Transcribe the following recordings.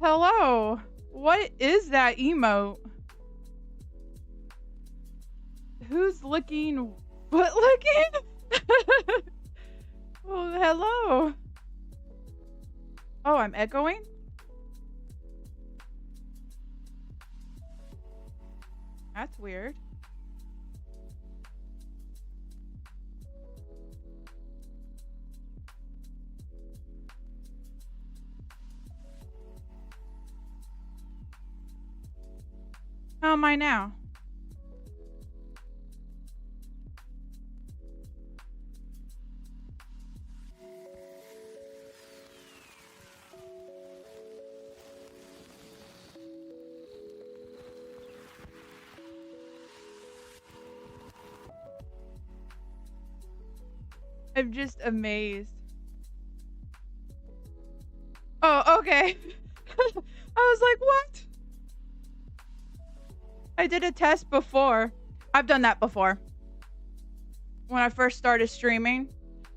Hello. What is that emote? Who's looking? What looking? Oh, hello. Oh, I'm echoing? That's weird. How am I now? I'm just amazed. Oh, okay. I was like, what? I did a test before. I've done that before. When I first started streaming,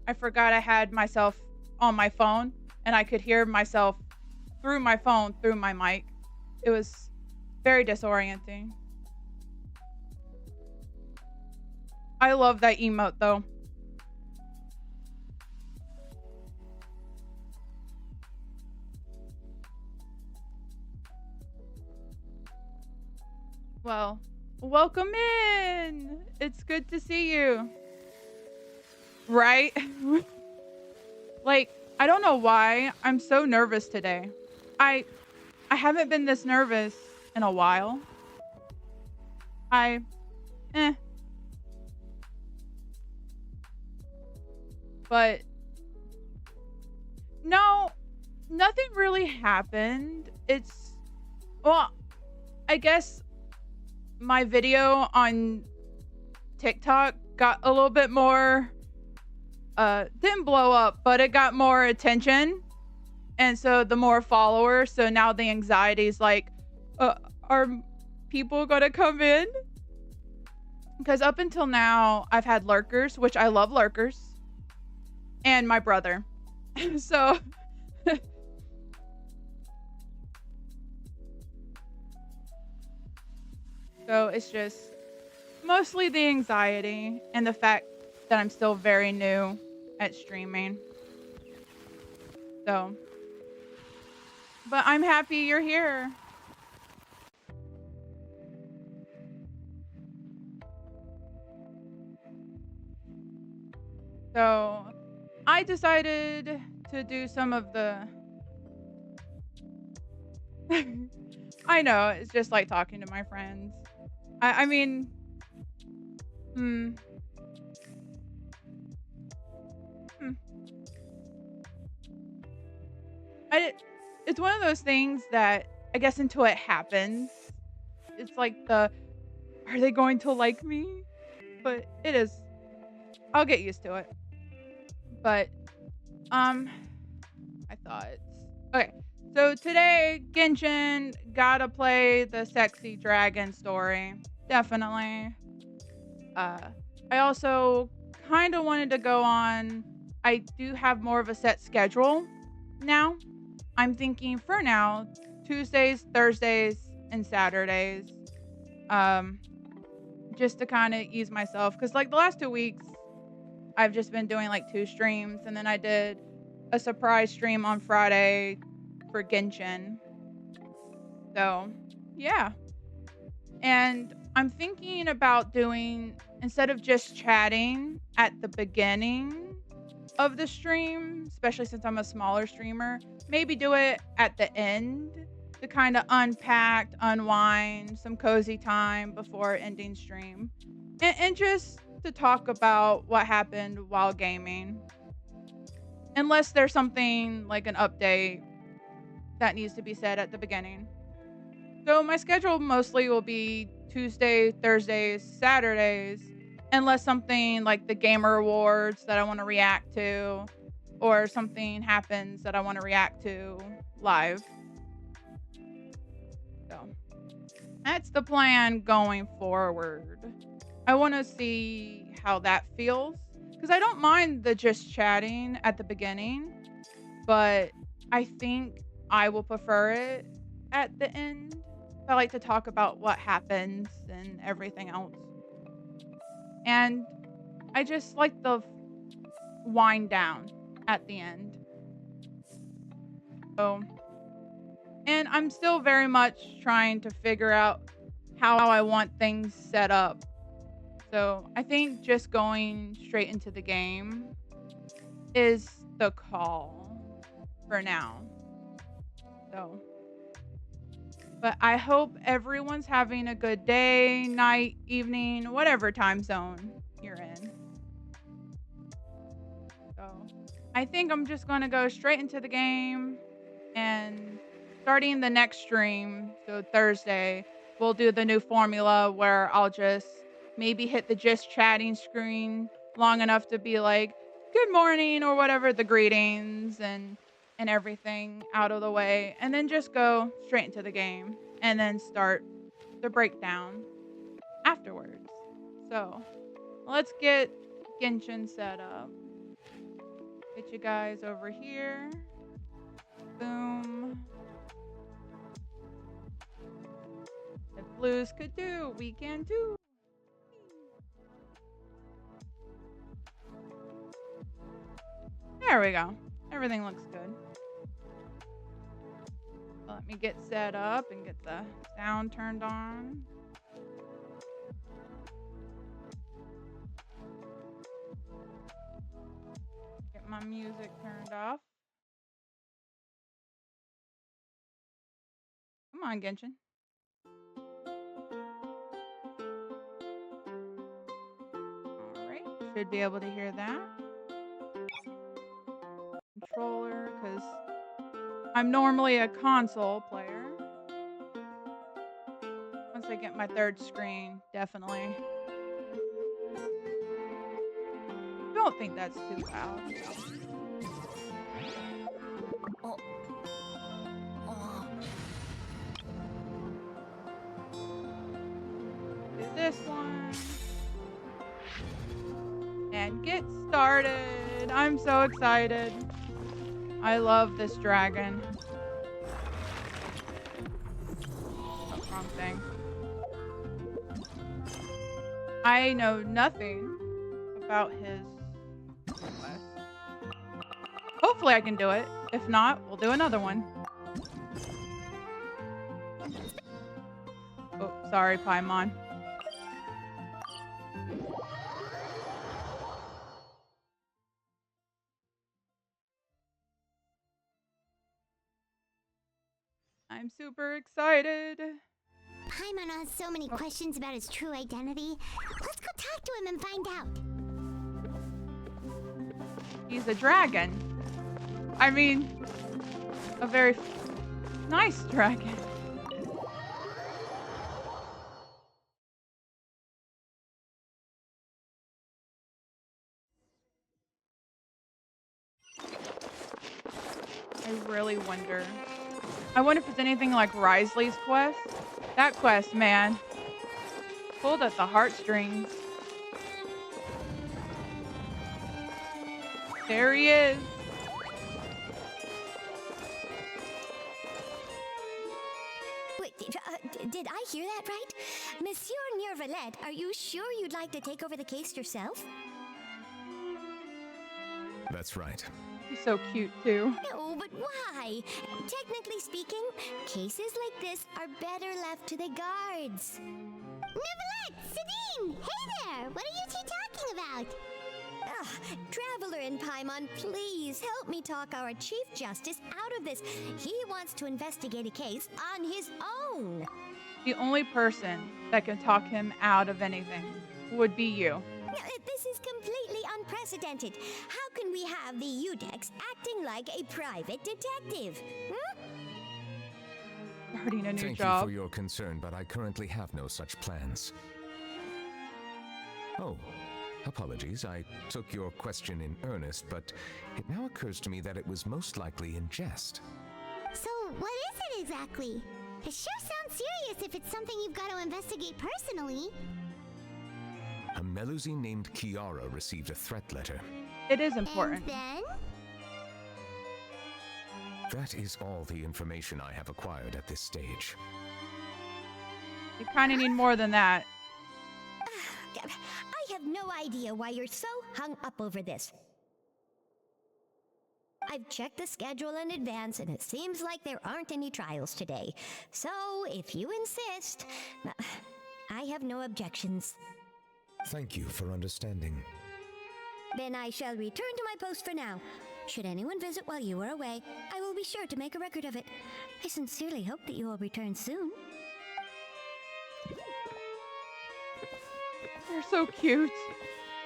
I forgot I had myself on my phone and I could hear myself through my phone, through my mic. It was very disorienting. I love that emote though. Well, welcome in. It's good to see you. Right? Like, I don't know why I'm so nervous today. I I haven't been this nervous in a while. I eh, but no, nothing really happened. It's well, I guess my video on TikTok got a little bit more didn't blow up, but it got more attention. And so the more followers, so now the anxiety is like, are people gonna come in? Because up until now, I've had lurkers, which I love lurkers, and my brother. So, so it's just mostly the anxiety and the fact that I'm still very new at streaming. So, but I'm happy you're here. So, I decided to do some of the. I know, it's just like talking to my friends. I mean, hmm, hmm. I, it's one of those things that I guess until it happens, it's like are they going to like me? But it is. I'll get used to it. But um, I thought. Okay, so today Genshin gotta play the sexy dragon story. Definitely. Uh, I also kind of wanted to go on. I do have more of a set schedule now. I'm thinking for now Tuesdays, Thursdays, and Saturdays. Um, just to kind of ease myself because like the last 2 weeks I've just been doing like two streams, and then I did a surprise stream on Friday for Genshin. So yeah, and I'm thinking about doing, instead of just chatting at the beginning of the stream, especially since I'm a smaller streamer, maybe do it at the end to kind of unpack, unwind, some cozy time before ending stream. And just to talk about what happened while gaming. Unless there's something like an update that needs to be said at the beginning. So my schedule mostly will be Tuesdays, Thursdays, Saturdays, unless something like the Gamer Awards that I want to react to, or something happens that I want to react to live. So that's the plan going forward. I want to see how that feels because I don't mind the just chatting at the beginning, but I think I will prefer it at the end. I like to talk about what happens and everything else. And I just like the wind down at the end. So, and I'm still very much trying to figure out how I want things set up. So, I think just going straight into the game is the call for now. So, but I hope everyone's having a good day, night, evening, whatever time zone you're in. So, I think I'm just going to go straight into the game and starting the next stream, so Thursday, we'll do the new formula where I'll just maybe hit the just chatting screen long enough to be like, good morning or whatever, the greetings and everything out of the way, and then just go straight into the game and then start the breakdown afterwards. So let's get Genshin set up. Get you guys over here. Boom. If blues could do, we can do. There we go. Everything looks good. So let me get set up and get the sound turned on. Get my music turned off. Come on, Genshin. Alright, should be able to hear that. Controller, because I'm normally a console player. Once I get my third screen, definitely. Don't think that's too loud. Oh. Oh. Do this one. And get started. I'm so excited. I love this dragon. Oh, wrong thing. I know nothing about his quest. Hopefully I can do it. If not, we'll do another one. Oh, sorry, Paimon. I'm super excited. Paimon has so many questions about his true identity. Let's go talk to him and find out. He's a dragon. I mean, a very nice dragon. I really wonder. I wonder if it's anything like Risley's quest. That quest, man. Pulled at the heartstrings. There he is. Wait, did I hear that right? Monsieur Neuvillette, are you sure you'd like to take over the case yourself? That's right. He's so cute, too. No, but why? Technically speaking, cases like this are better left to the guards. Neuvillette! Sadine! Hey there! What are you two talking about? Traveler and Paimon, please help me talk our Chief Justice out of this. He wants to investigate a case on his own. The only person that can talk him out of anything would be you. This is completely unprecedented. How can we have the Udex acting like a private detective? Starting a new Thank job. you for your concern, but I currently have no such plans. Oh, apologies. I took your question in earnest, but it now occurs to me that it was most likely in jest. So, what is it exactly? It sure sounds serious if it's something you've got to investigate personally. A Melusine named Kiara received a threat letter. It is important. And then? That is all the information I have acquired at this stage. You kind of need more than that. I have no idea why you're so hung up over this. I've checked the schedule in advance, and it seems like there aren't any trials today. So, if you insist, I have no objections. Thank you for understanding. Then I shall return to my post for now. Should anyone visit while you are away, I will be sure to make a record of it. I sincerely hope that you will return soon. They're so cute.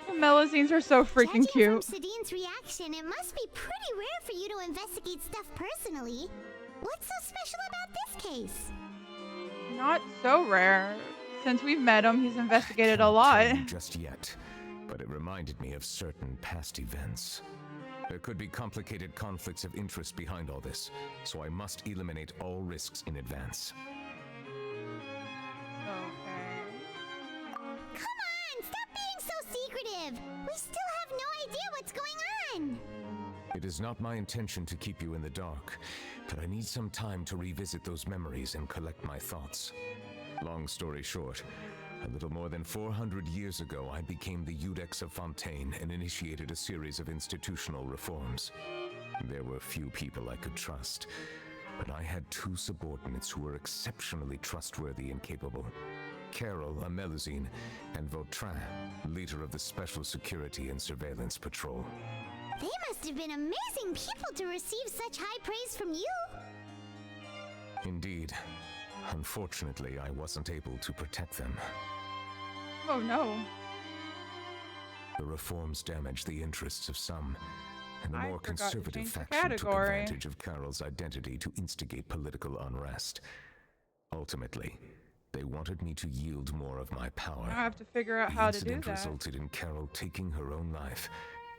The Melusines are so freaking Judging cute. from Sadine's reaction, it must be pretty rare for you to investigate stuff personally. What's so special about this case? Not so rare. Since we've met him, he's investigated a Can't lot. tell you just yet, but it reminded me of certain past events. There could be complicated conflicts of interest behind all this, so I must eliminate all risks in advance. Okay. Come on, stop being so secretive! We still have no idea what's going on! It is not my intention to keep you in the dark, but I need some time to revisit those memories and collect my thoughts. Long story short, a little more than 400 years ago, I became the Iudex of Fontaine and initiated a series of institutional reforms. There were few people I could trust, but I had two subordinates who were exceptionally trustworthy and capable. Carol, a Melusine, and Vautrin, leader of the Special Security and Surveillance Patrol. They must have been amazing people to receive such high praise from you! Indeed. Unfortunately, I wasn't able to protect them. Oh no. The reforms damaged the interests of some, and the I more forgot to conservative change the faction took category. advantage of Carol's identity to instigate political unrest. Ultimately, they wanted me to yield more of my power. I have to figure out The how to do incident that. resulted in Carol taking her own life,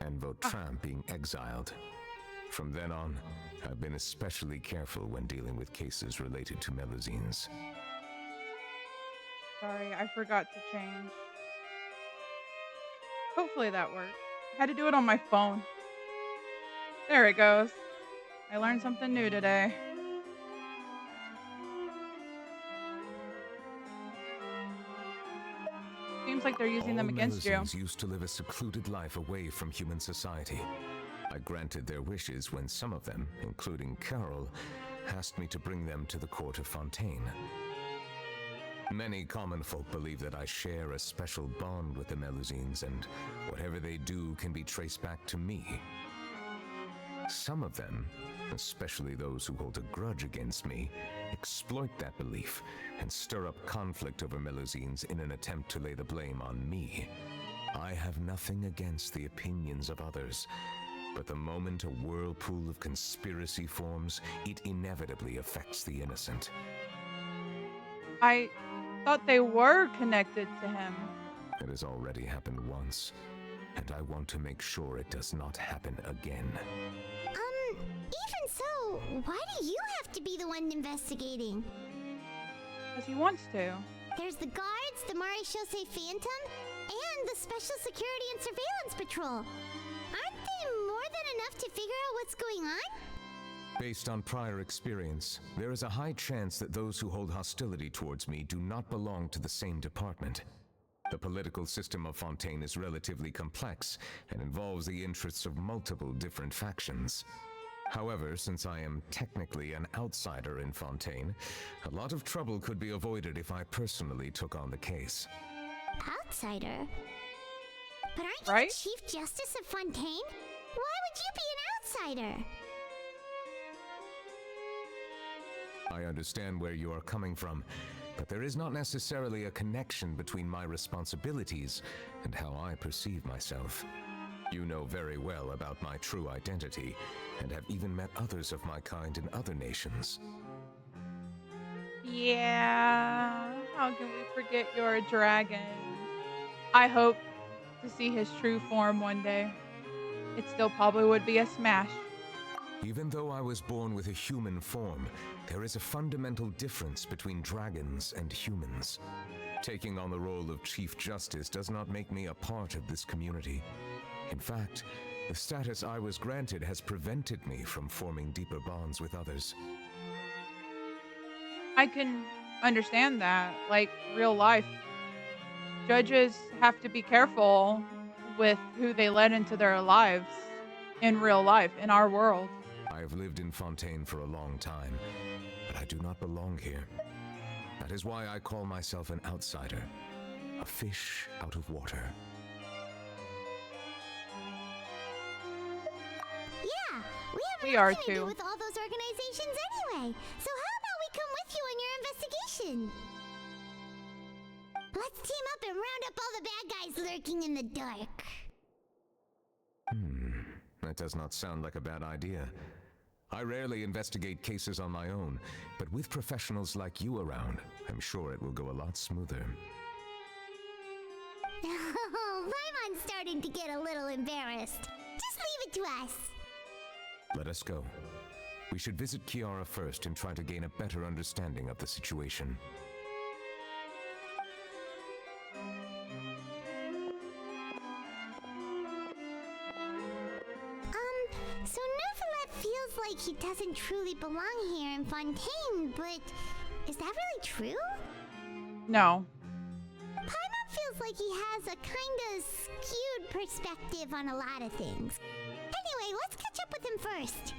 and Vautrin being exiled. From then on, I've been especially careful when dealing with cases related to Melusines. Sorry, I forgot to change. Hopefully that worked. I had to do it on my phone. There it goes. I learned something new today. Seems like they're using them All against you. Melusines used to live a secluded life away from human society. I granted their wishes when some of them, including Carol, asked me to bring them to the court of Fontaine. Many common folk believe that I share a special bond with the Melusines, and whatever they do can be traced back to me. Some of them, especially those who hold a grudge against me, exploit that belief and stir up conflict over Melusines in an attempt to lay the blame on me. I have nothing against the opinions of others, but the moment a whirlpool of conspiracy forms, it inevitably affects the innocent. I thought they were connected to him. It has already happened once, and I want to make sure it does not happen again. Even so, why do you have to be the one investigating? Because he wants to. There's the guards, the Marechaussee Phantom, and the Special Security and Surveillance Patrol. Aren't they more than enough to figure out what's going on? Based on prior experience, there is a high chance that those who hold hostility towards me do not belong to the same department. The political system of Fontaine is relatively complex and involves the interests of multiple different factions. However, since I am technically an outsider in Fontaine, a lot of trouble could be avoided if I personally took on the case. Outsider? But aren't you Right? the Chief Justice of Fontaine? Why would you be an outsider? I understand where you are coming from, but there is not necessarily a connection between my responsibilities and how I perceive myself. You know very well about my true identity, and have even met others of my kind in other nations. Yeah. How can we forget you're a dragon? I hope to see his true form one day. It still probably would be a smash. Even though I was born with a human form, there is a fundamental difference between dragons and humans. Taking on the role of Chief Justice does not make me a part of this community. In fact, the status I was granted has prevented me from forming deeper bonds with others. I can understand that. Like real life, judges have to be careful with who they let into their lives in real life, in our world. I have lived in Fontaine for a long time, but I do not belong here. That is why I call myself an outsider, a fish out of water. Yeah, we We have are nothing to do too. with all those organizations anyway. So how about we come with you in your investigation? Let's team up and round up all the bad guys lurking in the dark. That does not sound like a bad idea. I rarely investigate cases on my own, but with professionals like you around, I'm sure it will go a lot smoother. Oh, Paimon's starting to get a little embarrassed. Just leave it to us. Let us go. We should visit Kiara first and try to gain a better understanding of the situation. So Neuvillette feels like he doesn't truly belong here in Fontaine, but is that really true? No. Paimon feels like he has a kinda skewed perspective on a lot of things. Anyway, let's catch up with him first.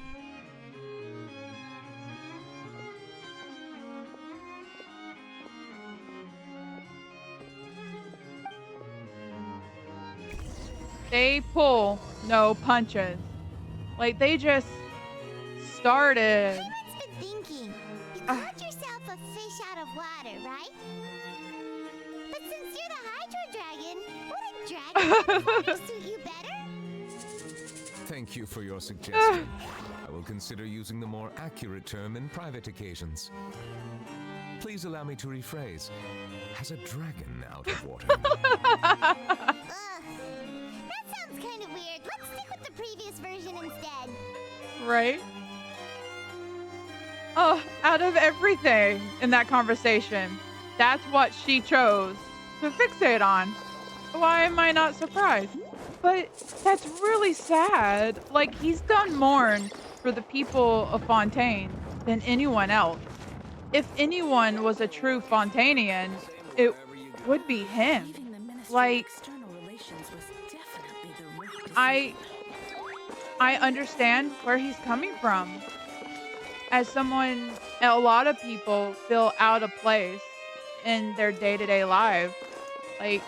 They pull no punches. Like they just started. Paimon's been thinking. You called yourself a fish out of water, right? But since you're the Hydro Dragon, would a dragon out of water suit you better? Thank you for your suggestion. I will consider using the more accurate term in private occasions. Please allow me to rephrase. Has a dragon out of water? Ugh. That sounds kind of weird. Let's stick with the previous version instead. Right? Oh, out of everything in that conversation, that's what she chose to fixate on. Why am I not surprised? But that's really sad. Like, he's done more for the people of Fontaine than anyone else. If anyone was a true Fontainian, it would be him. Like, I understand where he's coming from. As someone, a lot of people feel out of place in their day-to-day life. Like,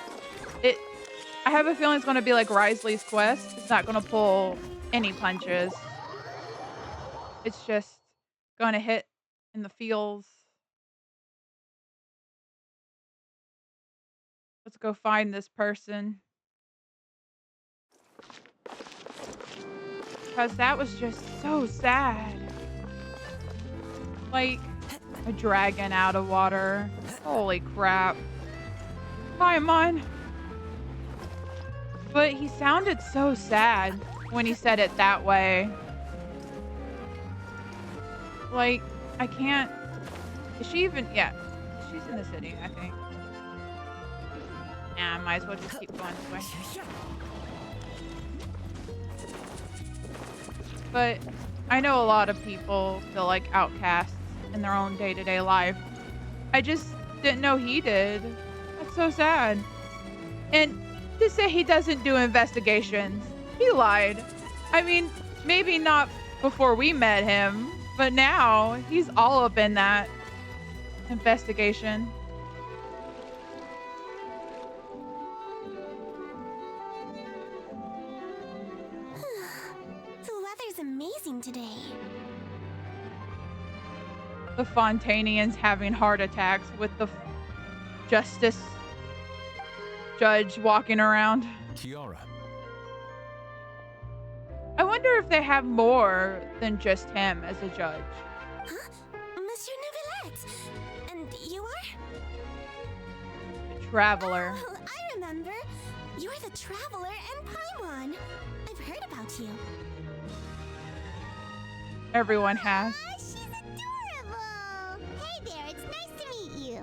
I have a feeling it's going to be like Risley's quest. It's not going to pull any punches. It's just going to hit in the feels. Let's go find this person. Because that was just so sad. Like, a dragon out of water. Holy crap. Paimon. But he sounded so sad when he said it that way. Like, I can't... Is she even... Yeah. She's in the city, I think. Nah, I might as well just keep going this way. But I know a lot of people feel like outcasts in their own day-to-day life. I just didn't know he did. That's so sad. And to say he doesn't do investigations, he lied. I mean, maybe not before we met him, but now he's all up in that investigation. The weather's amazing today. The Fontainians having heart attacks with the justice judge walking around. Kiara. I wonder if they have more than just him as a judge. Huh? Monsieur Neuvillette! And you are? The Traveler. Oh, I remember. You're the Traveler and Paimon. I've heard about you. Everyone has. Aw, she's adorable! Hey there, it's nice to meet you.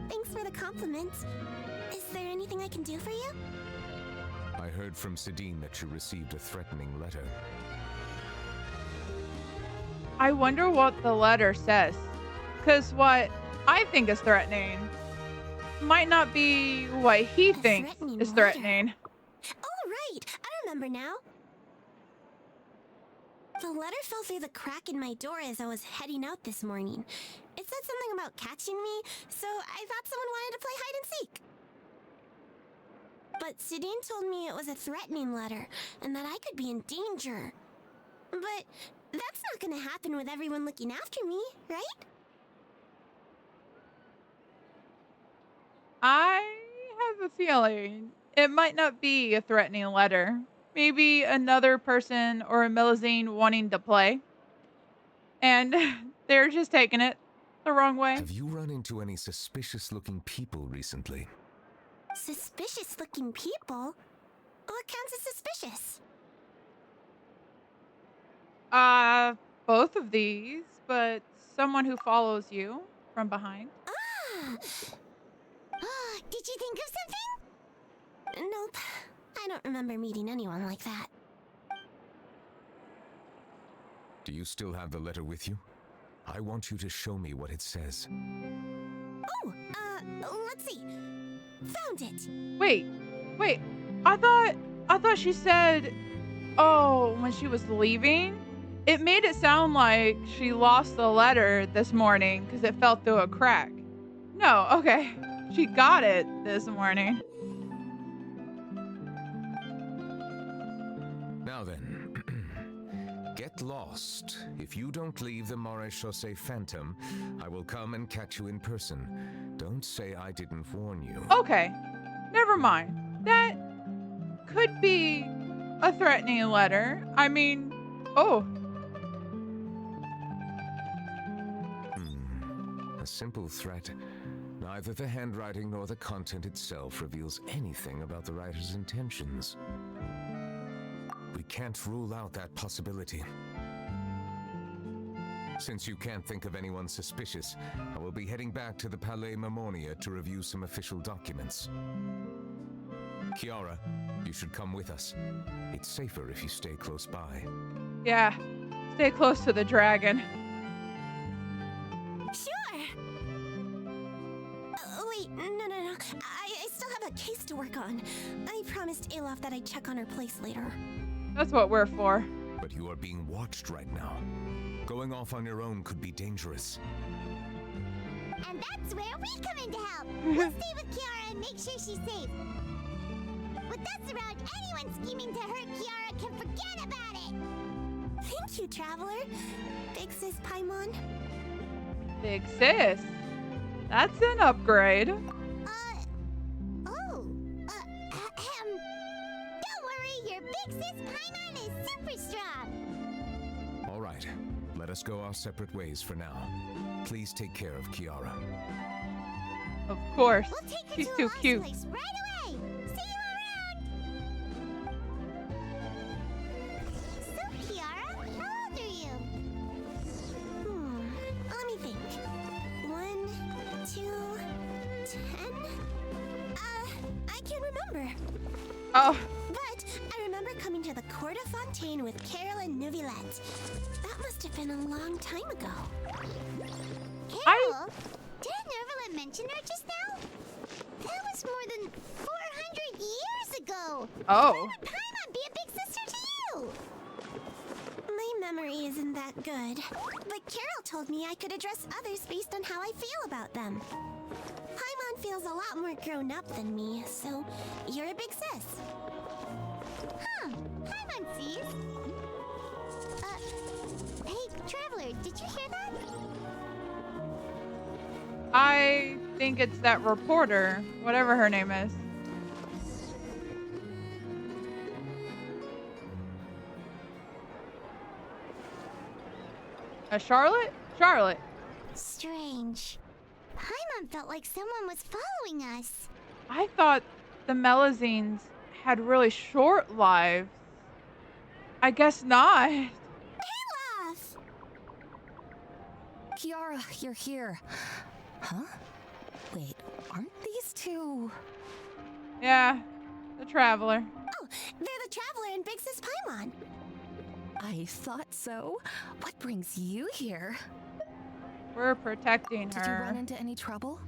Thanks for the compliment. Is there anything I can do for you? I heard from Sidine that you received a threatening letter. I wonder what the letter says. Because what I think is threatening might not be what he thinks threatening is letter. threatening. Oh, right. I remember now. The letter fell through the crack in my door as I was heading out this morning. It said something about catching me, so I thought someone wanted to play hide and seek. But Sidine told me it was a threatening letter, and that I could be in danger. But that's not gonna happen with everyone looking after me, right? I have a feeling it might not be a threatening letter. Maybe another person or a Melusine wanting to play. And they're just taking it the wrong way. Have you run into any suspicious-looking people recently? Suspicious-looking people? What counts as suspicious? Both of these, but someone who follows you from behind. Ah! Did you think of something? Nope. I don't remember meeting anyone like that. Do you still have the letter with you? I want you to show me what it says. Oh, let's see. Found it. Wait. I thought she said, oh, when she was leaving, it made it sound like she lost the letter this morning because it fell through a crack. No, okay. She got it this morning. Now then, get lost. If you don't leave the Maréchaussée Phantom, I will come and catch you in person. Don't say I didn't warn you. Okay, never mind. That could be a threatening letter. I mean, oh. A simple threat. Neither the handwriting nor the content itself reveals anything about the writer's intentions. We can't rule out that possibility. Since you can't think of anyone suspicious, I will be heading back to the Palais Mermonia to review some official documents. Kiara, you should come with us. It's safer if you stay close by. Yeah, stay close to the dragon. Sure. Wait, no. I still have a case to work on. I promised Alof that I'd check on her place later. That's what we're for. But you are being watched right now. Going off on your own could be dangerous. And that's where we come in to help. We'll stay with Kiara and make sure she's safe. With us around, anyone scheming to hurt Kiara can forget about it. Thank you, Traveler. Big Sis Paimon. Big sis. That's an upgrade. Don't worry, your Big Sis Paimon is super strong. All right, let us go our separate ways for now. Please take care of Kiara. Of course. We'll take her She's to too a lost cute. place right away. See you around. So, Kiara, how old are you? Let me think. 1, 2, 10? I can't remember. Oh, But I remember coming to the Court of Fontaine with Carol and Neuvillette. That must have been a long time ago. Carol? Didn't Neuvillette mention her just now? That was more than 400 years ago. Oh. Why would Paimon be a big sister to you? My memory isn't that good. But Carol told me I could address others based on how I feel about them. Paimon feels a lot more grown up than me, so you're a big sis. Huh. Paimon sees. Hey, Traveler, did you hear that? I think it's that reporter, whatever her name is. Charlotte? Charlotte. Strange. Paimon felt like someone was following us. I thought the Melusines had really short lives. I guess not. Olaf! Kiara, you're here. Huh? Wait, aren't these two? Yeah, The traveler. Oh, they're the traveler and Big Sis Paimon. I thought so. What brings you here? We're protecting Did you run her. into any trouble?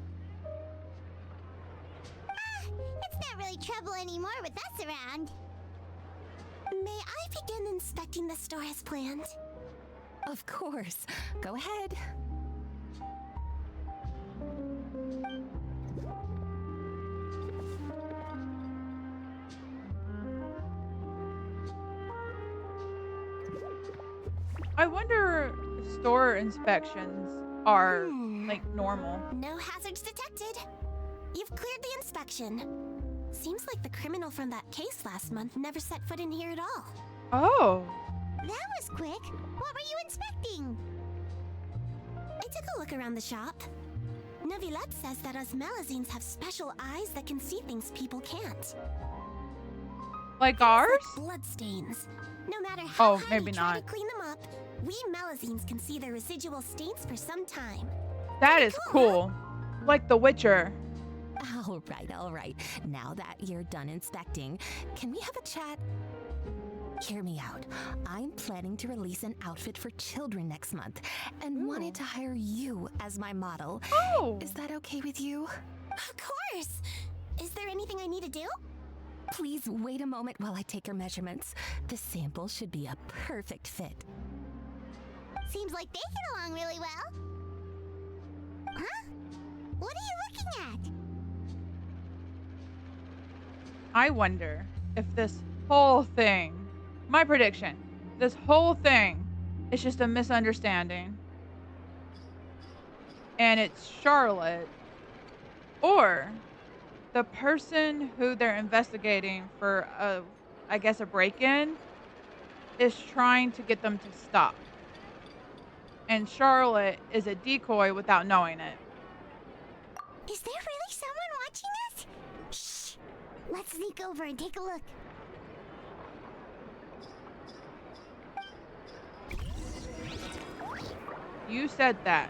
It's not really trouble anymore with us around. May I begin inspecting the store as planned? Of course. Go ahead. I wonder if store inspections are like normal. No hazards detected. You've cleared the inspection. Seems like the criminal from that case last month never set foot in here at all. Oh. That was quick. What were you inspecting? I took a look around the shop. Neuvillette says that us Melazines have special eyes that can see things people can't. Like ours? Like bloodstains. No matter how hard maybe we try not. to clean them up, we Melazines can see the residual stains for some time. That is cool. Like The Witcher. All right. Now that you're done inspecting, can we have a chat? Hear me out. I'm planning to release an outfit for children next month and wanted to hire you as my model. Oh. Is that okay with you? Of course! Is there anything I need to do? Please wait a moment while I take your measurements. The sample should be a perfect fit. Seems like they get along really well. Huh? What are you looking at? I wonder if this whole thing, my prediction, this whole thing is just a misunderstanding. And it's Charlotte. Or the person who they're investigating for I guess a break-in is trying to get them to stop. And Charlotte is a decoy without knowing it. Is there really someone watching us? Shh! Let's sneak over and take a look. You said that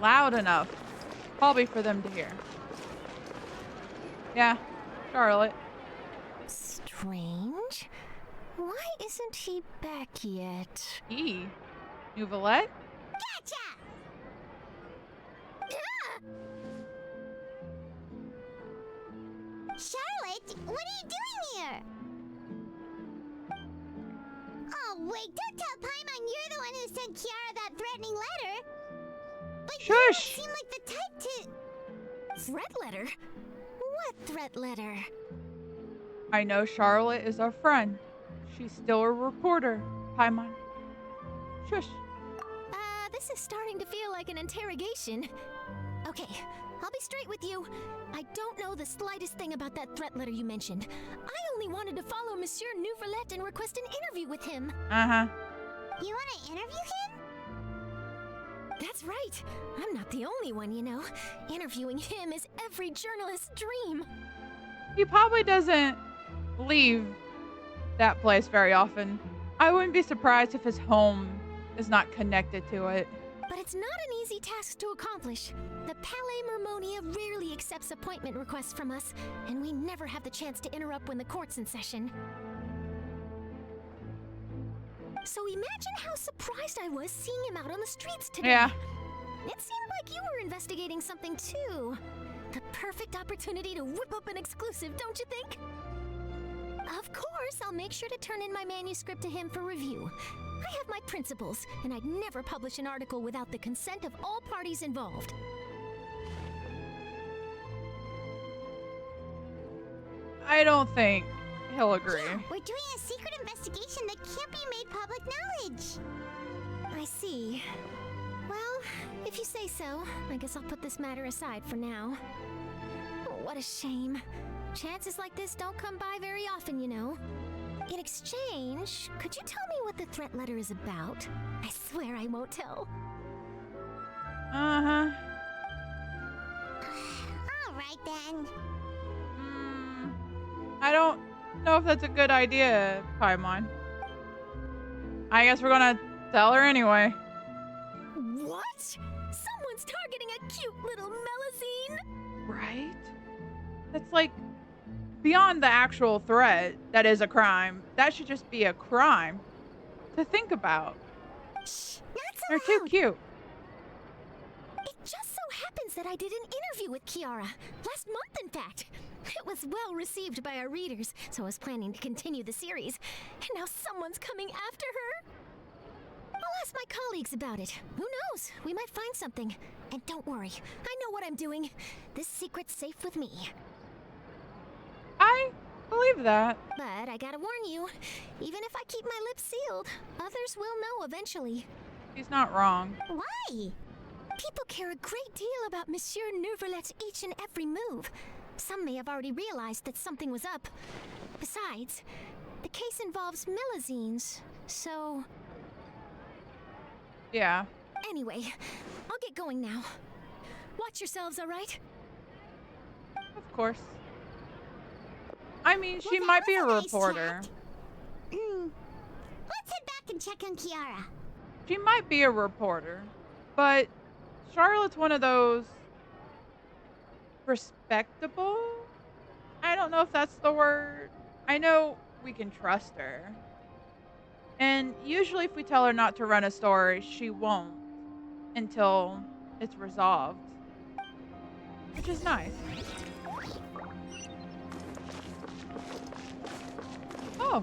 loud enough, probably for them to hear. Yeah, Charlotte. Strange. Why isn't he back yet? Neuvillette? Gotcha! Charlotte, what are you doing here? Oh, wait, don't tell Paimon you're the one who sent Kiara that threatening letter. But you don't Shush! seem like the type to... Threat letter? What threat letter? I know Charlotte is our friend. She's still a reporter, Paimon. Shush. This is starting to feel like an interrogation. Okay, I'll be straight with you. I don't know the slightest thing about that threat letter you mentioned. I only wanted to follow Monsieur Neuvillette and request an interview with him. Uh-huh. You want to interview him? That's right. I'm not the only one, you know. Interviewing him is every journalist's dream. He probably doesn't leave that place very often. I wouldn't be surprised if his home is not connected to it. But it's not an easy task to accomplish. The Palais Mermonia rarely accepts appointment requests from us, and we never have the chance to interrupt when the court's in session. So imagine how surprised I was seeing him out on the streets today. Yeah. It seemed like you were investigating something too. The perfect opportunity to whip up an exclusive, don't you think? Of course, I'll make sure to turn in my manuscript to him for review. I have my principles, and I'd never publish an article without the consent of all parties involved. I don't think he'll agree. Yeah, we're doing a secret investigation that can't be made public knowledge. I see. Well, if you say so, I guess I'll put this matter aside for now. Oh, what a shame. Chances like this don't come by very often, you know. In exchange, could you tell me what the threat letter is about? I swear I won't tell. Uh-huh. All right, then. I don't know if that's a good idea, Paimon. I guess we're gonna tell her anyway. What? Someone's targeting a cute little Melazine? Right? That's like beyond the actual threat that is a crime, that should just be a crime to think about. Shh, not They're so too loud. cute. It just so happens that I did an interview with Kiara. Last month, in fact. It was well received by our readers, so I was planning to continue the series. And now someone's coming after her. I'll ask my colleagues about it. Who knows? We might find something. And don't worry, I know what I'm doing. This secret's safe with me. I believe that. But I gotta warn you, even if I keep my lips sealed, others will know eventually. He's not wrong. Why? People care a great deal about Monsieur Neuvillette's each and every move. Some may have already realized that something was up. Besides, the case involves Melazines, so... Yeah. Anyway, I'll get going now. Watch yourselves, alright? Of course. I mean, she Well, might that be a was a nice reporter. chat. Let's head back and check on Kiara. She might be a reporter. But Charlotte's one of those respectable? I don't know if that's the word. I know we can trust her. And usually if we tell her not to run a story, she won't until it's resolved. Which is nice. Oh,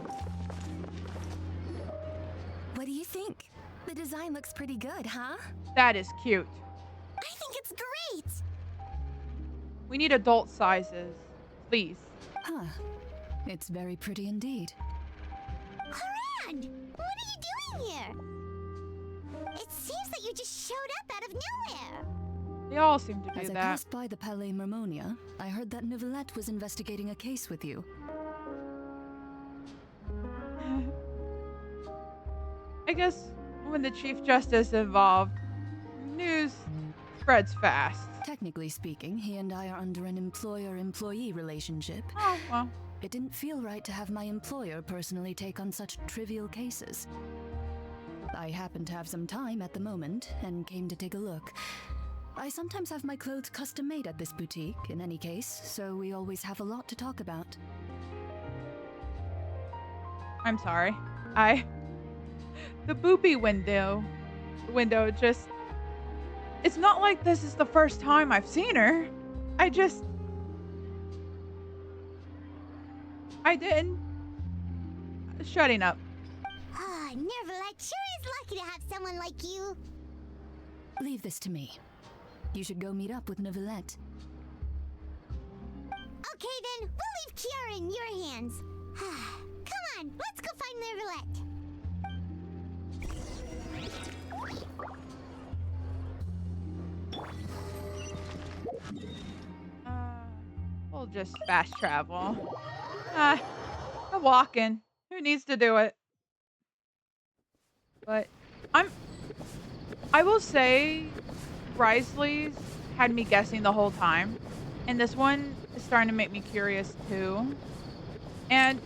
What do you think? The design looks pretty good, huh? that is cute. I think it's great. We need adult sizes, please. Huh. It's very pretty indeed. Haran, what are you doing here? It seems that you just showed up out of nowhere. They all seem to As do I that. passed by the Palais Mermonia, I heard that Neuvillette was investigating a case with you. I guess when the Chief Justice is involved, news spreads fast. Technically speaking, he and I are under an employer-employee relationship. Oh, well. It didn't feel right to have my employer personally take on such trivial cases. I happen to have some time at the moment and came to take a look. I sometimes have my clothes custom made at this boutique, in any case, so we always have a lot to talk about. I'm sorry. The boopy window just... It's not like this is the first time I've seen her. I didn't. Shutting up. Ah, Neuvillette sure is lucky to have someone like you. Leave this to me. You should go meet up with Neuvillette. Okay then, we'll leave Kiara in your hands. Come on, let's go find Neuvillette. We'll just fast travel. I'm walking. Who needs to do it? But I will say Risley's had me guessing the whole time. And this one is starting to make me curious too. And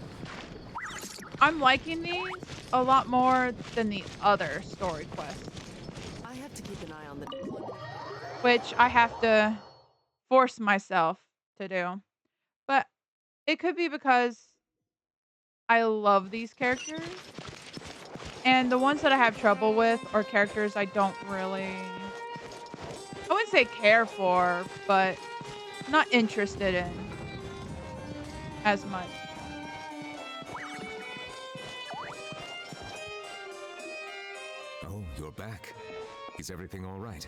I'm liking these a lot more than the other story quests, I have to keep an eye on the deployment. which I have to force myself to do. But it could be because I love these characters. And the ones that I have trouble with are characters I don't really, I wouldn't say care for, but not interested in as much. Oh, you're back. Is everything all right?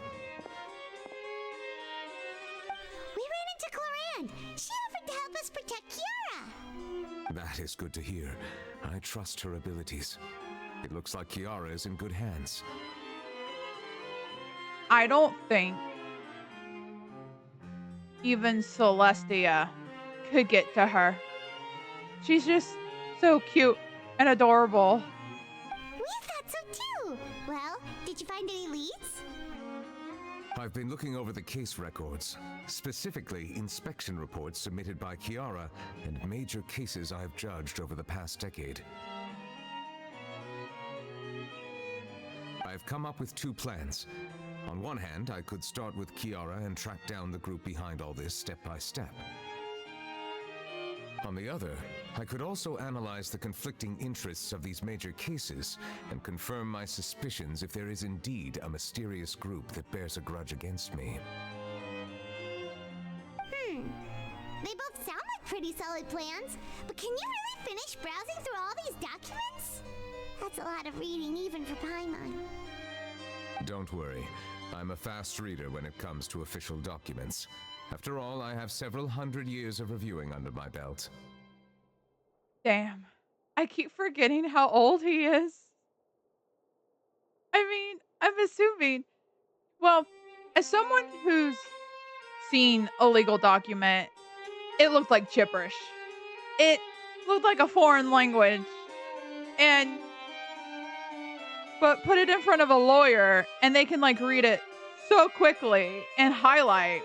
We ran into Cloran. She offered to help us protect Kiara. That is good to hear. I trust her abilities. It looks like Kiara is in good hands. I don't think even Celestia could get to her. She's just so cute and adorable. We thought so too. Well, did you find any leads? I've been looking over the case records, specifically inspection reports submitted by Kiara and major cases I've judged over the past decade. I've come up with two plans. On one hand, I could start with Kiara and track down the group behind all this step by step. On the other, I could also analyze the conflicting interests of these major cases and confirm my suspicions if there is indeed a mysterious group that bears a grudge against me. They both sound like pretty solid plans, but can you really finish browsing through all these documents? That's a lot of reading even for Paimon. Don't worry, I'm a fast reader when it comes to official documents. After all, I have several hundred years of reviewing under my belt. Damn. I keep forgetting how old he is. I mean, I'm assuming. Well, as someone who's seen a legal document, it looked like gibberish. It looked like a foreign language. But put it in front of a lawyer and they can like read it so quickly and highlight.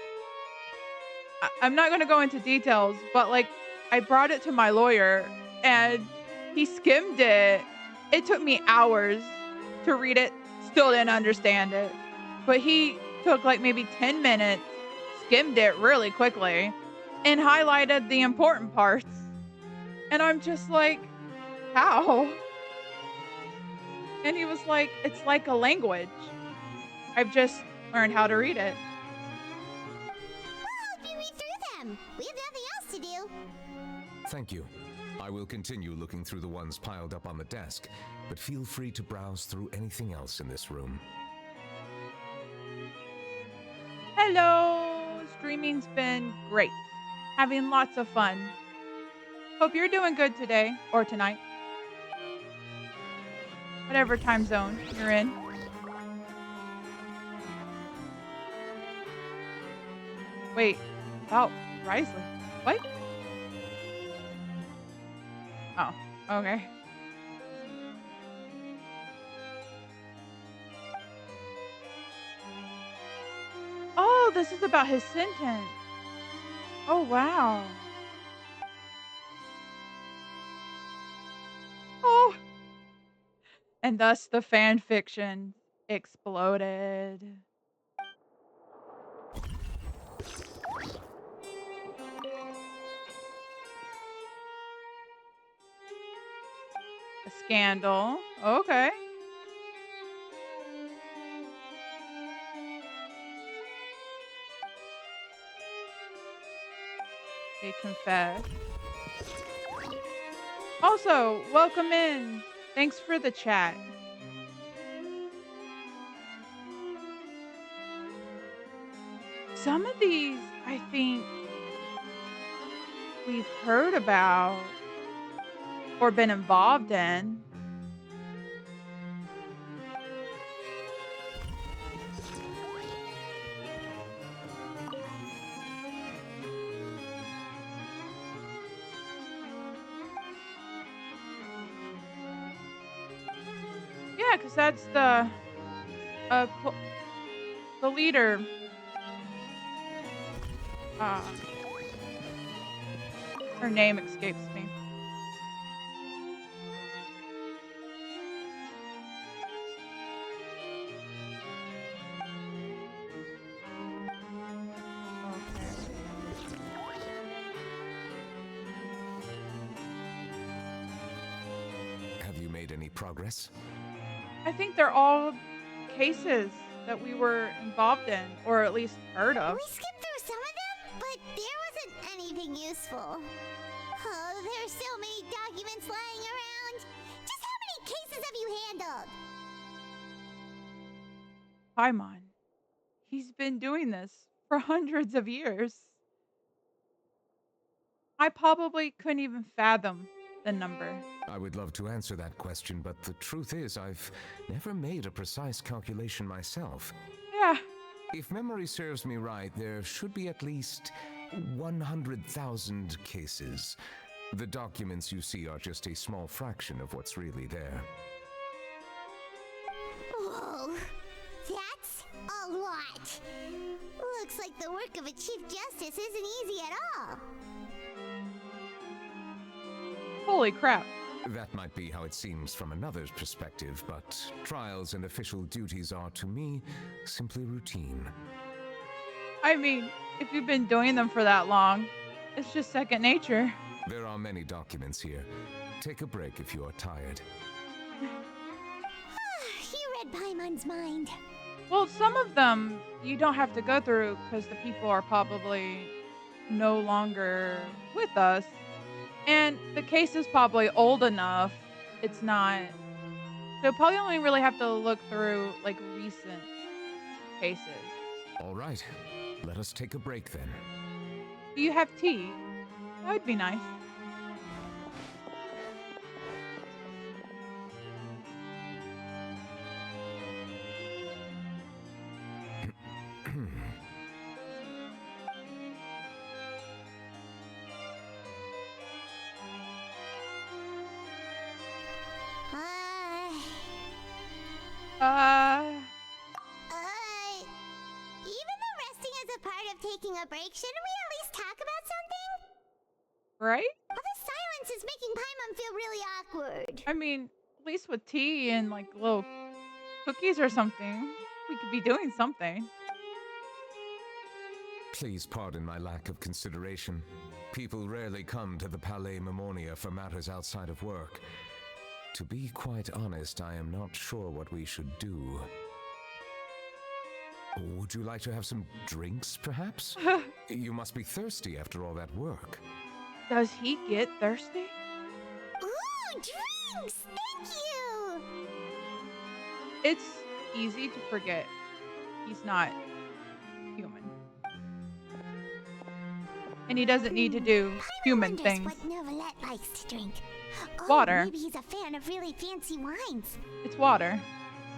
I'm not going to go into details, but like I brought it to my lawyer and he skimmed it. It took me hours to read it. Still didn't understand it. But he took like maybe 10 minutes, skimmed it really quickly, and highlighted the important parts. And I'm just like, how? And he was like, it's like a language. I've just learned how to read it. We'll help you read through them. We have nothing else to do. Thank you. I will continue looking through the ones piled up on the desk, but feel free to browse through anything else in this room. Hello! Streaming's been great. Having lots of fun. Hope you're doing good today or tonight. Whatever time zone you're in. Wait, about Risley. What? Oh, okay. Oh, this is about his sentence. Oh, wow. Oh. And thus the fan fiction exploded. A scandal. Okay. They confess. Also, welcome in. Thanks for the chat. Some of these, I think, we've heard about or been involved in. Yeah, because that's the leader. Her name escapes me. Have you made any progress? I think they're all cases that we were involved in, or at least heard of. We skipped through some of them, but there wasn't anything useful. Oh, there's so many documents lying around. Just how many cases have you handled? Paimon. He's been doing this for hundreds of years. I probably couldn't even fathom the number. I would love to answer that question, but the truth is I've never made a precise calculation myself. Yeah. If memory serves me right, there should be at least 100,000 cases. The documents you see are just a small fraction of what's really there. Whoa, that's a lot. Looks like the work of a Chief Justice isn't easy at all. Holy crap. That might be how it seems from another's perspective, but trials and official duties are, to me, simply routine. I mean, if you've been doing them for that long, it's just second nature. There are many documents here. Take a break if you are tired. You read Paimon's mind. Well, some of them you don't have to go through because the people are probably no longer with us. And the case is probably old enough. It's not. So probably only really have to look through like recent cases. All right, let us take a break then. Do you have tea? That would be nice. Even though resting is a part of taking a break, shouldn't we at least talk about something? Right? All the silence is making Paimon feel really awkward. I mean, at least with tea and like little cookies or something, we could be doing something. Please pardon my lack of consideration. People rarely come to the Palais Memonia for matters outside of work. To be quite honest, I am not sure what we should do. Would you like to have some drinks, perhaps? You must be thirsty after all that work. Does he get thirsty? Ooh, drinks! Thank you! It's easy to forget he's not human. And he doesn't need to do human Paimon things. wonders what Neuvillette likes to drink. Oh, Water. Maybe he's a fan of really fancy wines. It's water.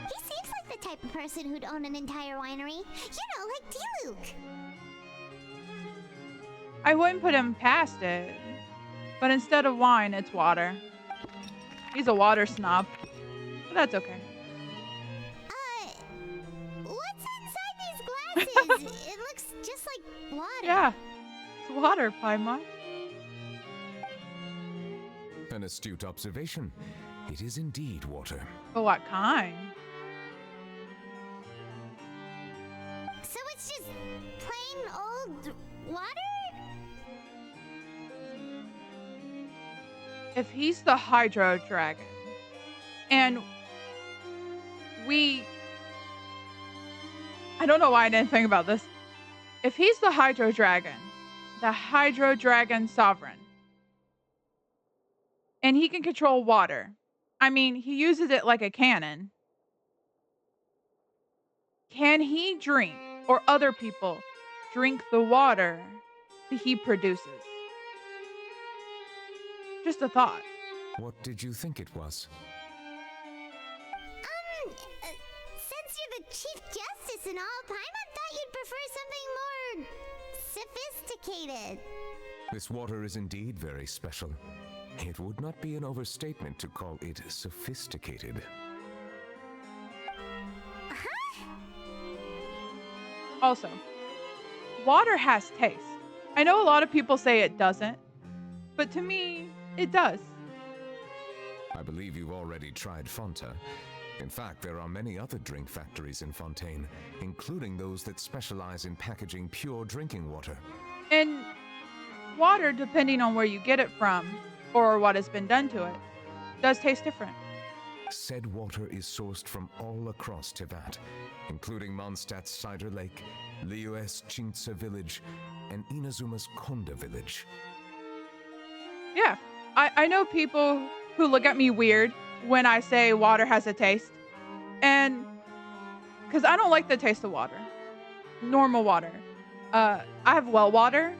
He seems like the type of person who'd own an entire winery. You know, like D-Luke. I wouldn't put him past it. But instead of wine, it's water. He's a water snob. But that's okay. What's inside these glasses? It looks just like water. Yeah. It's water, Paimon. An astute observation. It is indeed water. But what kind? So it's just plain old water? If he's the Hydro Dragon, and I don't know why I didn't think about this. If he's the Hydro Dragon Sovereign, and he can control water, I mean, he uses it like a cannon. Can he drink, or other people drink the water that he produces? Just a thought. What did you think it was? Since you're the Chief Justice and all, Paimon thought you'd prefer something more sophisticated. This water is indeed very special. It would not be an overstatement to call it sophisticated. Also, water has taste. I know a lot of people say it doesn't, but to me, it does. I believe you've already tried Fonta. In fact, there are many other drink factories in Fontaine, including those that specialize in packaging pure drinking water. And water, depending on where you get it from or what has been done to it, does taste different. Said water is sourced from all across Tivat, including Mondstadt's Cider Lake, Liyue's Chintsa village, and Inazuma's Konda village. Yeah, I know people who look at me weird when I say water has a taste. And because I don't like the taste of water. Normal water. I have well water,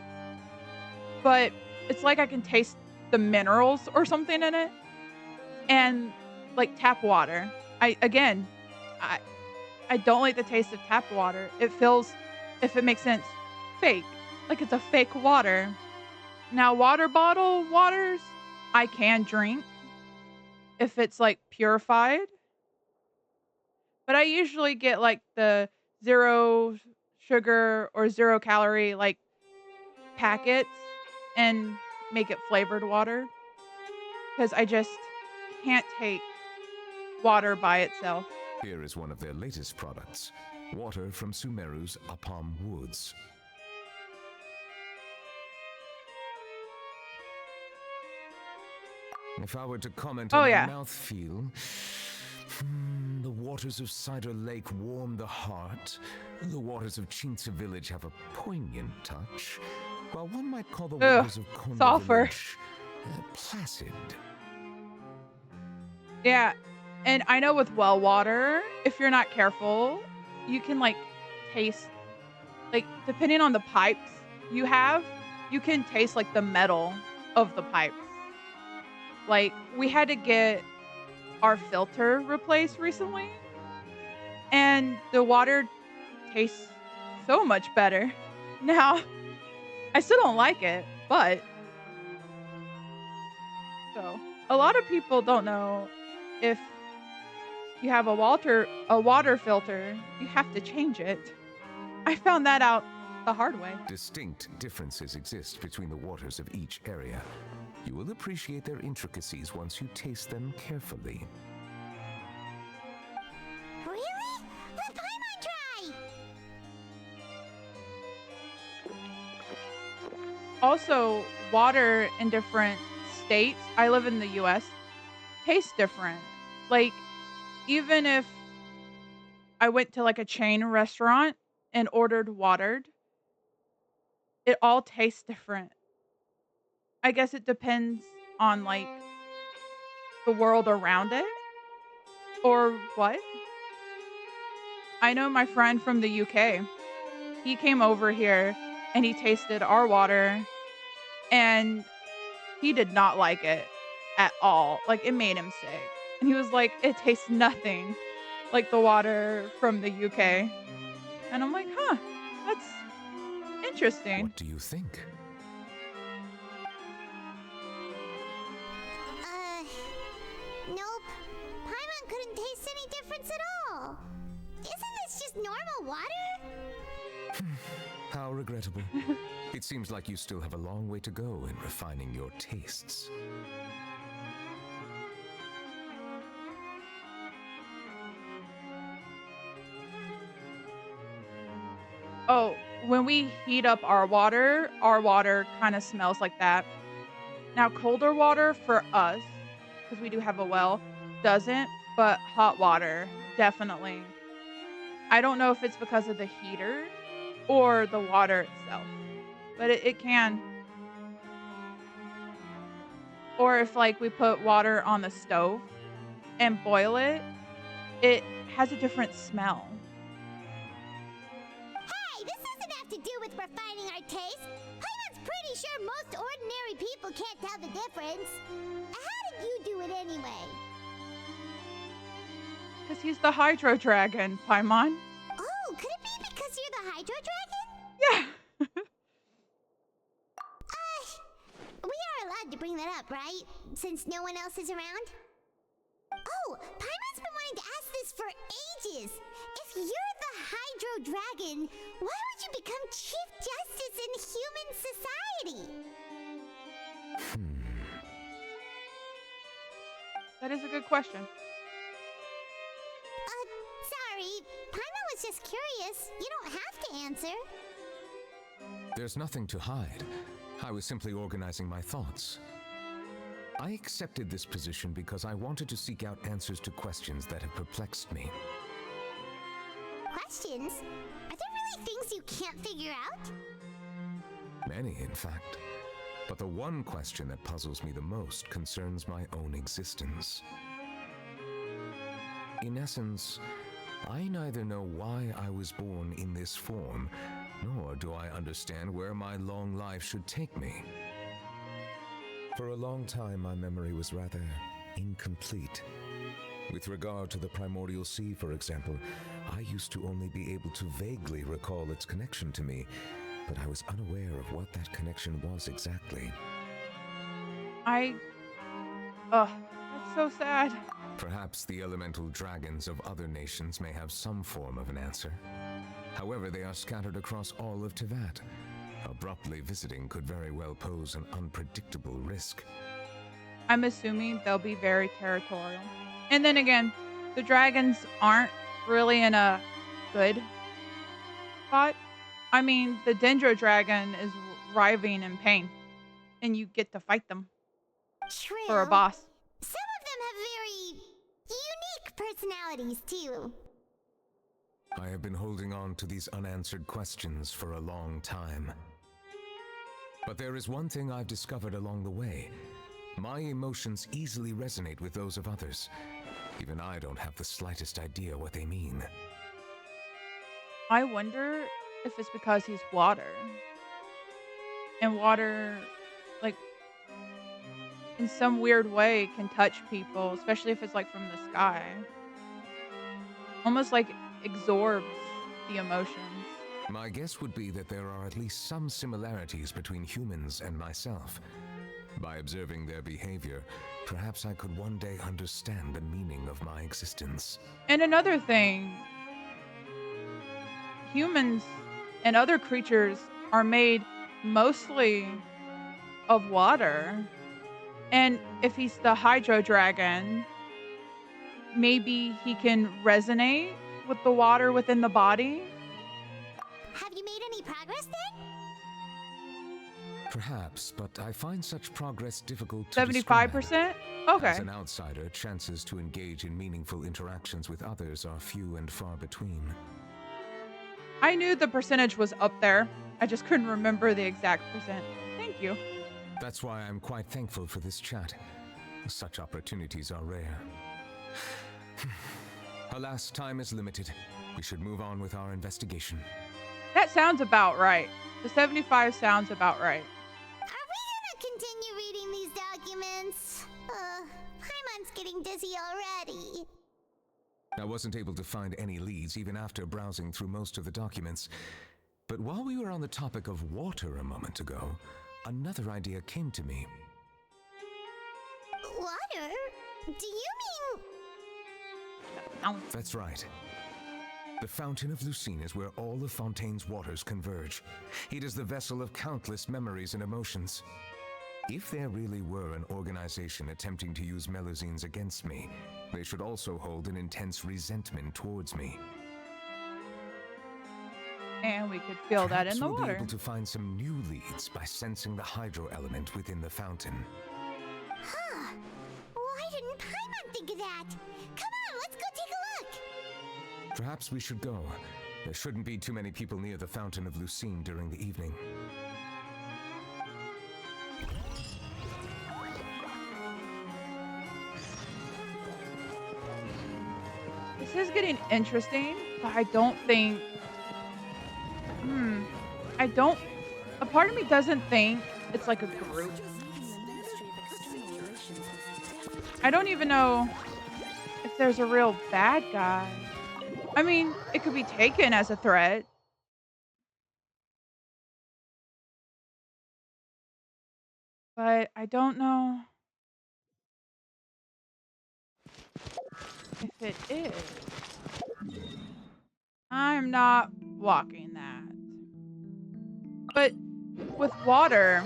but it's like I can taste the minerals or something in it. And like tap water, I don't like the taste of tap water. It feels, if it makes sense, fake. Like it's a fake water. Now water bottle waters, I can drink if it's like purified. But I usually get like the 0 sugar or 0 calorie like packets and make it flavored water. Because I just can't take water by itself. Here is one of their latest products. Water from Sumeru's Apam Woods. If I were to comment Oh, on yeah. the mouthfeel, the waters of Cider Lake warm the heart. The waters of Chintza Village have a poignant touch, while one might call the Ugh, waters of Konda sulfur. Village placid. Yeah. And I know with well water, if you're not careful, you can like taste, like, depending on the pipes you have, you can taste like the metal of the pipes. Like, we had to get our filter replaced recently, and the water tastes so much better. Now, I still don't like it, but so a lot of people don't know if you have a water filter, you have to change it. I found that out the hard way. Distinct differences exist between the waters of each area. You will appreciate their intricacies once you taste them carefully. Really? Let Paimon try! Also, water in different states, I live in the US, tastes different. Like, even if I went to like a chain restaurant and ordered watered, it all tastes different. I guess it depends on like the world around it or what. I know my friend from the UK. He came over here and he tasted our water and he did not like it at all. Like, it made him sick. And he was like, it tastes nothing like the water from the UK. And I'm like, huh, that's interesting. What do you think? Nope. Paimon couldn't taste any difference at all. Isn't this just normal water? How regrettable. It seems like you still have a long way to go in refining your tastes. Oh, when we heat up our water kind of smells like that. Now, colder water for us, because we do have a well, doesn't, but hot water, definitely. I don't know if it's because of the heater or the water itself, but it can. Or if like we put water on the stove and boil it, it has a different smell. Hey, this doesn't have to do with refining our taste. Paimon's pretty sure most ordinary people can't tell the difference. How did you do it anyway? Because he's the Hydro Dragon, Paimon. Oh, could it be because you're the Hydro Dragon? Yeah. We are allowed to bring that up, right? Since no one else is around? Oh, Paimon's been wanting to ask this for ages. If you're the Hydro Dragon, why would you become Chief Justice in human society? That is a good question. Sorry. Paimon was just curious. You don't have to answer. There's nothing to hide. I was simply organizing my thoughts. I accepted this position because I wanted to seek out answers to questions that have perplexed me. Questions? Are there really things you can't figure out? Many, in fact. But the one question that puzzles me the most concerns my own existence. In essence, I neither know why I was born in this form, nor do I understand where my long life should take me. For a long time, my memory was rather incomplete. With regard to the primordial sea, for example, I used to only be able to vaguely recall its connection to me, but I was unaware of what that connection was exactly. That's so sad. Perhaps the elemental dragons of other nations may have some form of an answer. However, they are scattered across all of Teyvat. Abruptly visiting could very well pose an unpredictable risk. I'm assuming they'll be very territorial. And then again, the dragons aren't really in a good spot. I mean, the Dendro dragon is writhing in pain, and you get to fight them. True. for a boss. Some of them have very unique personalities, too. I have been holding on to these unanswered questions for a long time. But there is one thing I've discovered along the way. My emotions easily resonate with those of others. Even I don't have the slightest idea what they mean. I wonder if it's because he's water. And water, like, in some weird way can touch people, especially if it's like from the sky. Almost like absorbs the emotions. My guess would be that there are at least some similarities between humans and myself. By observing their behavior, perhaps I could one day understand the meaning of my existence. And another thing, humans and other creatures are made mostly of water. And if he's the Hydro Dragon, maybe he can resonate with the water within the body. Have you made any progress then? Perhaps, but I find such progress difficult to describe. 75%? Okay. As an outsider, chances to engage in meaningful interactions with others are few and far between. I knew the percentage was up there. I just couldn't remember the exact percent. Thank you. That's why I'm quite thankful for this chat. Such opportunities are rare. Alas, time is limited. We should move on with our investigation. That sounds about right. The 75 sounds about right. Are we gonna continue reading these documents? Paimon's getting dizzy already. I wasn't able to find any leads even after browsing through most of the documents. But while we were on the topic of water a moment ago, another idea came to me. Water? Do you mean... That's right. The Fountain of Lucine is where all of Fontaine's waters converge. It is the vessel of countless memories and emotions. If there really were an organization attempting to use Melusines against me, they should also hold an intense resentment towards me. And we could feel that in the Perhaps we'll water. be able to find some new leads by sensing the hydro element within the fountain. Huh. Why didn't Paimon think of that? Come on, let's go take a look. Perhaps we should go. There shouldn't be too many people near the Fountain of Lucine during the evening. This is getting interesting, but I don't think... A part of me doesn't think it's like a group. I don't even know if there's a real bad guy. I mean, it could be taken as a threat. But I don't know if it is. I'm not walking that. But with water,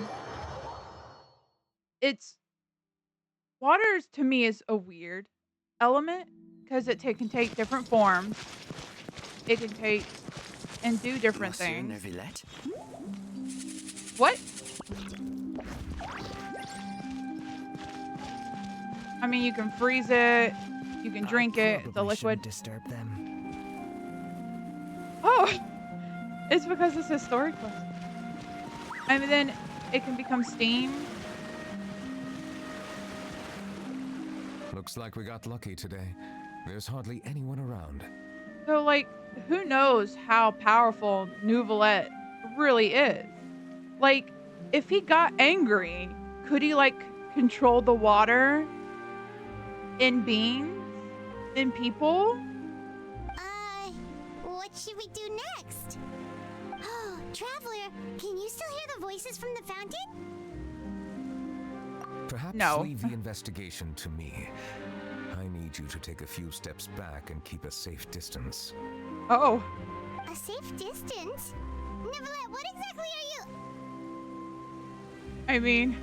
water to me is a weird element because it can take different forms. It can take and do different things. Neuvillette? What? I mean, you can freeze it, you can drink it, it's a liquid. Disturb them. Oh, it's because it's a story quest. And then it can become steam. Looks like we got lucky today. There's hardly anyone around. So, like, who knows how powerful Neuvillette really is? Like, if he got angry, could he, like, control the water in beings? In people? What should we do next? Oh, Traveler, can you still hear the voices from the fountain? Perhaps No. leave the investigation to me. I need you to take a few steps back and keep a safe distance. Oh. A safe distance? Neuvillette, what exactly are you... I mean,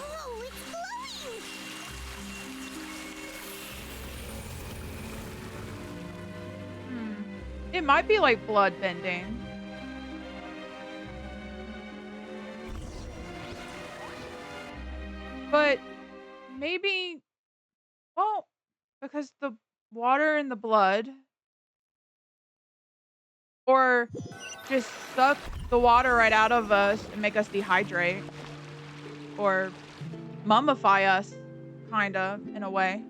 Oh, it's glowing! it might be like blood bending. But maybe, well, because the water in the blood, or just suck the water right out of us and make us dehydrate, or mummify us, kind of, in a way.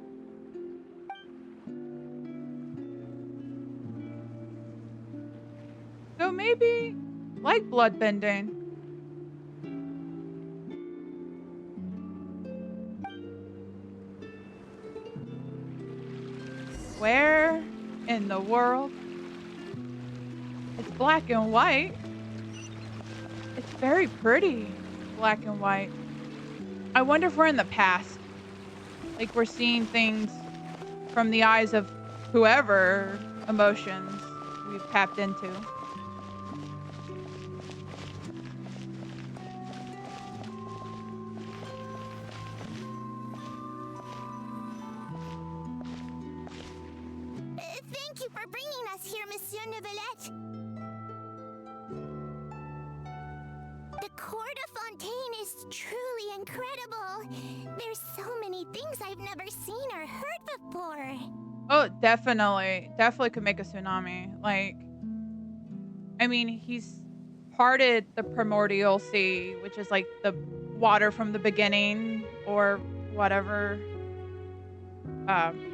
So maybe like bloodbending. Where in the world? It's black and white. It's very pretty, black and white. I wonder if we're in the past. Like we're seeing things from the eyes of whoever emotions we've tapped into. Thank you for bringing us here, Monsieur Neuvillette. The Court of Fontaine is truly incredible. There's so many things I've never seen or heard before. Oh, definitely. Definitely could make a tsunami. Like, I mean, he's parted the primordial sea, which is like the water from the beginning or whatever. Um,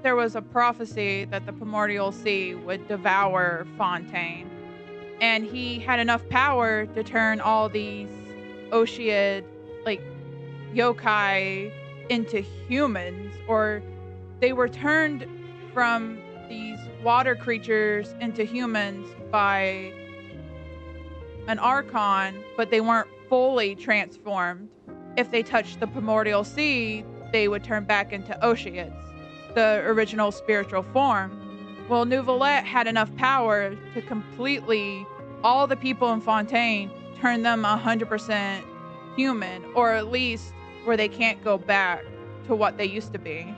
there was a prophecy that the primordial sea would devour Fontaine. And he had enough power to turn all these Ocead, like, yokai into humans, or they were turned from these water creatures into humans by an archon, but they weren't fully transformed. If they touched the primordial sea, they would turn back into Oceads, the original spiritual form. Well, Neuvillette had enough power to completely, all the people in Fontaine, turn them 100% human, or at least where they can't go back to what they used to be.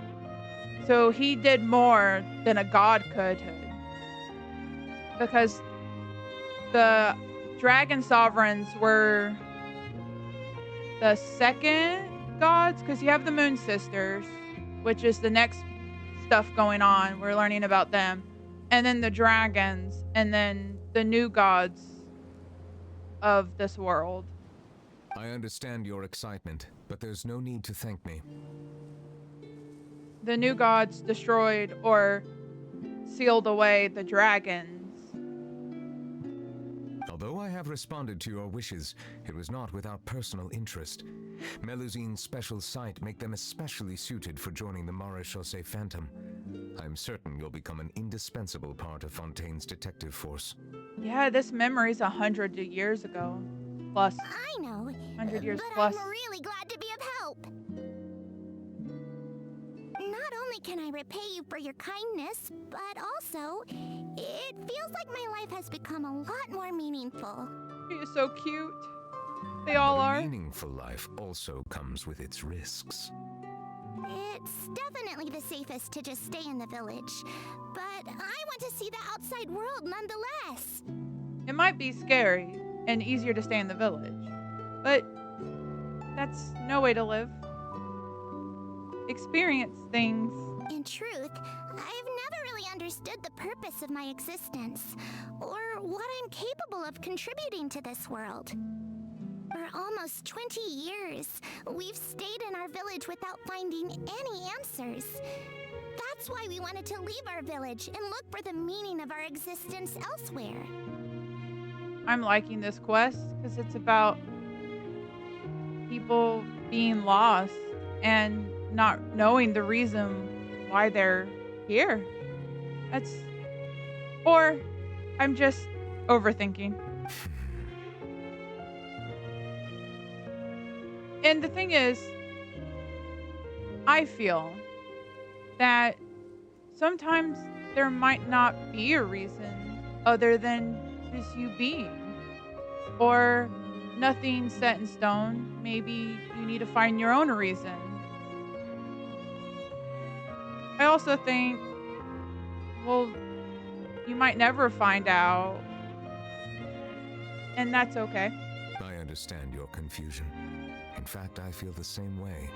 So he did more than a god could, because the dragon sovereigns were the second gods, because you have the moon sisters, which is the next stuff going on. We're learning about them. And then the dragons, and then the new gods of this world. I understand your excitement, but there's no need to thank me. The new gods destroyed or sealed away the dragons. Although I have responded to your wishes, it was not without personal interest. Melusine's special sight make them especially suited for joining the Maréchaussée Phantom. I'm certain you'll become an indispensable part of Fontaine's detective force. Yeah, this memory's 100 years ago. Plus. I know, 100 years but plus. I'm really glad to be of help. Not only can I repay you for your kindness, but also, it feels like my life has become a lot more meaningful. She is so cute. They all But a are. meaningful life also comes with its risks. It's definitely the safest to just stay in the village, but I want to see the outside world nonetheless. It might be scary and easier to stay in the village, but that's no way to live. Experience things. In truth, I've never really understood the purpose of my existence, or what I'm capable of contributing to this world. For almost 20 years, we've stayed in our village without finding any answers. That's why we wanted to leave our village and look for the meaning of our existence elsewhere. I'm liking this quest because it's about people being lost and not knowing the reason why they're here. That's... Or I'm just overthinking. And the thing is, I feel that sometimes there might not be a reason other than just you being. Or nothing set in stone. Maybe you need to find your own reason. I also think, well, you might never find out. And that's okay. I understand your confusion. In fact, I feel the same way.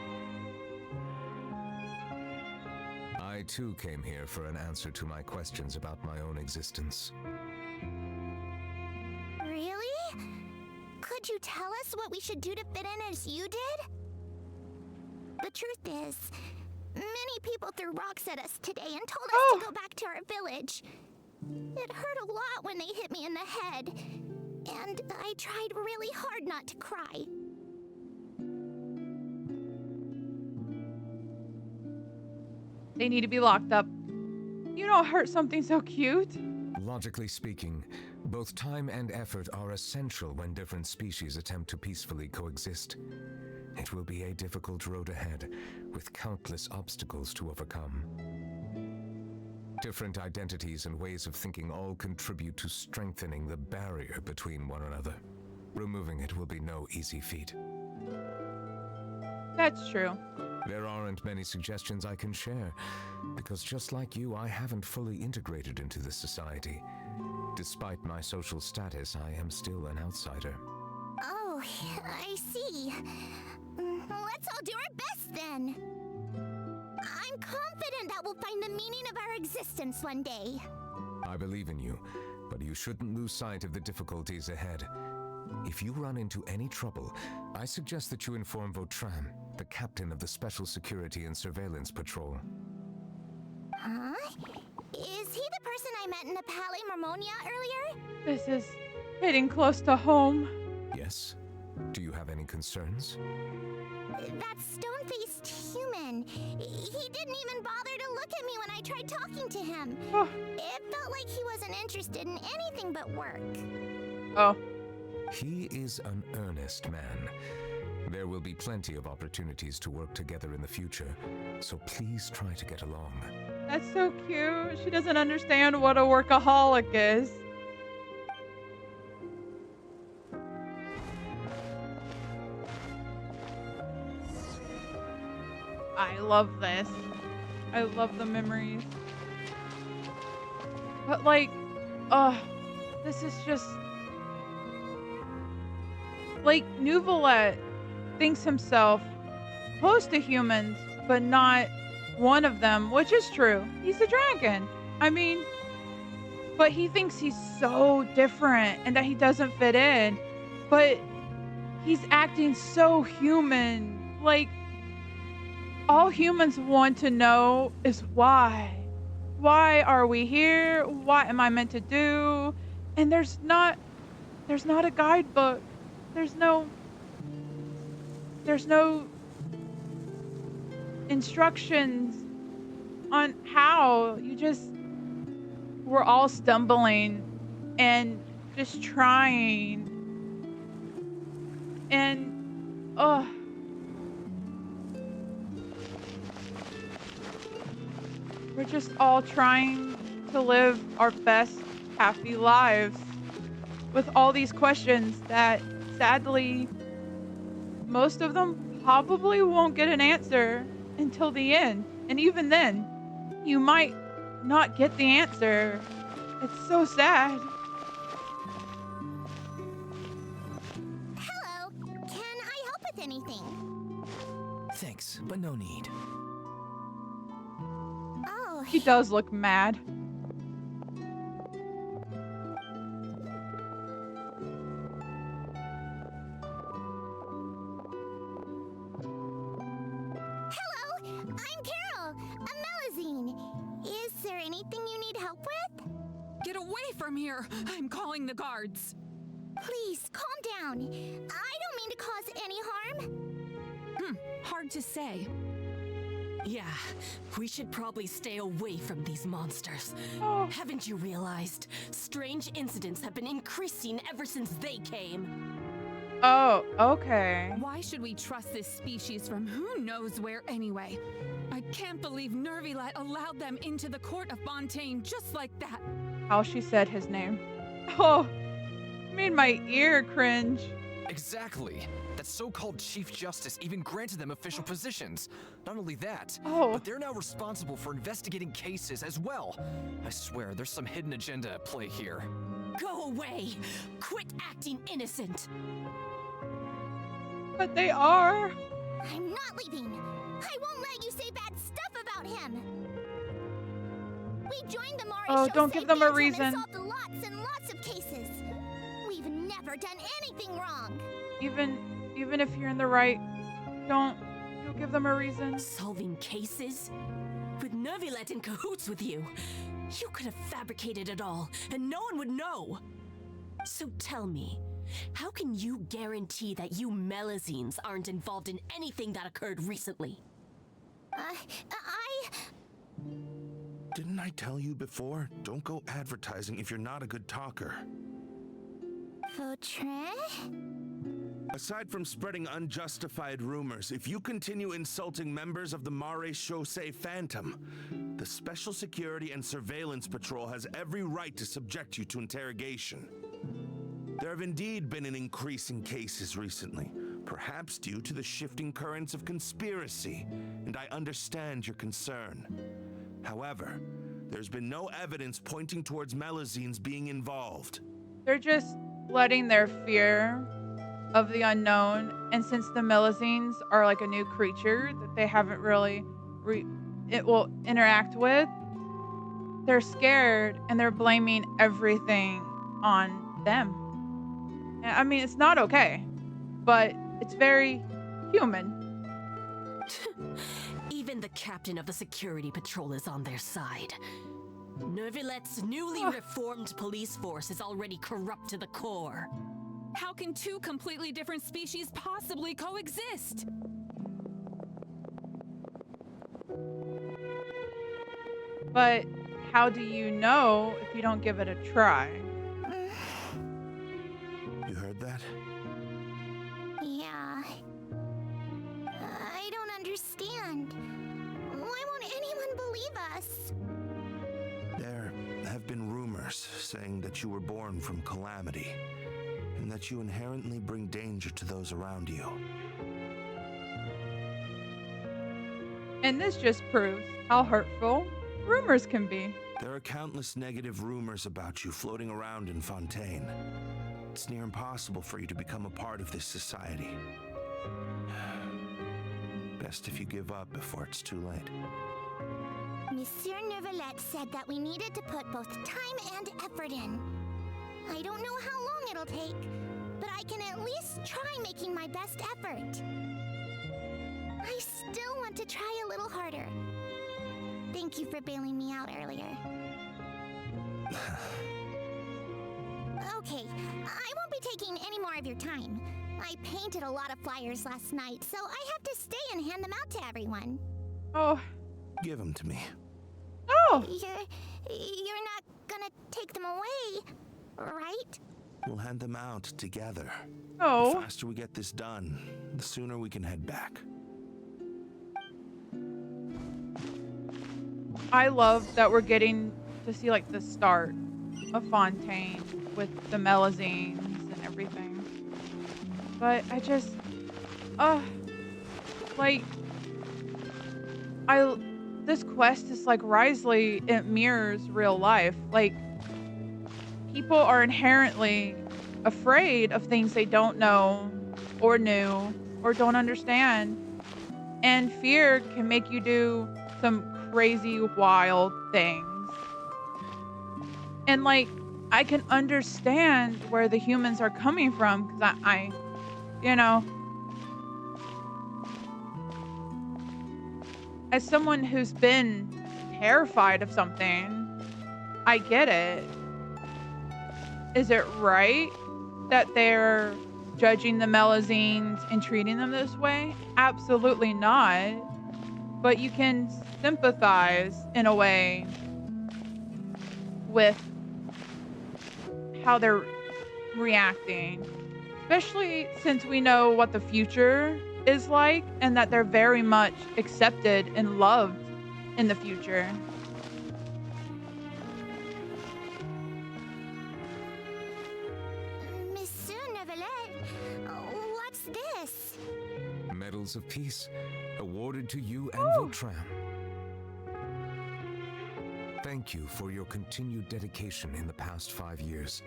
I too came here for an answer to my questions about my own existence. Really? Could you tell us what we should do to fit in as you did? The truth is, many people threw rocks at us today and told us to go back to our village. It hurt a lot when they hit me in the head, and I tried really hard not to cry. They need to be locked up. You don't hurt something so cute. Logically speaking, both time and effort are essential when different species attempt to peacefully coexist. It will be a difficult road ahead, with countless obstacles to overcome. Different identities and ways of thinking all contribute to strengthening the barrier between one another. Removing it will be no easy feat. That's true. There aren't many suggestions I can share, because just like you, I haven't fully integrated into this society. Despite my social status, I am still an outsider. Oh, I see. Let's all do our best then. I'm confident that we'll find the meaning of our existence one day. I believe in you, but you shouldn't lose sight of the difficulties ahead. If you run into any trouble, I suggest that you inform Vautrin, the captain of the Special Security and Surveillance Patrol. Huh? Is he the person I met in the Palais Marmonia earlier? This is hitting close to home. Yes? Do you have any concerns? That stone-faced human. He didn't even bother to look at me when I tried talking to him. Oh. It felt like he wasn't interested in anything but work. Oh. He is an earnest man. There will be plenty of opportunities to work together in the future, so please try to get along. That's so cute. She doesn't understand what a workaholic is. I love this. I love the memories. But like, this is just... Like, Neuvillette thinks himself close to humans, but not one of them, which is true. He's a dragon. I mean, but he thinks he's so different and that he doesn't fit in. But he's acting so human. Like, all humans want to know is why. Why are we here? What am I meant to do? And there's not a guidebook. There's no instructions on how. We're all stumbling and just trying. And, we're just all trying to live our best, happy lives with all these questions that, sadly, most of them probably won't get an answer until the end. And even then, you might not get the answer. It's so sad. Hello. Can I help with anything? Thanks, but no need. Oh, He does look mad. hello. I'm Carol, a Melazine. Is there anything you need help with? Get away from here! I'm calling the guards. Please, calm down. I don't mean to cause any harm. Hard to say. Yeah, we should probably stay away from these monsters. Oh. Haven't you realized? Strange incidents have been increasing ever since they came. Oh, okay. Why should we trust this species from who knows where anyway? I can't believe Neuvillette allowed them into the court of Fontaine just like that. How she said his name. Oh, made my ear cringe. Exactly. That so-called Chief Justice even granted them official positions. Not only that, Oh. but they're now responsible for investigating cases as well. I swear, there's some hidden agenda at play here. Go away! Quit acting innocent! But they are. I'm not leaving. I won't let you say bad stuff about him. We joined the Mari Oh, don't give them a Phantom reason. and solved lots and lots of cases. We've never done anything wrong. Even if you're in the right, don't give them a reason. Solving cases? With Neuvillette in cahoots with you. You could have fabricated it all, and no one would know. So tell me, how can you guarantee that you Melazines aren't involved in anything that occurred recently? Didn't I tell you before? Don't go advertising if you're not a good talker. Vautre? Aside from spreading unjustified rumors, if you continue insulting members of the Mare Chaussee Phantom, the Special Security and Surveillance Patrol has every right to subject you to interrogation. There have indeed been an increase in cases recently, perhaps due to the shifting currents of conspiracy, and I understand your concern. However, there's been no evidence pointing towards Melazines being involved. They're just letting their fear of the unknown, and since the Melazines are like a new creature that they haven't really interact with, they're scared and they're blaming everything on them. And, I mean, it's not okay, but it's very human. Even the captain of the security patrol is on their side. Neuvillette's newly reformed police force is already corrupt to the core. How can two completely different species possibly coexist? But how do you know if you don't give it a try? You heard that? Yeah. I don't understand. Why won't anyone believe us? There have been rumors saying that you were born from calamity, and that you inherently bring danger to those around you. And this just proves how hurtful rumors can be. There are countless negative rumors about you floating around in Fontaine. It's near impossible for you to become a part of this society. Best if you give up before it's too late. Monsieur Neuvillette said that we needed to put both time and effort in. I don't know how long it'll take, but I can at least try making my best effort. I still want to try a little harder. Thank you for bailing me out earlier. Okay, I won't be taking any more of your time. I painted a lot of flyers last night, so I have to stay and hand them out to everyone. Oh. Give them to me. Oh. You're not gonna take them away, right? We'll hand them out together. Oh. The faster we get this done, the sooner we can head back. I love that we're getting to see like the start of Fontaine with the Melazines and everything. But I just, this quest is like Risley, it mirrors real life. Like, people are inherently afraid of things they don't know or knew or don't understand. And fear can make you do some crazy, wild things. And like, I can understand where the humans are coming from, because I you know, as someone who's been terrified of something, I get it. Is it right that they're judging the Melazines and treating them this way? Absolutely not. But you can sympathize in a way with how they're reacting. Especially since we know what the future is like and that they're very much accepted and loved in the future. Monsieur Neuvillette, Medals of Peace, awarded to you and Oh. Vautrin. Thank you for your continued dedication in the past 5 years.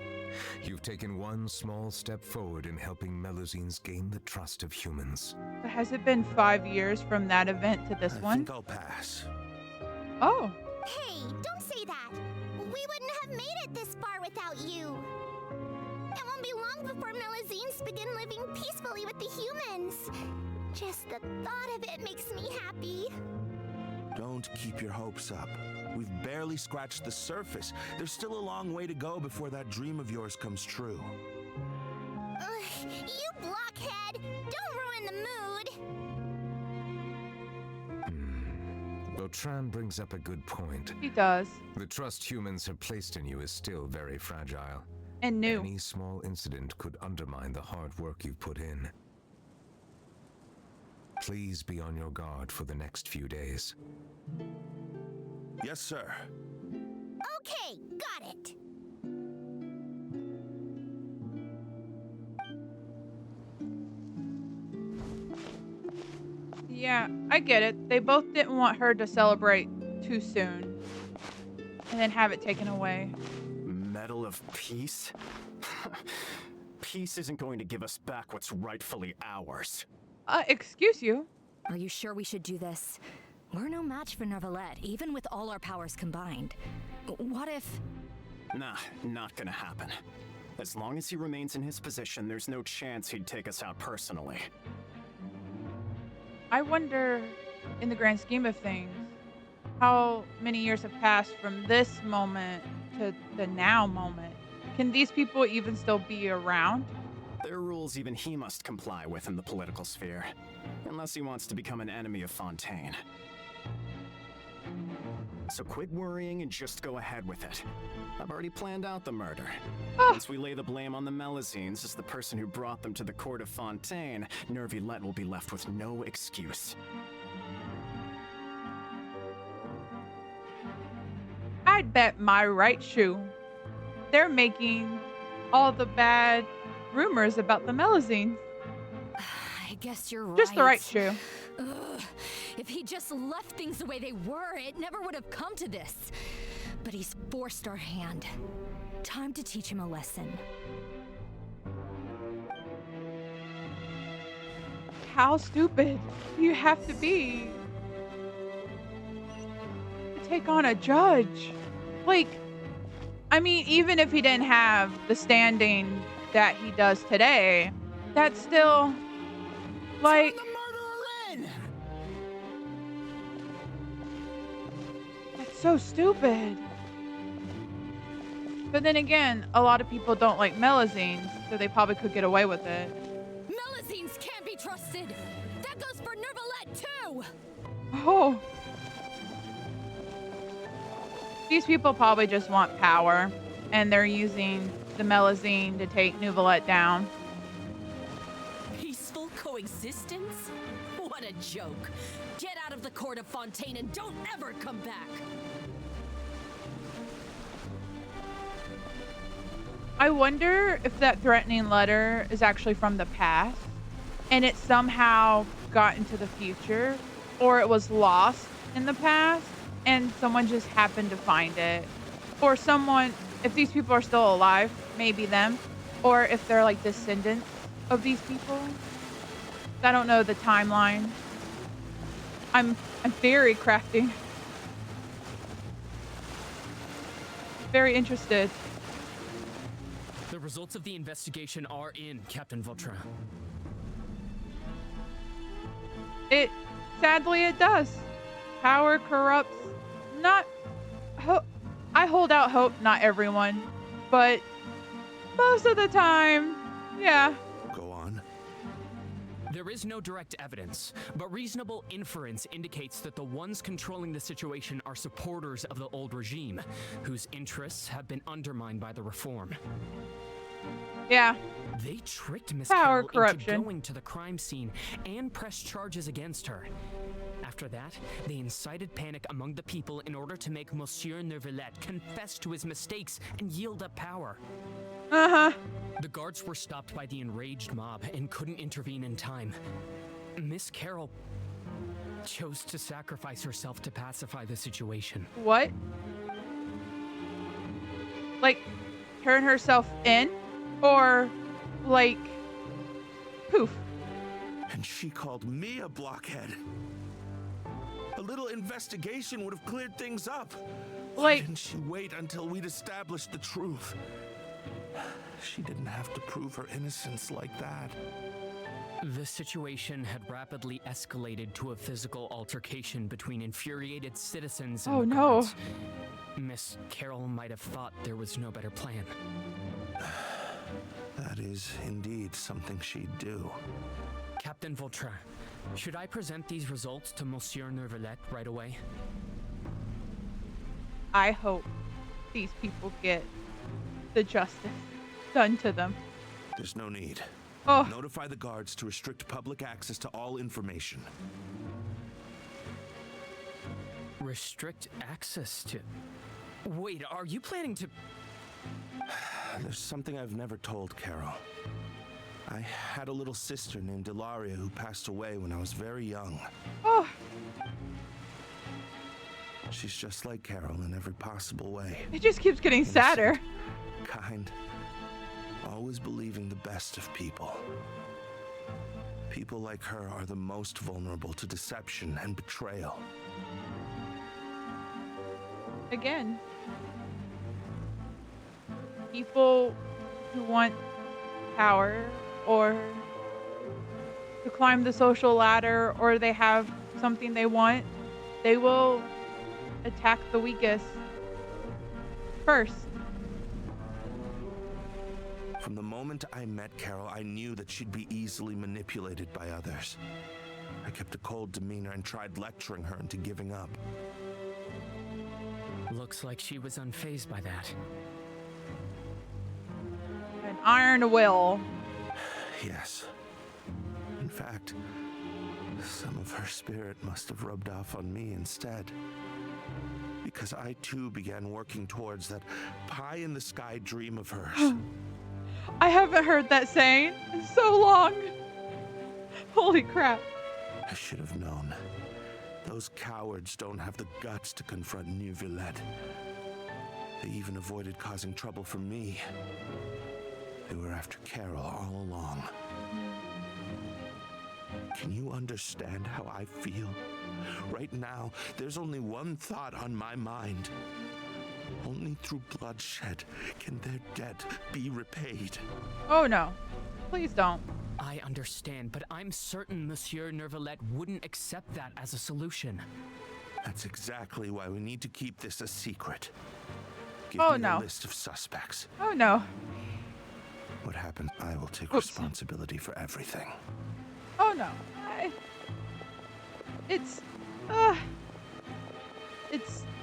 You've taken one small step forward in helping Melusines gain the trust of humans. But has it been 5 years from that event to this I one? think I'll pass. Oh. Hey, don't say that. We wouldn't have made it this far without you. It won't be long before Melusines begin living peacefully with the humans. Just the thought of it makes me happy. Don't keep your hopes up. We've barely scratched the surface. There's still a long way to go before that dream of yours comes true. You blockhead! Don't ruin the mood! Vautrin brings up a good point. He does. The trust humans have placed in you is still very fragile. And new. Any small incident could undermine the hard work you've put in. Please be on your guard for the next few days. Yes, sir. Okay, got it. Yeah, I get it. They both didn't want her to celebrate too soon and then have it taken away. Medal of Peace? Peace isn't going to give us back what's rightfully ours. Excuse you. Are you sure we should do this? We're no match for Neuvillette, even with all our powers combined. What if... Nah, not gonna happen. As long as he remains in his position, there's no chance he'd take us out personally. I wonder, in the grand scheme of things, how many years have passed from this moment to the now moment. Can these people even still be around? There are rules even he must comply with in the political sphere. Unless he wants to become an enemy of Fontaine. So quit worrying and just go ahead with it. I've already planned out the murder. Once we lay the blame on the Melusines as the person who brought them to the court of Fontaine, Neuvillette will be left with no excuse. I'd bet my right shoe they're making all the bad rumors about the Melusines. I guess you're right. Just the right shoe. Ugh. If he just left things the way they were, it never would have come to this. But he's forced our hand. Time to teach him a lesson. How stupid do you have to be to take on a judge? Like, I mean, even if he didn't have the standing that he does today, that's still, like... Turn the murderer in! That's so stupid. But then again, a lot of people don't like Melusines, so they probably could get away with it. Melusines can't be trusted! That goes for Neuvillette, too! Oh. These people probably just want power, and they're using the Melusine to take Neuvillette down. Peaceful coexistence? What a joke. Get out of the court of Fontaine and don't ever come back. I wonder if that threatening letter is actually from the past, and it somehow got into the future, or it was lost in the past, and someone just happened to find it. Or someone, if these people are still alive, maybe them, or if they're like descendants of these people. I don't know the timeline. I'm very crafty. Very interested. The results of the investigation are in, Captain Vautrin. Sadly it does. Power corrupts I hold out hope, not everyone, but most of the time, yeah. Go on. There is no direct evidence, but reasonable inference indicates that the ones controlling the situation are supporters of the old regime, whose interests have been undermined by the reform. Yeah. They tricked Miss Power Carroll corruption. into going to the crime scene and pressed charges against her. After that, they incited panic among the people in order to make Monsieur Neuvillette confess to his mistakes and yield up power. Uh-huh. The guards were stopped by the enraged mob and couldn't intervene in time. Miss Carroll chose to sacrifice herself to pacify the situation. What? Like, turn herself in? Or, like, poof? And she called me a blockhead. A little investigation would have cleared things up. Why didn't she wait until we'd established the truth? She didn't have to prove her innocence like that. The situation had rapidly escalated to a physical altercation between infuriated citizens and the guards. Miss Carroll might have thought there was no better plan. That is indeed something she'd do. Captain Vautrin, should I present these results to Monsieur Neuvillette right away? I hope these people get the justice done to them. There's no need. Oh. Notify the guards to restrict public access to all information. Restrict access to... Wait, are you planning to... There's something I've never told Carol. I had a little sister named Ilaria who passed away when I was very young. Oh. She's just like Carol in every possible way. It just keeps getting sadder. Kind. Always believing the best of people. People like her are the most vulnerable to deception and betrayal. Again, people who want power or to climb the social ladder, or they have something they want, they will attack the weakest first. From the moment I met Carol, I knew that she'd be easily manipulated by others. I kept a cold demeanor and tried lecturing her into giving up. Looks like she was unfazed by that. An iron will. Yes. In fact, some of her spirit must have rubbed off on me instead. Because I too began working towards that pie-in-the-sky dream of hers. I haven't heard that saying in so long. Holy crap. I should have known. Those cowards don't have the guts to confront Neuvillette. They even avoided causing trouble for me. They were after Carol all along. Can you understand how I feel? Right now, there's only one thought on my mind. Only through bloodshed can their debt be repaid. Oh no. Please don't. I understand, but I'm certain Monsieur Neuvillette wouldn't accept that as a solution. That's exactly why we need to keep this a secret. Give me a list of suspects. Oh no. What happened? I will take responsibility for everything. Oh no. It's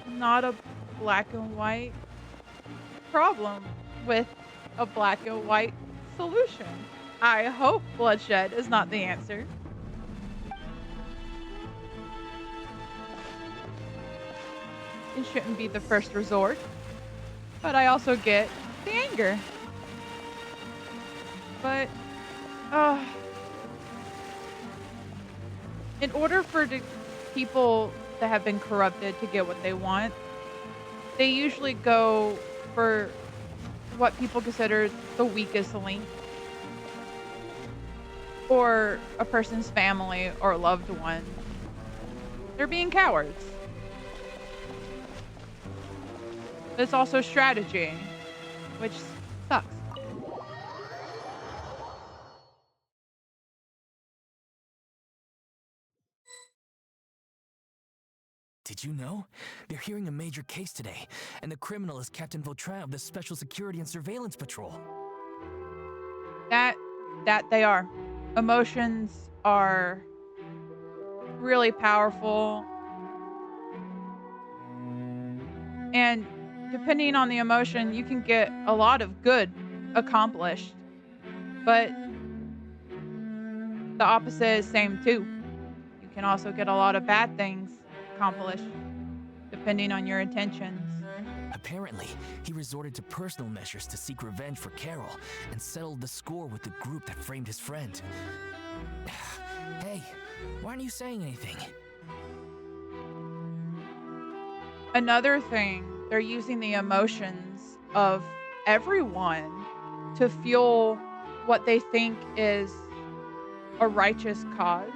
not a black and white problem with a black and white solution. I hope bloodshed is not the answer. It shouldn't be the first resort. But I also get the anger. But, in order for the people that have been corrupted to get what they want, they usually go for what people consider the weakest link. Or a person's family or loved one. They're being cowards. It's also strategy, which sucks. Did you know? They're hearing a major case today, and the criminal is Captain Vautrin of the Special Security and Surveillance Patrol. That they are. Emotions are really powerful. And depending on the emotion, you can get a lot of good accomplished. But the opposite is same too. You can also get a lot of bad things accomplished, depending on your intentions. Apparently, he resorted to personal measures to seek revenge for Carol and settled the score with the group that framed his friend. Hey, why aren't you saying anything? Another thing, they're using the emotions of everyone to fuel what they think is a righteous cause.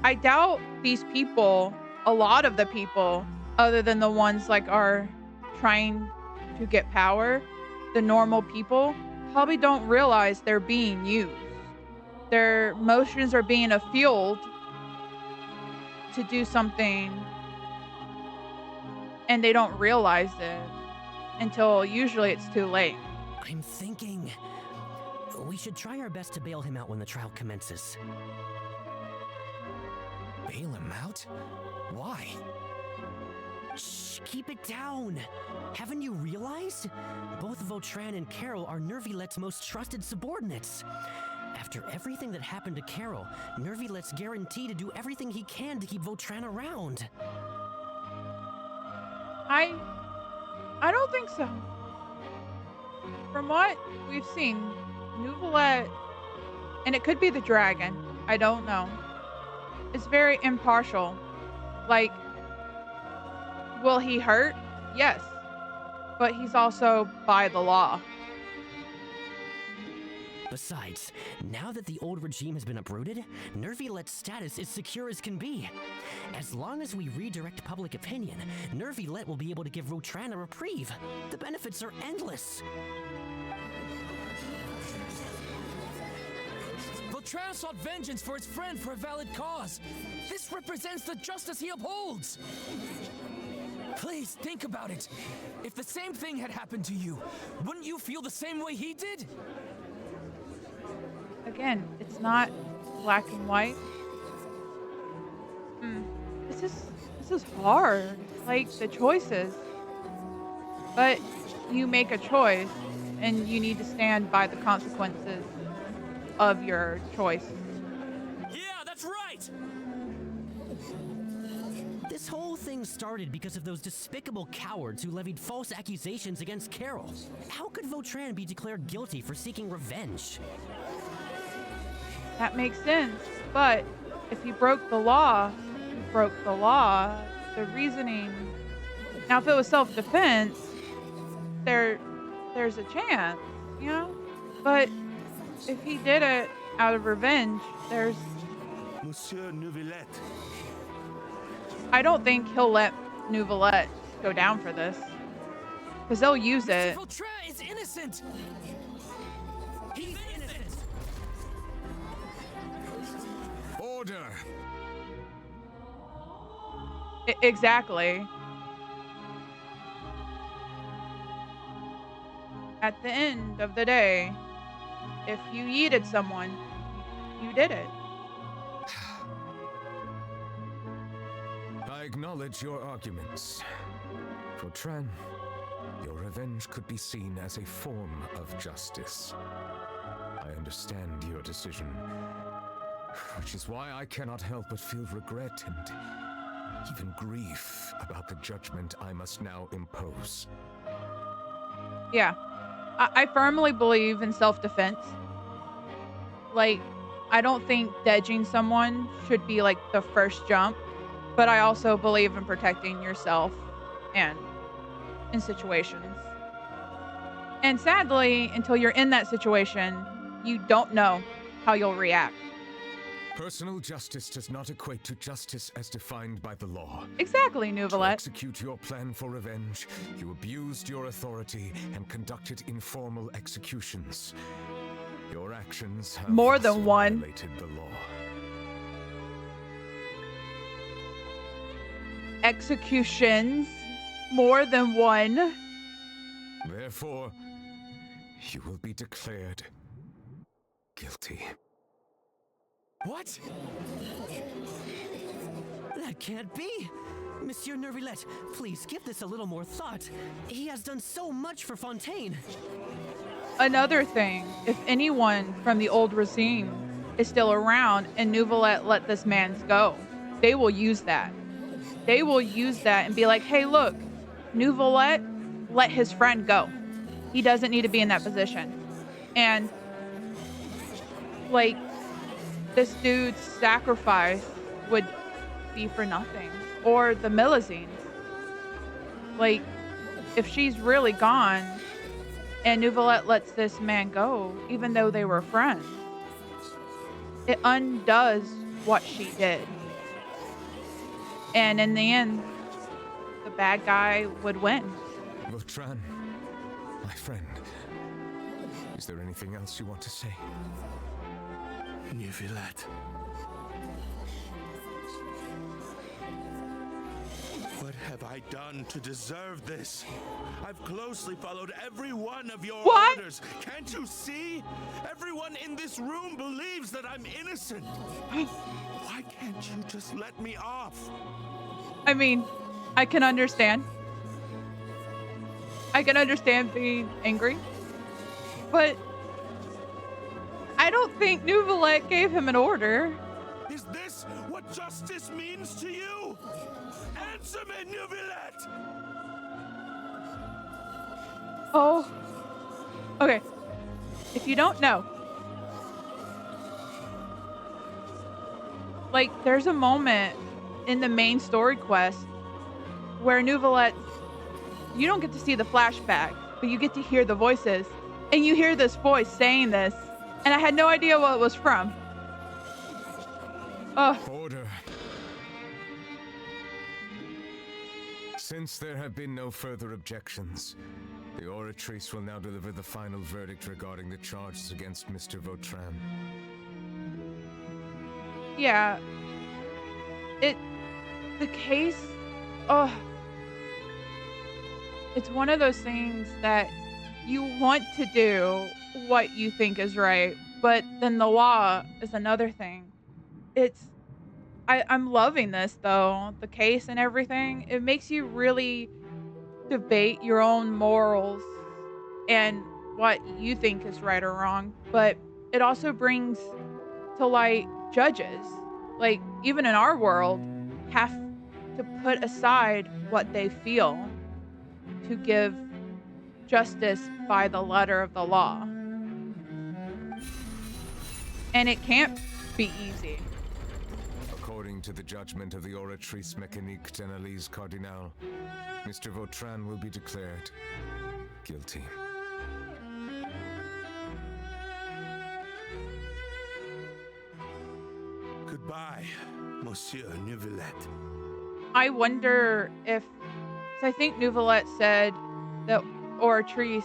I doubt these people, a lot of the people, other than the ones like are trying to get power, the normal people probably don't realize they're being used. Their emotions are being fueled to do something and they don't realize it until usually it's too late. I'm thinking we should try our best to bail him out when the trial commences. Bail him out? Why? Shh, keep it down. Haven't you realized? Both Vautrin and Carol are Neuvillette's most trusted subordinates. After everything that happened to Carol, Neuvillette's guaranteed to do everything he can to keep Vautrin around. I don't think so. From what we've seen, Neuvillette, and it could be the dragon, I don't know, is very impartial. Like, will he hurt? Yes. But he's also by the law. Besides, now that the old regime has been uprooted, Neuvillette's status is secure as can be. As long as we redirect public opinion, Neuvillette will be able to give Vautrin a reprieve. The benefits are endless. Vautrin sought vengeance for his friend for a valid cause. This represents the justice he upholds. Please think about it. If the same thing had happened to you, wouldn't you feel the same way he did? Again, it's not black and white. This is hard. Like, the choices. But you make a choice, and you need to stand by the consequences of your choice. Yeah, that's right! This whole thing started because of those despicable cowards who levied false accusations against Carol. How could Vautrin be declared guilty for seeking revenge? That makes sense, but if he broke the law, he broke the law. The reasoning... Now, if it was self-defense, there's a chance, you know? But if he did it out of revenge, there's... Monsieur Neuvillette. I don't think he'll let Neuvillette go down for this. Because they'll use it. Vautrin is innocent! He's innocent! Order! Exactly. At the end of the day, if you yeeted someone, you did it. I acknowledge your arguments. Vautrin, your revenge could be seen as a form of justice. I understand your decision, which is why I cannot help but feel regret and even grief about the judgment I must now impose. Yeah. I firmly believe in self-defense. Like, I don't think dedging someone should be like the first jump, but I also believe in protecting yourself and in situations. And sadly, until you're in that situation, you don't know how you'll react. Personal justice does not equate to justice as defined by the law. Exactly, To Neuvillette. execute your plan for revenge, you abused your authority and conducted informal executions. Your actions have More thus than one. violated the law. Executions. More than one. Therefore, you will be declared guilty. What? That can't be! Monsieur Neuvillette, please give this a little more thought. He has done so much for Fontaine. Another thing, if anyone from the old regime is still around and Neuvillette let this man go, they will use that. They will use that and be like, hey, look, Neuvillette let his friend go. He doesn't need to be in that position. And, like, this dude's sacrifice would be for nothing. Or the Milazines. Like, if she's really gone and Neuvillette lets this man go, even though they were friends, it undoes what she did. And in the end, the bad guy would win. Vautran, my friend, is there anything else you want to say? Neuvillette. What have I done to deserve this? I've closely followed every one of your orders. Can't you see? Everyone in this room believes that I'm innocent. Why can't you just let me off? I mean, I can understand. I can understand being angry. But I don't think Neuvillette gave him an order. Is this what justice means to you? Answer me, Neuvillette! Oh. Okay. If you don't know. Like, there's a moment in the main story quest where Neuvillette, you don't get to see the flashback, but you get to hear the voices. And you hear this voice saying this. And I had no idea what it was from. Oh. Order. Since there have been no further objections, the Oratrice will now deliver the final verdict regarding the charges against Mr. Vautran. Yeah. The case, it's one of those things that you want to do what you think is right, but then the law is another thing. I'm loving this though, the case and everything. It makes you really debate your own morals and what you think is right or wrong, but it also brings to light judges, like even in our world, have to put aside what they feel to give justice by the letter of the law. And it can't be easy. According to the judgment of the Oratrice Mécanique d'Analyse Cardinal, Mr. Vautran will be declared guilty. Goodbye, Monsieur Neuvillette. I wonder if, so I think Neuvillette said that Oratrice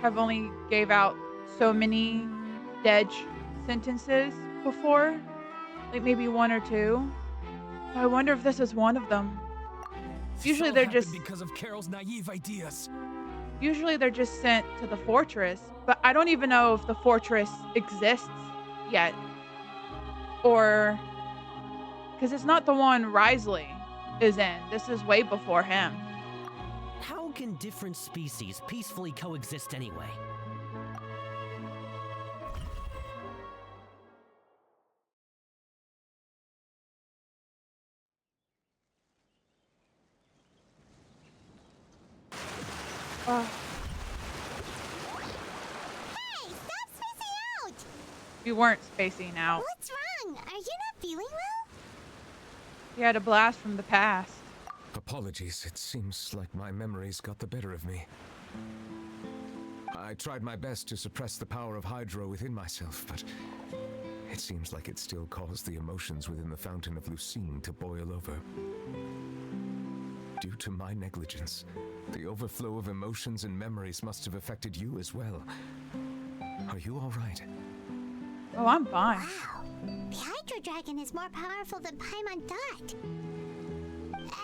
have only gave out so many dead sentences before, like maybe one or two. I wonder if this is one of them. Usually they're just because of Carol's naive ideas. Usually they're just sent to the fortress, but I don't even know if the fortress exists yet, or because it's not the one Risley is in. This is way before him. How can different species peacefully coexist anyway? Hey, stop spacing out! We weren't spacing out. What's wrong? Are you not feeling well? We had a blast from the past. Apologies, it seems like my memories got the better of me. I tried my best to suppress the power of Hydro within myself, but it seems like it still caused the emotions within the Fountain of Lucine to boil over. Due to my negligence, the overflow of emotions and memories must have affected you as well. Are you all right? Oh, I'm fine. Wow, the Hydro Dragon is more powerful than Paimon thought.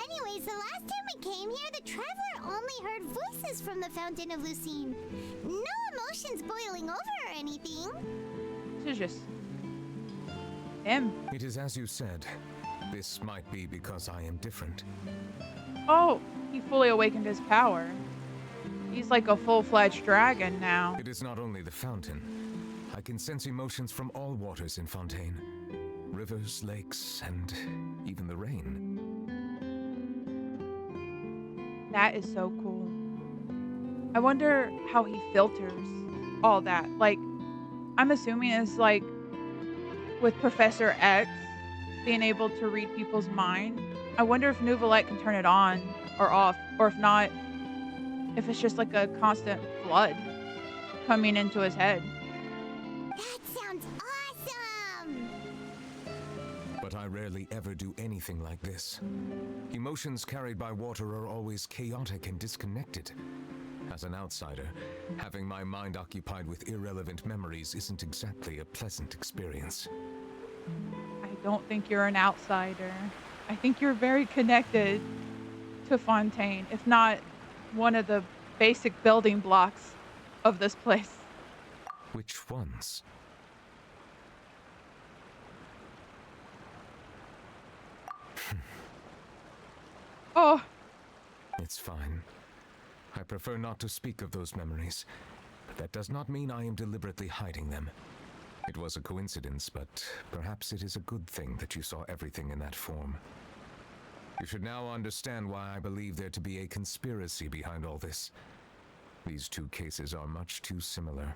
Anyways, the last time we came here, the Traveler only heard voices from the Fountain of Lucine. No emotions boiling over or anything. This is just him. It is as you said. This might be because I am different. Oh, he fully awakened his power. He's like a full-fledged dragon now. It is not only the fountain. I can sense emotions from all waters in Fontaine. Rivers, lakes, and even the rain. That is so cool. I wonder how he filters all that. Like, I'm assuming it's like with Professor X being able to read people's mind. I wonder if Neuvillette can turn it on or off, or if not, if it's just like a constant flood coming into his head. That sounds awesome! But I rarely ever do anything like this. Emotions carried by water are always chaotic and disconnected. As an outsider, having my mind occupied with irrelevant memories isn't exactly a pleasant experience. I don't think you're an outsider. I think you're very connected to Fontaine, if not one of the basic building blocks of this place. Which ones? Oh. It's fine. I prefer not to speak of those memories, but that does not mean I am deliberately hiding them. It was a coincidence, but perhaps it is a good thing that you saw everything in that form. You should now understand why I believe there to be a conspiracy behind all this. These two cases are much too similar.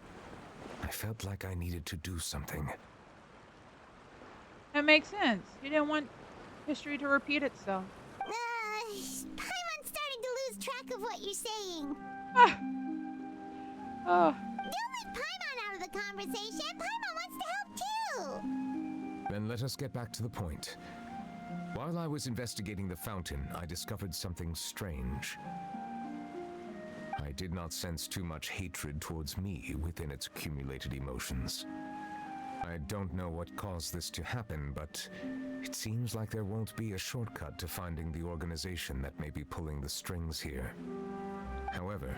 I felt like I needed to do something. That makes sense. You didn't want history to repeat itself. Paimon's starting to lose track of what you're saying. Oh. Don't leave Paimon out of the conversation. Paimon wants to help too. Then let us get back to the point. While I was investigating the fountain, I discovered something strange. I did not sense too much hatred towards me within its accumulated emotions. I don't know what caused this to happen, but it seems like there won't be a shortcut to finding the organization that may be pulling the strings here. However,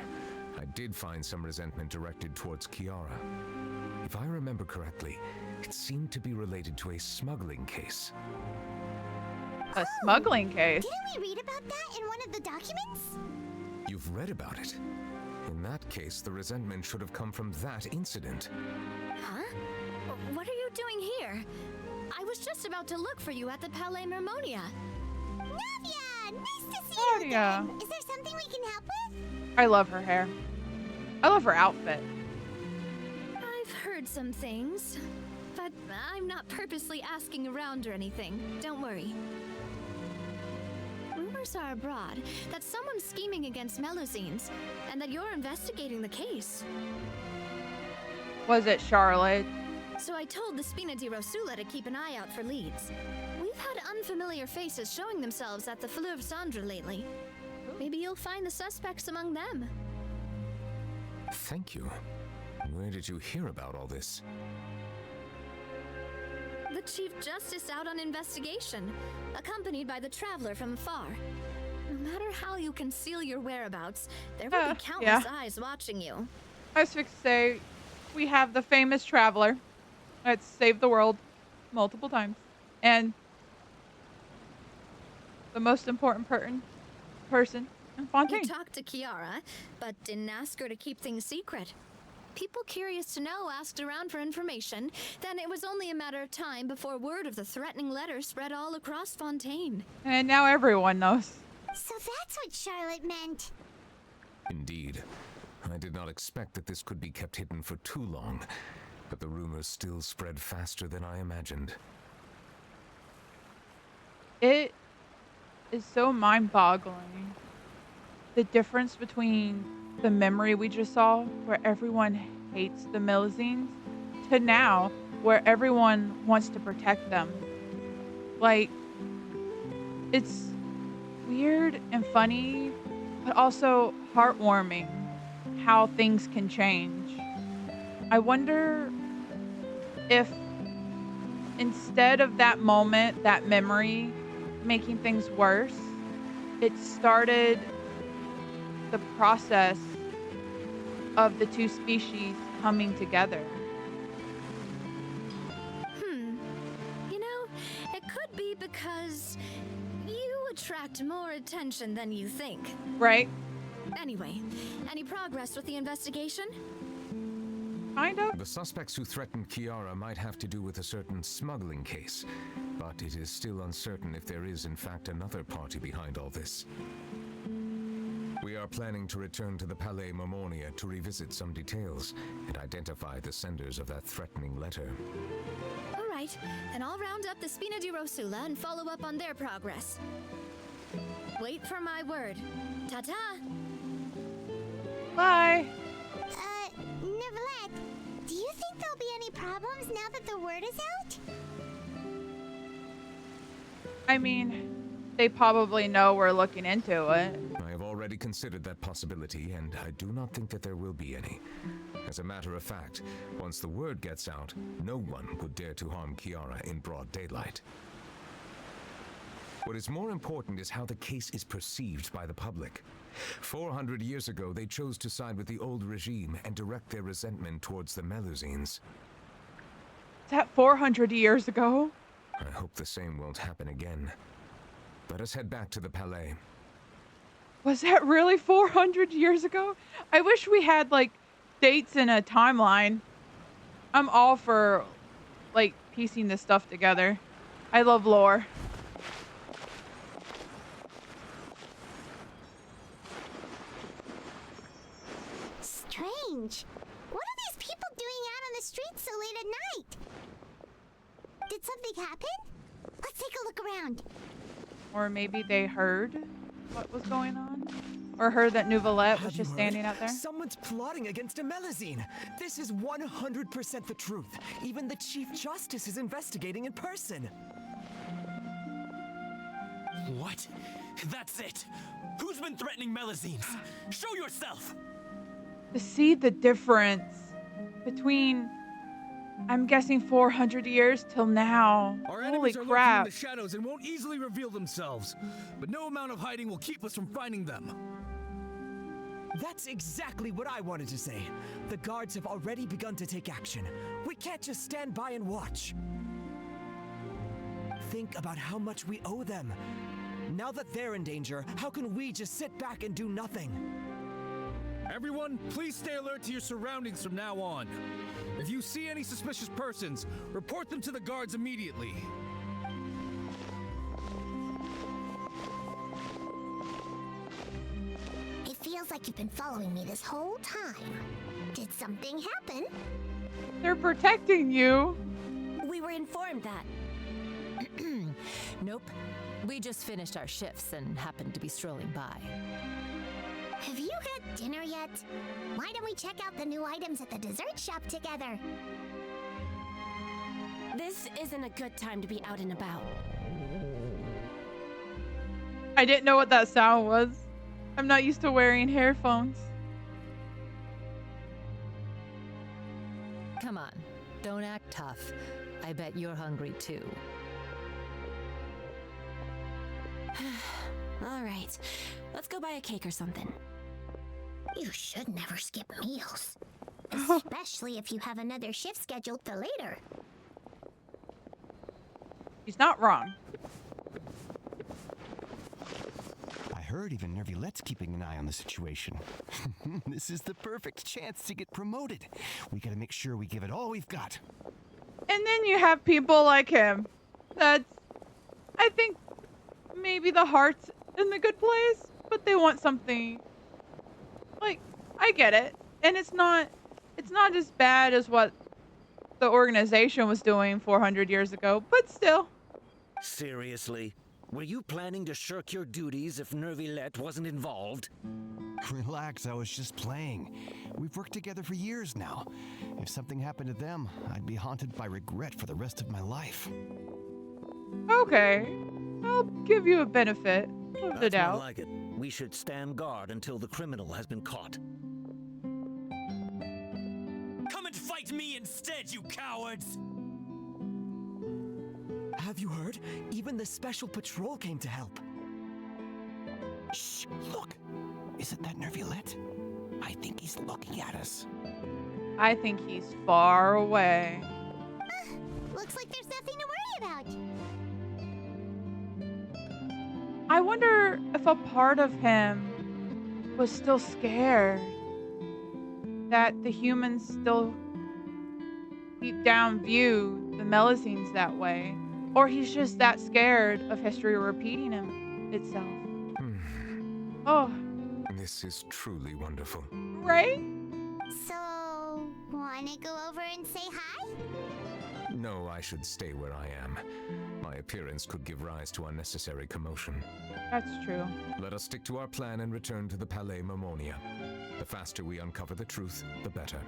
I did find some resentment directed towards Kiara. If I remember correctly, it seemed to be related to a smuggling case. A smuggling case? Didn't we read about that in one of the documents? You've read about it? In that case, the resentment should have come from that incident. Huh? What are you doing here? I was just about to look for you at the Palais Mermonia. Navia! Nice to see you again! Is there something we can help with? I love her hair. I love her outfit. I've heard some things, but I'm not purposely asking around or anything. Don't worry. Rumors are abroad that someone's scheming against Melusines, and that you're investigating the case. Was it Charlotte? So I told the Spina di Rosula to keep an eye out for leads. We've had unfamiliar faces showing themselves at the Fleuve Cendre lately. Maybe you'll find the suspects among them. Thank you. Where did you hear about all this? The Chief Justice out on investigation, accompanied by the Traveler from afar. No matter how you conceal your whereabouts, there will be countless eyes watching you. I was fixed to say, we have the famous Traveler that's saved the world multiple times. And the most important person in Fontaine. You talked to Kiara, but didn't ask her to keep things secret. People curious to know asked around for information, then it was only a matter of time before word of the threatening letter spread all across Fontaine. And now everyone knows. So that's what Charlotte meant. Indeed. I did not expect that this could be kept hidden for too long, but the rumors still spread faster than I imagined. It is so mind-boggling. The difference between the memory we just saw, where everyone hates the Melusines, to now, where everyone wants to protect them. Like, it's weird and funny, but also heartwarming how things can change. I wonder if instead of that moment, that memory, making things worse, it started the process of the two species coming together. You know, it could be because you attract more attention than you think. Right? Anyway, any progress with the investigation? Kind of. The suspects who threatened Kiara might have to do with a certain smuggling case, but it is still uncertain if there is in fact another party behind all this. We are planning to return to the Palais Mermonia to revisit some details and identify the senders of that threatening letter. All right. right, then I'll round up the Spina di Rosula and follow up on their progress. Wait for my word. Ta-ta! Bye. Neuvillette, do you think there'll be any problems now that the word is out? I mean, they probably know we're looking into it. I have already considered that possibility, and I do not think that there will be any. As a matter of fact, once the word gets out, no one would dare to harm Kiara in broad daylight. What is more important is how the case is perceived by the public. 400 years ago, they chose to side with the old regime and direct their resentment towards the Melusines. Is that 400 years ago? I hope the same won't happen again. Let us head back to the Palais. Was that really 400 years ago? I wish we had, like, dates in a timeline. I'm all for, like, piecing this stuff together. I love lore. Strange. What are these people doing out on the streets so late at night? Did something happen? Let's take a look around. Or maybe they heard what was going on? Or heard that Neuvillette was just standing out there? Someone's plotting against a Melusine. This is 100% the truth. Even the Chief Justice is investigating in person. What? That's it. Who's been threatening Melusines? Show yourself! To see the difference between, I'm guessing, 400 years till now. Our Holy enemies are crap. lurking in the shadows and won't easily reveal themselves. But no amount of hiding will keep us from finding them. That's exactly what I wanted to say. The guards have already begun to take action. We can't just stand by and watch. Think about how much we owe them. Now that they're in danger, how can we just sit back and do nothing? Everyone, please stay alert to your surroundings from now on. If you see any suspicious persons, report them to the guards immediately. It feels like you've been following me this whole time. Did something happen? They're protecting you. We were informed that. Nope. We just finished our shifts and happened to be strolling by. Have you had dinner yet? Why don't we check out the new items at the dessert shop together? This isn't a good time to be out and about. I didn't know what that sound was. I'm not used to wearing earphones. Come on, don't act tough. I bet you're hungry too. All right, let's go buy a cake or something. You should never skip meals. Especially if you have another shift scheduled for later. He's not wrong. I heard even Neuvillette's keeping an eye on the situation. This is the perfect chance to get promoted. We gotta make sure we give it all we've got. And then you have people like him. That's, I think, maybe the heart's in the good place, but they want something. Like, I get it. And it's not as bad as what the organization was doing 400 years ago, but still. Seriously? Were you planning to shirk your duties if Neuvillette wasn't involved? Relax, I was just playing. We've worked together for years now. If something happened to them, I'd be haunted by regret for the rest of my life. Okay. I'll give you a benefit of the That's doubt. more like it. We should stand guard until the criminal has been caught. Come and fight me instead, you cowards! Have you heard? Even the special patrol came to help. Shh, look. Isn't that Neuvillette? I think he's looking at us. I think he's far away. Looks like there's nothing to worry about. I wonder if a part of him was still scared. That the humans still deep down view the Melusines that way. Or he's just that scared of history repeating itself. Oh. This is truly wonderful. Right? So, wanna go over and say hi? No, I should stay where I am. My appearance could give rise to unnecessary commotion. That's true. Let us stick to our plan and return to the Palais Mermonia. The faster we uncover the truth, the better.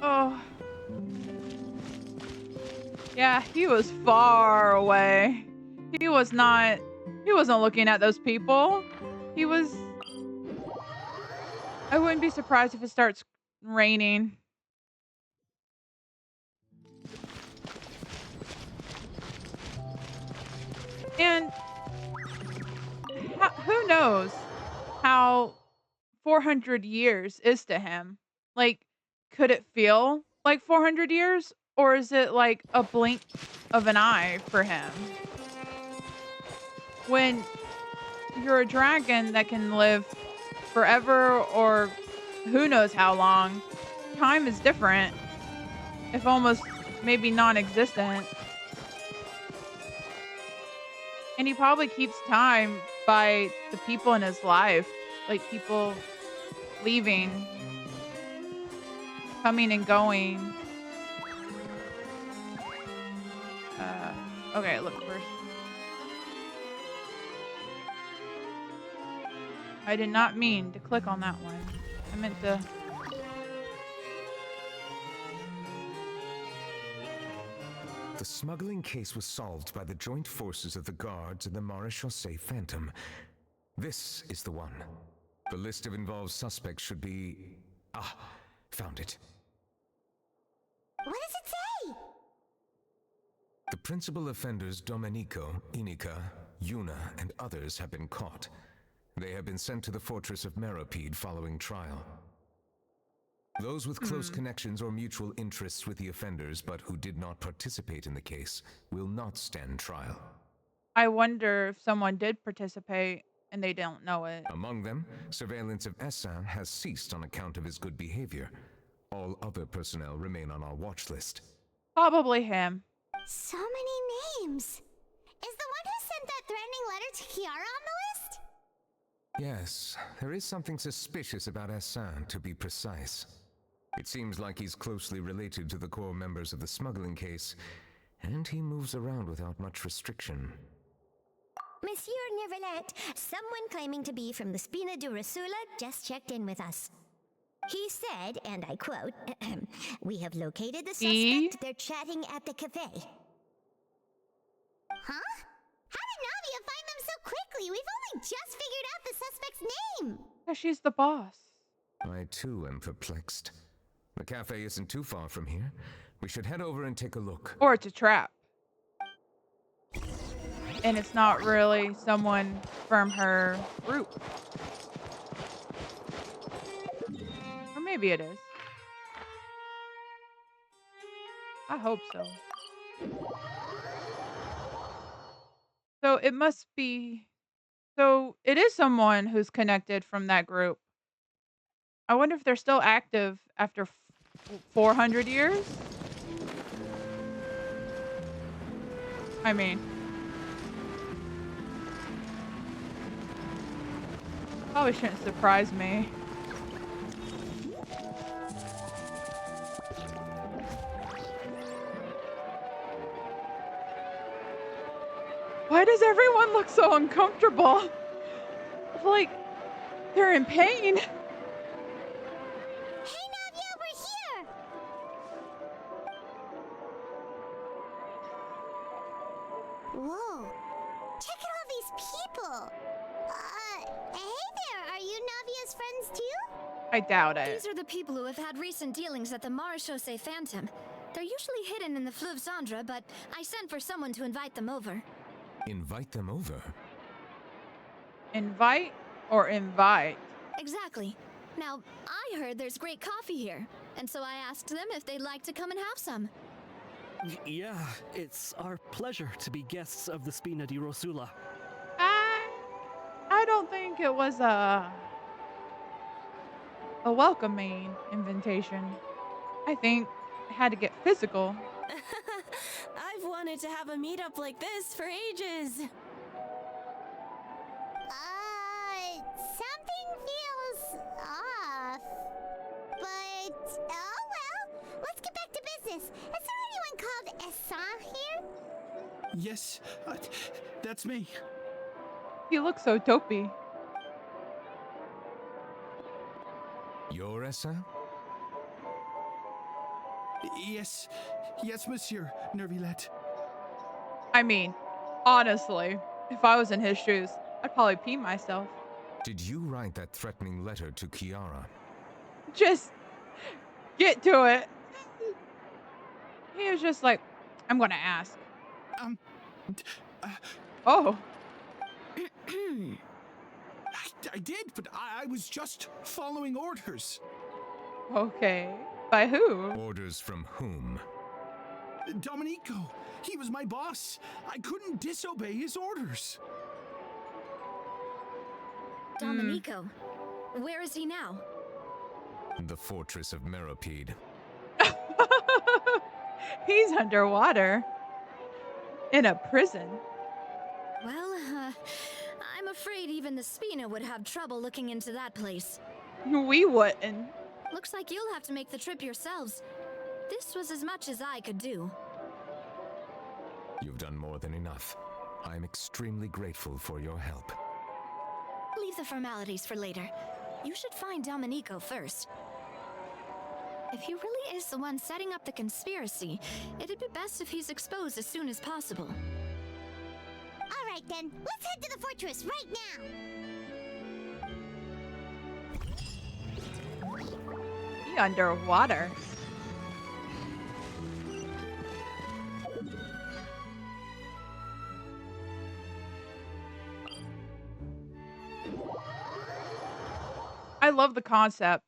Oh. Yeah, he was far away. He wasn't looking at those people. I wouldn't be surprised if it starts raining. And who knows how 400 years is to him? Like, could it feel like 400 years? Or is it like a blink of an eye for him? When you're a dragon that can live forever or who knows how long, time is different. If almost maybe non-existent. And he probably keeps time by the people in his life. Like people leaving, coming and going. Okay, look first. I did not mean to click on that one. I meant to... The smuggling case was solved by the joint forces of the guards and the Maréchaussée Phantom. This is the one. The list of involved suspects should be... Ah, found it. What does it say? The principal offenders Domenico, Inica, Yuna, and others have been caught. They have been sent to the fortress of Meropide following trial. Those with close connections or mutual interests with the offenders but who did not participate in the case will not stand trial. I wonder if someone did participate and they don't know it. Among them, surveillance of Essin has ceased on account of his good behavior. All other personnel remain on our watch list. Probably him. So many names. Is the one who sent that threatening letter to Kiara on the list? Yes, there is something suspicious about Essin, to be precise. It seems like he's closely related to the core members of the smuggling case, and he moves around without much restriction. Monsieur Neuvillette, someone claiming to be from the Spina di Rosula just checked in with us. He said, and I quote, "We have located the suspect. They're chatting at the cafe." Huh? How did Navia find them so quickly? We've only just figured out the suspect's name. Yeah, she's the boss. I too am perplexed. The cafe isn't too far from here. We should head over and take a look. Or it's a trap. And it's not really someone from her group. Or maybe it is. I hope so. So it must be... So it is someone who's connected from that group. I wonder if they're still active after 400 years? I mean... Probably shouldn't surprise me. Why does everyone look so uncomfortable? Like, they're in pain. Hey, Navia, we're here! Whoa. Check out all these people. Hey there, are you Navia's friends too? I doubt it. These are the people who have had recent dealings at the Maréchaussée Phantom. They're usually hidden in the Fleuve Cendre, but I sent for someone to invite them over. Invite them over? Invite or invite? Exactly. Now, I heard there's great coffee here, and so I asked them if they'd like to come and have some. Yeah, it's our pleasure to be guests of the Spina di Rosula. I don't think it was a welcoming invitation. I think it had to get physical. I've wanted to have a meetup like this for ages. Something feels off. But this? Is there anyone called Essa here? Yes, that's me. He looks so dopey. You're Essa? Yes, monsieur, Neuvillette. I mean, honestly, if I was in his shoes, I'd probably pee myself. Did you write that threatening letter to Kiara? Just get to it. He was just like, I'm gonna ask. Oh. I did, but I was just following orders. Okay. By who? Orders from whom? Domenico. He was my boss. I couldn't disobey his orders. Domenico. Where is he now? The fortress of Meropide. He's underwater. In a prison. Well, I'm afraid even the Spina would have trouble looking into that place. We wouldn't. Looks like you'll have to make the trip yourselves. This was as much as I could do. You've done more than enough. I'm extremely grateful for your help. Leave the formalities for later. You should find Domenico first. If he really is the one setting up the conspiracy, it'd be best if he's exposed as soon as possible. All right then, let's head to the fortress right now. He underwater. I love the concept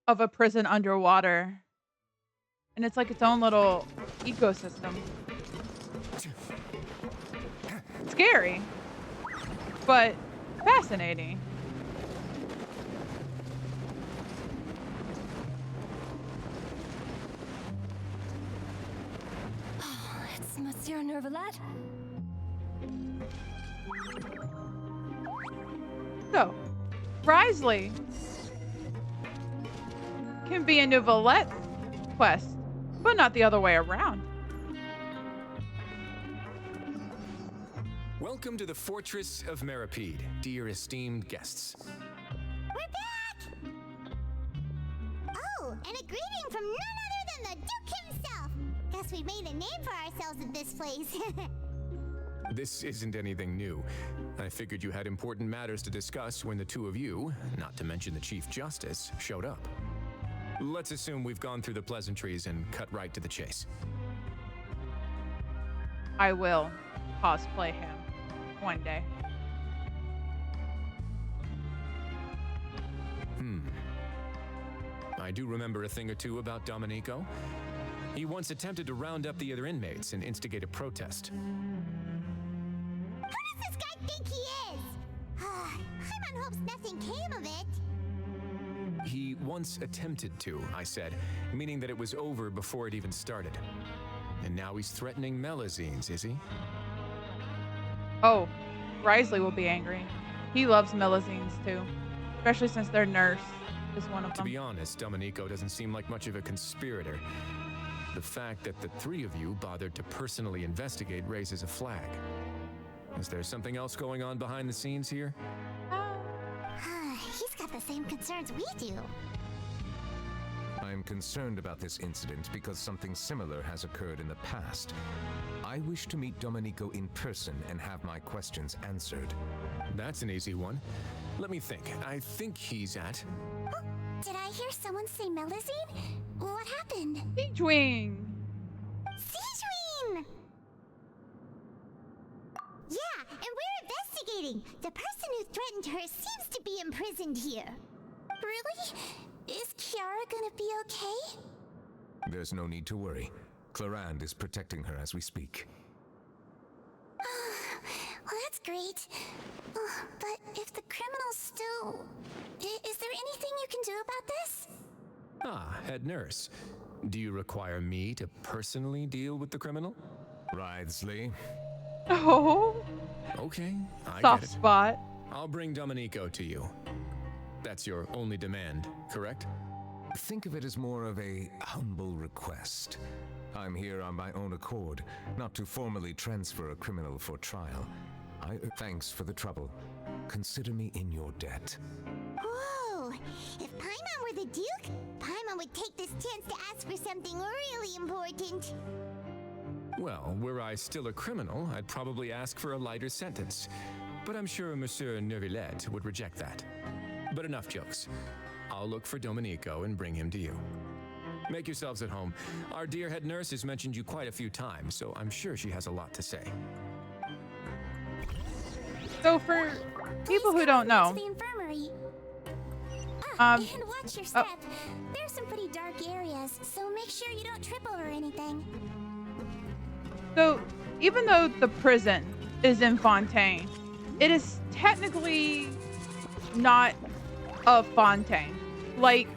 of a prison underwater. And it's like its own little ecosystem. Scary, but fascinating. Oh, it's Monsieur Neuvillette. So, Risley can be a Neuvillette quest, but not the other way around. Welcome to the Fortress of Meropide, dear esteemed guests. We're back! Oh, and a greeting from none other than the Duke himself. Guess we made a name for ourselves in this place. This isn't anything new. I figured you had important matters to discuss when the two of you, not to mention the Chief Justice, showed up. Let's assume we've gone through the pleasantries and cut right to the chase. I will cosplay him one day. I do remember a thing or two about Domenico. He once attempted to round up the other inmates and instigate a protest. Who does this guy think he is? Hyman hopes nothing came of it. He once attempted to, I said, meaning that it was over before it even started. And now he's threatening Melazines, is he? Oh, Risley will be angry. He loves Melazines too, especially since their nurse is one of them. To be honest, Domenico doesn't seem like much of a conspirator. The fact that the three of you bothered to personally investigate raises a flag. Is there something else going on behind the scenes here? He's got the same concerns we do. I'm concerned about this incident because something similar has occurred in the past. I wish to meet Domenico in person and have my questions answered. That's an easy one. Let me think. I think he's at... Oh, did I hear someone say Melazine? What happened? Siegewing! Siegewing! Yeah, and we're investigating. The person who threatened her seems to be imprisoned here. Really? Is Kiara gonna be okay? There's no need to worry. Clarande is protecting her as we speak. Well, that's great. But if the criminal's still... Is there anything you can do about this? Ah, head nurse. Do you require me to personally deal with the criminal? Risley. Oh. Okay, I Soft get it. spot. I'll bring Domenico to you. That's your only demand, correct? Think of it as more of a humble request. I'm here on my own accord, not to formally transfer a criminal for trial. Thanks for the trouble. Consider me in your debt. Whoa! If Paimon were the Duke, Paimon would take this chance to ask for something really important. Well, were I still a criminal, I'd probably ask for a lighter sentence. But I'm sure Monsieur Neuvillette would reject that. But enough jokes. I'll look for Domenico and bring him to you. Make yourselves at home. Our dear head nurse has mentioned you quite a few times, so I'm sure she has a lot to say. So for people who don't know, The infirmary. Um, And watch your step. There's some pretty dark areas, so make sure you don't trip over anything. so even though the prison is in Fontaine, it is technically not a Fontaine. Like,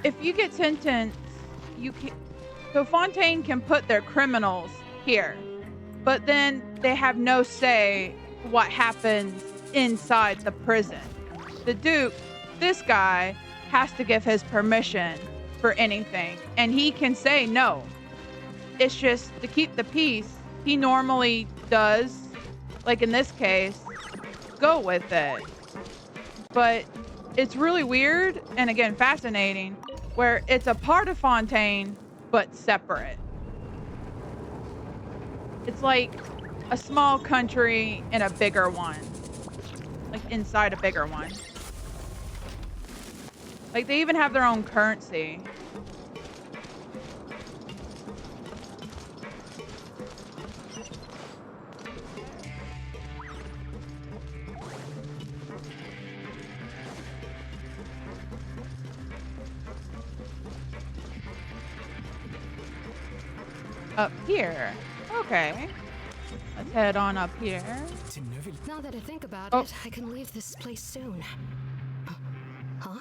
if you get sentenced, you can. So Fontaine can put their criminals here, but then they have no say what happens inside the prison. The Duke, this guy, has to give his permission for anything, and he can say no. It's just to keep the peace. He normally does, like in this case, go with it. But it's really weird and again fascinating where it's a part of Fontaine but separate. It's like a small country in a bigger one. Like inside a bigger one. Like they even have their own currency. Up here. Okay. Let's head on up here. Now that I think about Oh. it, I can leave this place soon. Huh?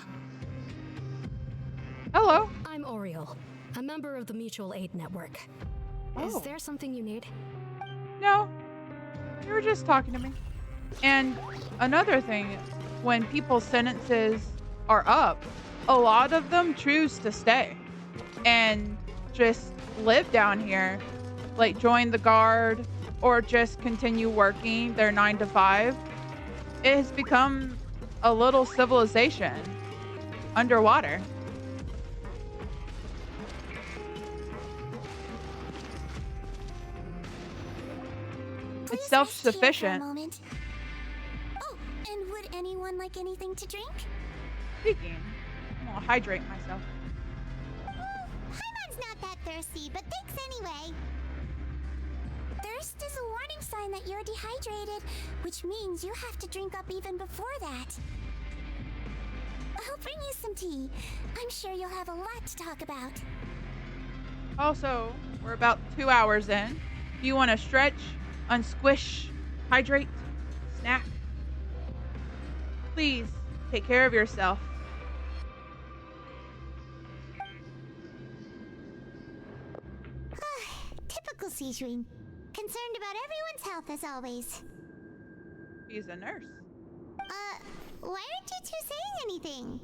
Hello. I'm Oriole, a member of the Mutual Aid Network. Is Oh. there something you need? No. You were just talking to me. And another thing, when people's sentences are up, a lot of them choose to stay and just live down here, like join the guard or just continue working their 9 to 5. It has become a little civilization underwater. It's self-sufficient. Moment. Oh, and would anyone like anything to drink? Speaking, I'm gonna hydrate myself. Paimon's not that thirsty, but thanks anyway. Thirst is a warning sign that you're dehydrated, which means you have to drink up even before that. I'll bring you some tea. I'm sure you'll have a lot to talk about. Also, we're about 2 hours in. Do you want to stretch, unsquish, hydrate, snack? Please take care of yourself. Typical Citrin. Concerned about everyone's health as always. She's a nurse. Why aren't you two saying anything?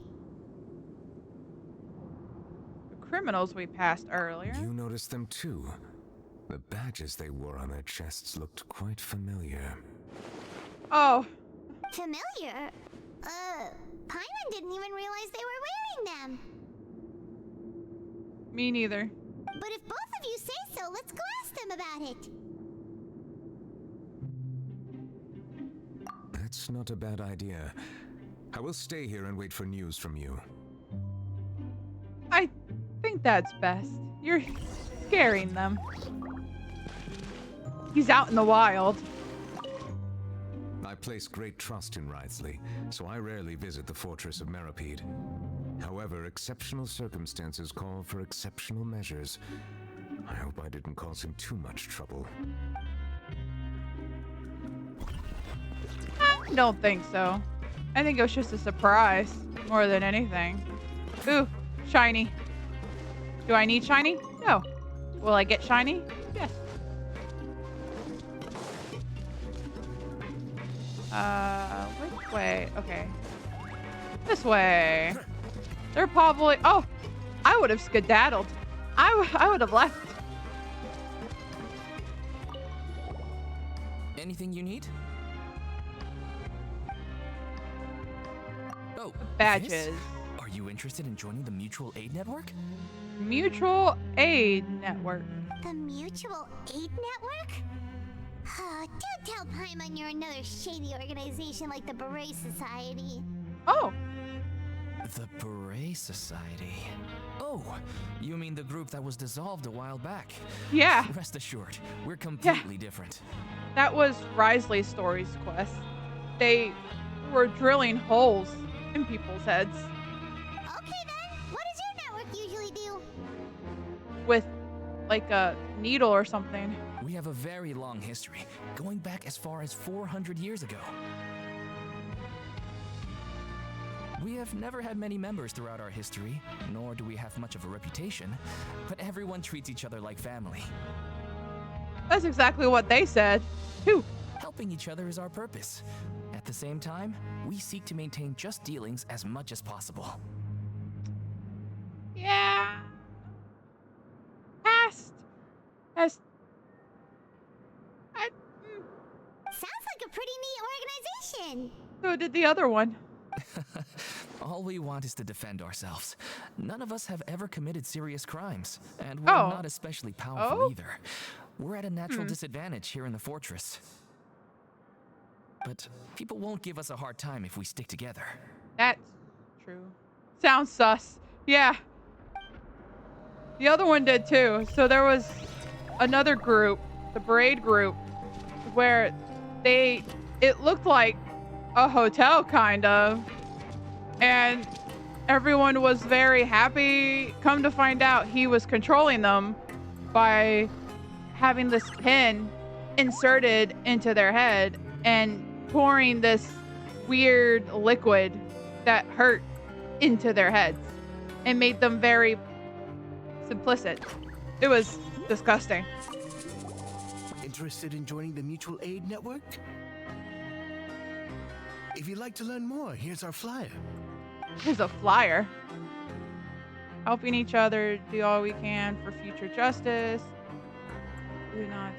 The criminals we passed earlier. You noticed them too. The badges they wore on their chests looked quite familiar. Oh. Familiar? Paimon didn't even realize they were wearing them. Me neither. But if both of you say so, let's go ask them about it. That's not a bad idea. I will stay here and wait for news from you. I think that's best. You're scaring them. He's out in the wild. I place great trust in Wriothesley, so I rarely visit the fortress of Meripede. However, exceptional circumstances call for exceptional measures. I hope I didn't cause him too much trouble. I don't think so. I think it was just a surprise more than anything. Ooh, shiny. Do I need shiny? No. Will I get shiny? Yes. Which way? Okay. This way. They're probably... Oh, I would have skedaddled. I would have left. Anything you need? Oh, Badges. this? Are you interested in joining the Mutual Aid Network? Mutual Aid Network. The Mutual Aid Network? Oh, don't tell Paimon you're another shady organization like the Beret Society. Oh. The Beret Society. Oh, you mean the group that was dissolved a while back? Yeah. Rest assured, we're completely different. That was Risley's Stories quest. They were drilling holes in people's heads. Okay then, what does your network usually do? With like a needle or something. We have a very long history, going back as far as 400 years ago. We have never had many members throughout our history, nor do we have much of a reputation, but everyone treats each other like family. That's exactly what they said, too. Helping each other is our purpose. At the same time, we seek to maintain just dealings as much as possible. Yeah. Past. Sounds like a pretty neat organization. So did the other one. All we want is to defend ourselves. None of us have ever committed serious crimes, and we're not especially powerful either. We're at a natural disadvantage here in the fortress. But people won't give us a hard time if we stick together. That's true. Sounds sus. Yeah. The other one did too. So there was another group, the Braid group, where it looked like a hotel kind of, and everyone was very happy. Come to find out, he was controlling them by having this pin inserted into their head and pouring this weird liquid that hurt into their heads and made them very simplistic. It was disgusting. Interested in joining the Mutual Aid Network? If you'd like to learn more, here's our flyer. Here's a flyer. Helping each other, do all we can for future justice. Do not.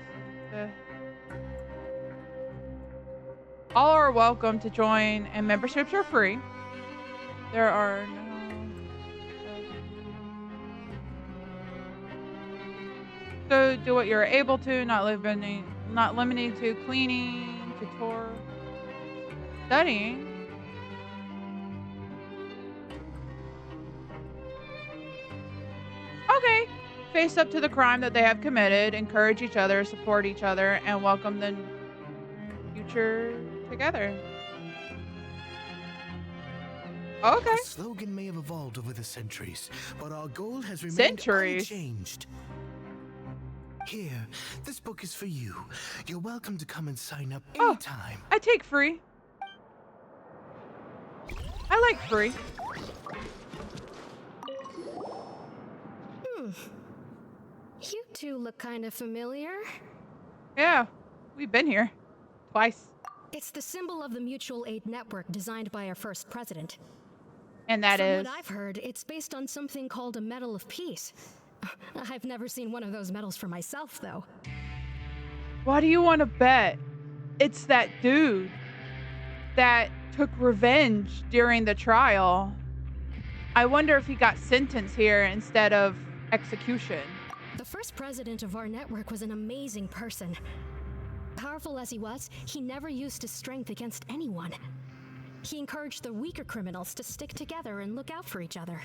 All are welcome to join, and memberships are free. There are no. So do what you're able to, not limited to cleaning, tutor, studying. Okay. Face up to the crime that they have committed, encourage each other, support each other, and welcome the future together. Okay. The slogan may have evolved over the centuries, but our goal has remained unchanged. Here, this book is for you. You're welcome to come and sign up anytime. I take free. I like free. You two look kind of familiar. Yeah, we've been here twice. It's the symbol of the Mutual Aid Network designed by our first president. And that is? From what I've heard, it's based on something called a Medal of Peace. I've never seen one of those medals for myself, though. Why do you want to bet? It's that dude that took revenge during the trial. I wonder if he got sentenced here instead of execution. The first president of our network was an amazing person. Powerful as he was, he never used his strength against anyone. He encouraged the weaker criminals to stick together and look out for each other.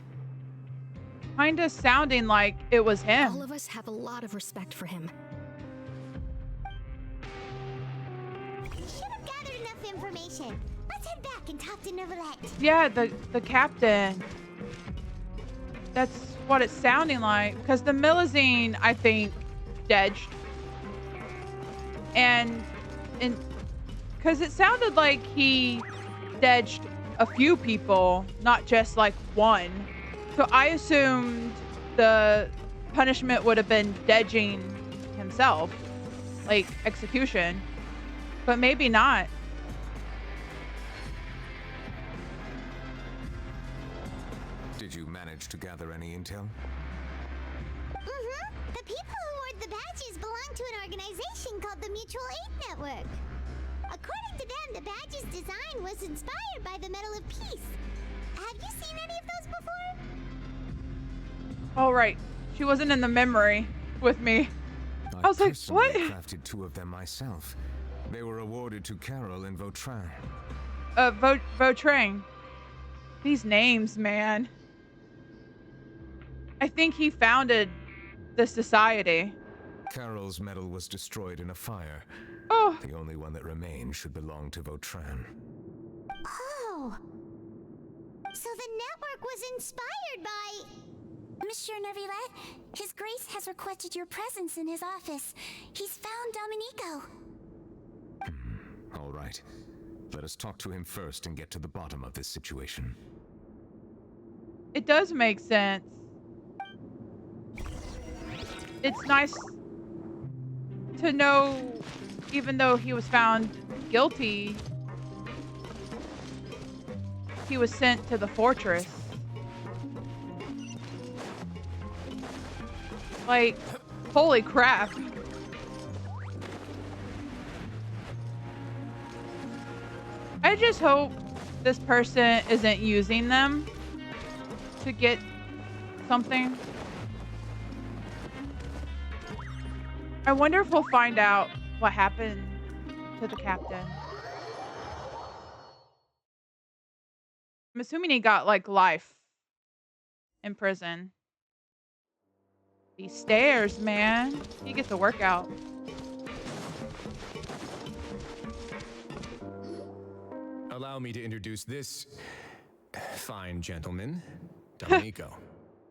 Kinda sounding like it was him. All of us have a lot of respect for him. We should have gathered enough information. Let's head back and talk to Neuvillette. Yeah, the captain. That's what it's sounding like. Because the Millazine, I think, dedged. And because it sounded like he dedged a few people, not just like one. So I assumed the punishment would have been dedging himself, like execution, but maybe not. Did Did you manage to gather any intel? Mm-hmm. The people who wore the badges belong to an organization called the Mutual Aid Network. According to them, the badge's design was inspired by the Medal of Peace. Have you seen any of those before? All right. She wasn't in the memory with me. I was like, what? I crafted 2 of them myself. They were awarded to Carol and Vautrin. Vautrin. These names, man. I think he founded the society. Carol's medal was destroyed in a fire. Oh. The only one that remained should belong to Vautrin. Oh. So the network was inspired by... Monsieur Neuvillette, His Grace has requested your presence in his office. He's found Domenico. All right. Let us talk to him first and get to the bottom of this situation. It does make sense. It's nice to know, even though he was found guilty, he was sent to the fortress. Like, holy crap. I just hope this person isn't using them to get something. I wonder if we'll find out what happened to the captain. I'm assuming he got like life in prison. These stairs, man. He gets a workout. Allow me to introduce this fine gentleman, Domenico.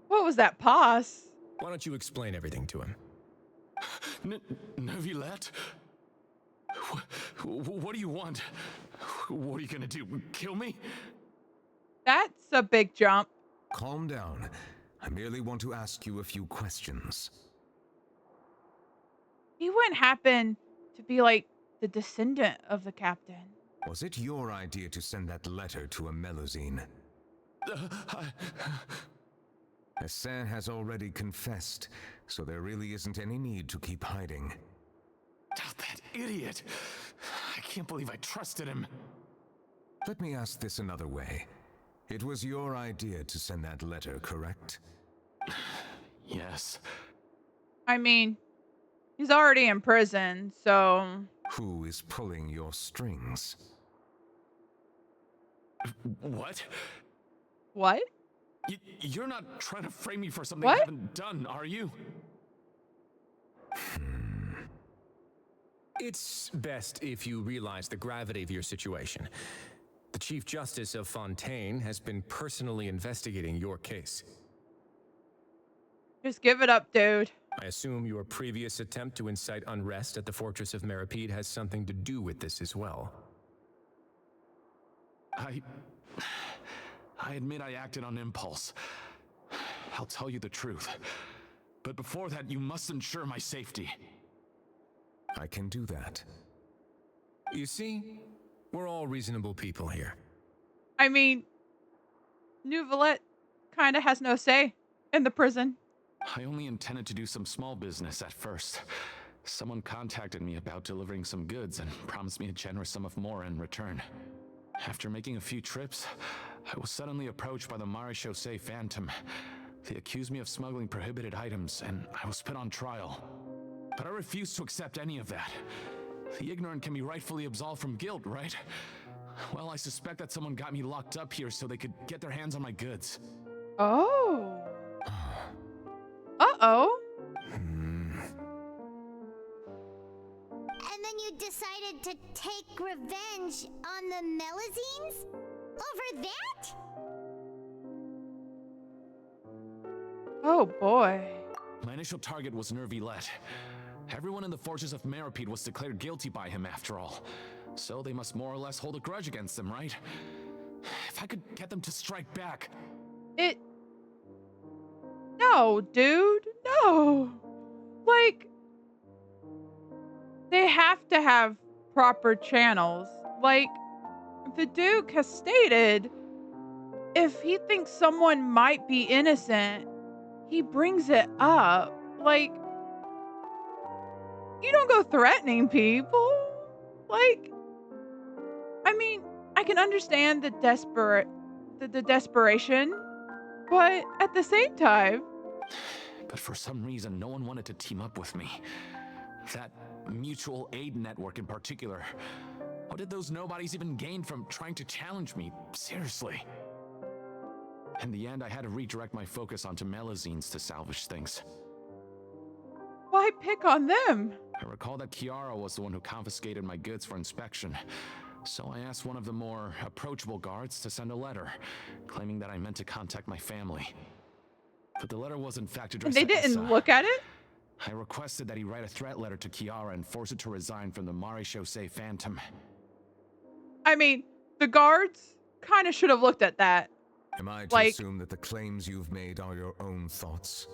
What was that pause? Why don't you explain everything to him? Neuvillette? What do you want? What are you gonna do? Kill me? That's a big jump. Calm down. I merely want to ask you a few questions. He wouldn't happen to be like the descendant of the captain. Was it your idea to send that letter to a Melusine? Hassan has already confessed, so there really isn't any need to keep hiding. That idiot! I can't believe I trusted him. Let me ask this another way. It was your idea to send that letter, correct? Yes. I mean, he's already in prison, so... Who is pulling your strings? What? What? You're not trying to frame me for something What? I haven't done, are you? It's best if you realize the gravity of your situation. The Chief Justice of Fontaine has been personally investigating your case. Just give it up, dude. I assume your previous attempt to incite unrest at the Fortress of Meripede has something to do with this as well. I admit I acted on impulse. I'll tell you the truth. But before that, you must ensure my safety. I can do that. You see, we're all reasonable people here. I mean, Neuvillette kind of has no say in the prison. I only intended to do some small business at first. Someone contacted me about delivering some goods and promised me a generous sum of more in return. After making a few trips, I was suddenly approached by the Marechaussee Phantom. They accused me of smuggling prohibited items, and I was put on trial. But I refused to accept any of that. The ignorant can be rightfully absolved from guilt, right? Well, I suspect that someone got me locked up here so they could get their hands on my goods. Oh. Uh-oh. And then you decided to take revenge on the Melusines? Over that? Oh, boy. My initial target was Neuvillette. Everyone in the Fortress of Meripede was declared guilty by him after all. So they must more or less hold a grudge against him, right? If I could get them to strike back... No, dude. No. Like, they have to have proper channels. Like, the Duke has stated, if he thinks someone might be innocent, he brings it up. Like, you don't go threatening people. Like, I mean, I can understand the desperation, but at the same time. But for some reason, no one wanted to team up with me. That mutual aid network in particular. What did those nobodies even gain from trying to challenge me? Seriously. In the end, I had to redirect my focus onto melazines to salvage things. Why pick on them? I recall that Kiara was the one who confiscated my goods for inspection. So I asked one of the more approachable guards to send a letter, claiming that I meant to contact my family. But the letter was in fact addressed to Issa. They didn't look at it? I requested that he write a threat letter to Kiara and force her to resign from the Maréchaussée Phantom. I mean, the guards kind of should have looked at that. Am I to assume that the claims you've made are your own thoughts?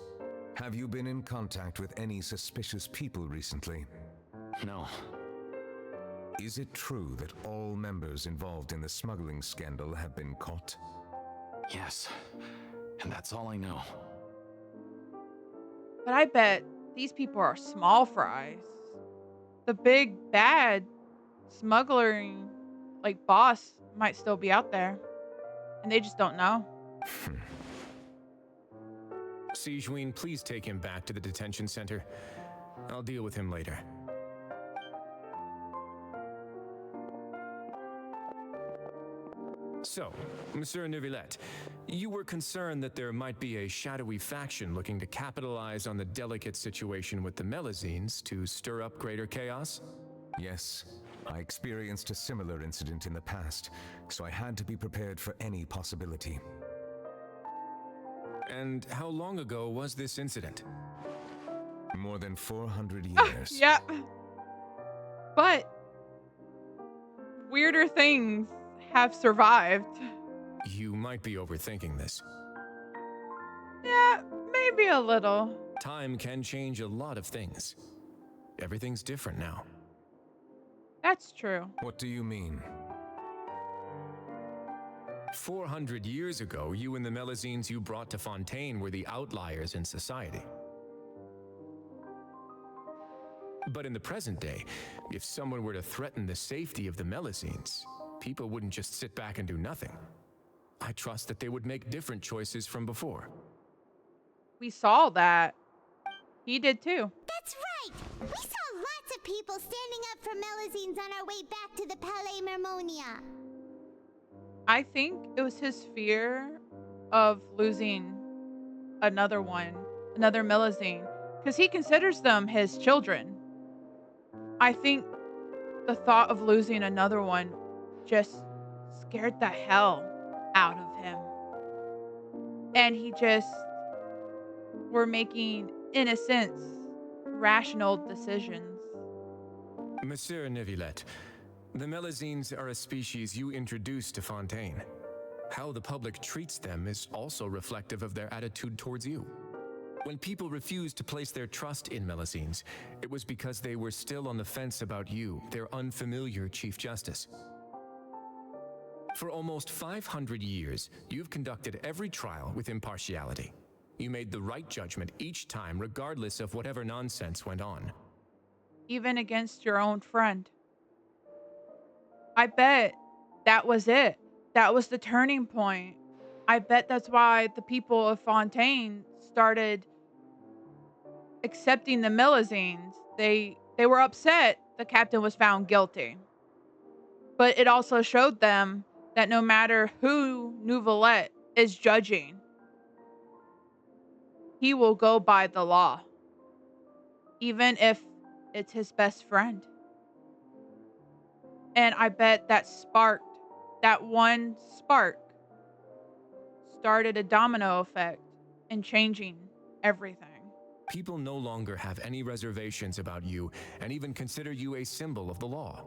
Have you been in contact with any suspicious people recently? No. Is it true that all members involved in the smuggling scandal have been caught? Yes, and that's all I know. But I bet these people are small fries. The big bad smuggling, like, boss might still be out there, and they just don't know. Sijuin, please take him back to the detention center. I'll deal with him later. So, Monsieur Neuvillette, you were concerned that there might be a shadowy faction looking to capitalize on the delicate situation with the melazines to stir up greater chaos? Yes. I experienced a similar incident in the past, so I had to be prepared for any possibility. And how long ago was this incident? More than 400 years. Yeah. But weirder things have survived. You might be overthinking this. Yeah, maybe a little. Time can change a lot of things. Everything's different now. That's true. What do you mean? 400 years ago, you and the melazines you brought to Fontaine were the outliers in society. But in the present day, if someone were to threaten the safety of the melazines, people wouldn't just sit back and do nothing. I trust that they would make different choices from before. We saw that. He did too. That's right! We saw lots of people standing up for melazines on our way back to the Palais Mermonia. I think it was his fear of losing another melazine, because he considers them his children. I think the thought of losing another one just scared the hell out of him. And he just were making, in a sense, rational decisions. Monsieur Neuvillette, the melazines are a species you introduced to Fontaine. How the public treats them is also reflective of their attitude towards you. When people refused to place their trust in melazines, it was because they were still on the fence about you, their unfamiliar Chief Justice. For almost 500 years, you've conducted every trial with impartiality. You made the right judgment each time, regardless of whatever nonsense went on. Even against your own friend. I bet that was it. That was the turning point. I bet that's why the people of Fontaine started accepting the melazines. They were upset the captain was found guilty. But it also showed them that no matter who Neuvillette is judging, he will go by the law. Even if it's his best friend. And I bet that one spark, started a domino effect in changing everything. People no longer have any reservations about you and even consider you a symbol of the law.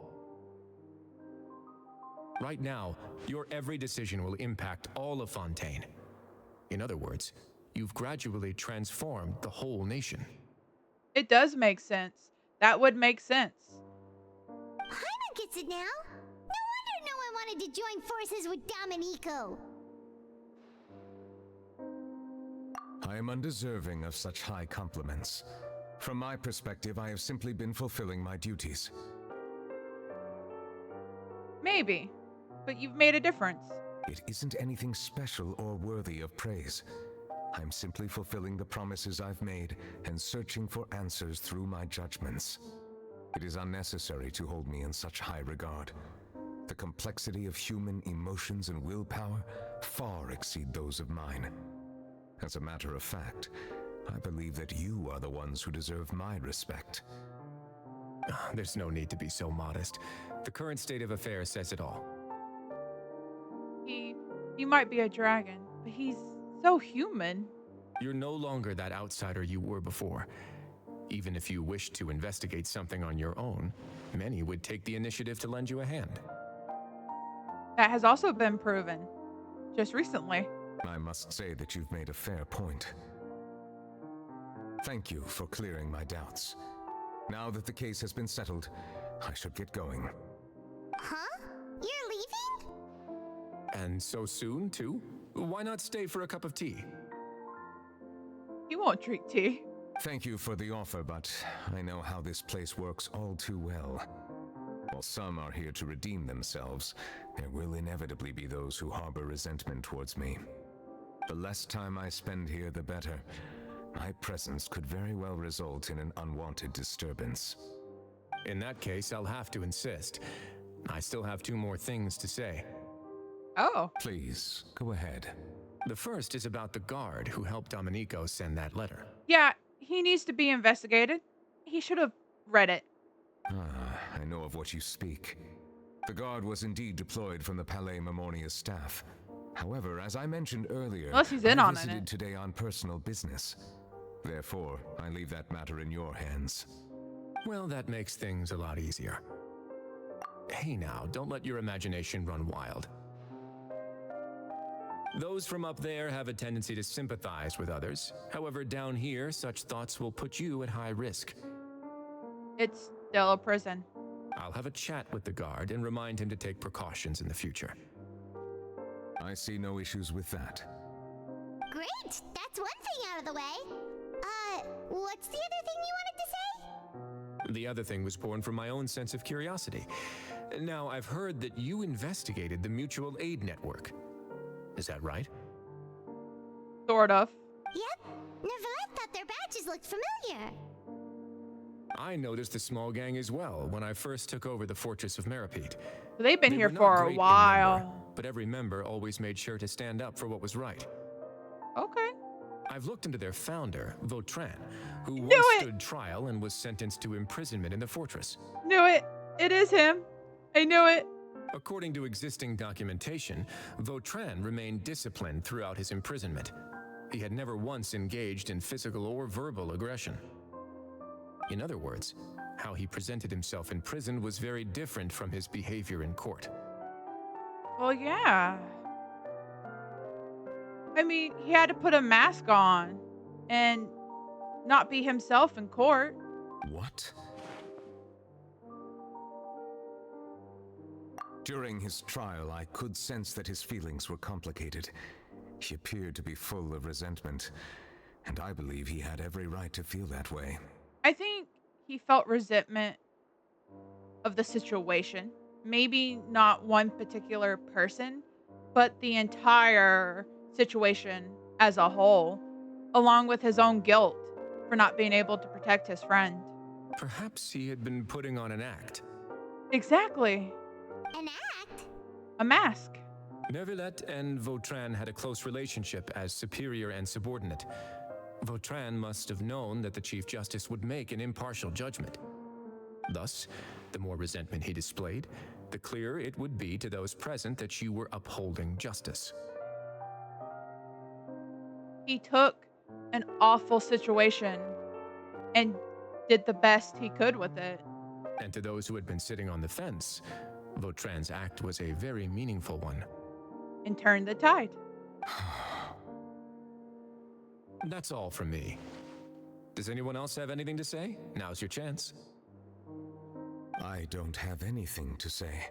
Right now, your every decision will impact all of Fontaine. In other words, you've gradually transformed the whole nation. It does make sense. That would make sense. Paimon gets it now. No wonder no one wanted to join forces with Domenico. I am undeserving of such high compliments. From my perspective, I have simply been fulfilling my duties. Maybe, but you've made a difference. It isn't anything special or worthy of praise. I'm simply fulfilling the promises I've made and searching for answers through my judgments. It is unnecessary to hold me in such high regard. The complexity of human emotions and willpower far exceed those of mine. As a matter of fact, I believe that you are the ones who deserve my respect. There's no need to be so modest. The current state of affairs says it all. He might be a dragon, but he's so human. You're no longer that outsider you were before. Even if you wished to investigate something on your own, many would take the initiative to lend you a hand. That has also been proven just recently. I must say that you've made a fair point. Thank you for clearing my doubts. Now that the case has been settled, I should get going. Huh? You're leaving? And so soon, too? Why not stay for a cup of tea? He won't drink tea. Thank you for the offer, but I know how this place works all too well. While some are here to redeem themselves, there will inevitably be those who harbor resentment towards me. The less time I spend here, the better. My presence could very well result in an unwanted disturbance. In that case, I'll have to insist. I still have 2 more things to say. Oh. Please, go ahead. The first is about the guard who helped Domenico send that letter. Yeah, he needs to be investigated. He should have read it. I know of what you speak. The guard was indeed deployed from the Palais Memoria's staff. However, as I mentioned earlier, unless he's in I on visited it today on personal business. Therefore, I leave that matter in your hands. Well, that makes things a lot easier. Hey now, don't let your imagination run wild. Those from up there have a tendency to sympathize with others. However, down here, such thoughts will put you at high risk. It's still a prison. I'll have a chat with the guard and remind him to take precautions in the future. I see no issues with that. Great! That's one thing out of the way. What's the other thing you wanted to say? The other thing was born from my own sense of curiosity. Now, I've heard that you investigated the mutual aid network. Is that right? Sort of. Yep. Neuvillette thought their badges looked familiar. I noticed the small gang as well when I first took over the Fortress of Meripede. They've been here were not for a great in while. number, but every member always made sure to stand up for what was right. Okay. I've looked into their founder, Vautrin, who Knew once it! stood trial and was sentenced to imprisonment in the fortress. Knew it. It is him. I knew it. According to existing documentation, Vautrin remained disciplined throughout his imprisonment. He had never once engaged in physical or verbal aggression. In other words, how he presented himself in prison was very different from his behavior in court. Well, yeah. I mean, he had to put a mask on and not be himself in court. What? During his trial, I could sense that his feelings were complicated. He appeared to be full of resentment, and I believe he had every right to feel that way. I think he felt resentment of the situation. Maybe not one particular person, but the entire situation as a whole, along with his own guilt for not being able to protect his friend. Perhaps he had been putting on an act. Exactly. An act? A mask. Neuvillette and Vautrin had a close relationship as superior and subordinate. Vautrin must have known that the Chief Justice would make an impartial judgment. Thus, the more resentment he displayed, the clearer it would be to those present that you were upholding justice. He took an awful situation and did the best he could with it. And to those who had been sitting on the fence, Vautrin's act was a very meaningful one. And turned the tide. That's all from me. Does anyone else have anything to say? Now's your chance. I don't have anything to say,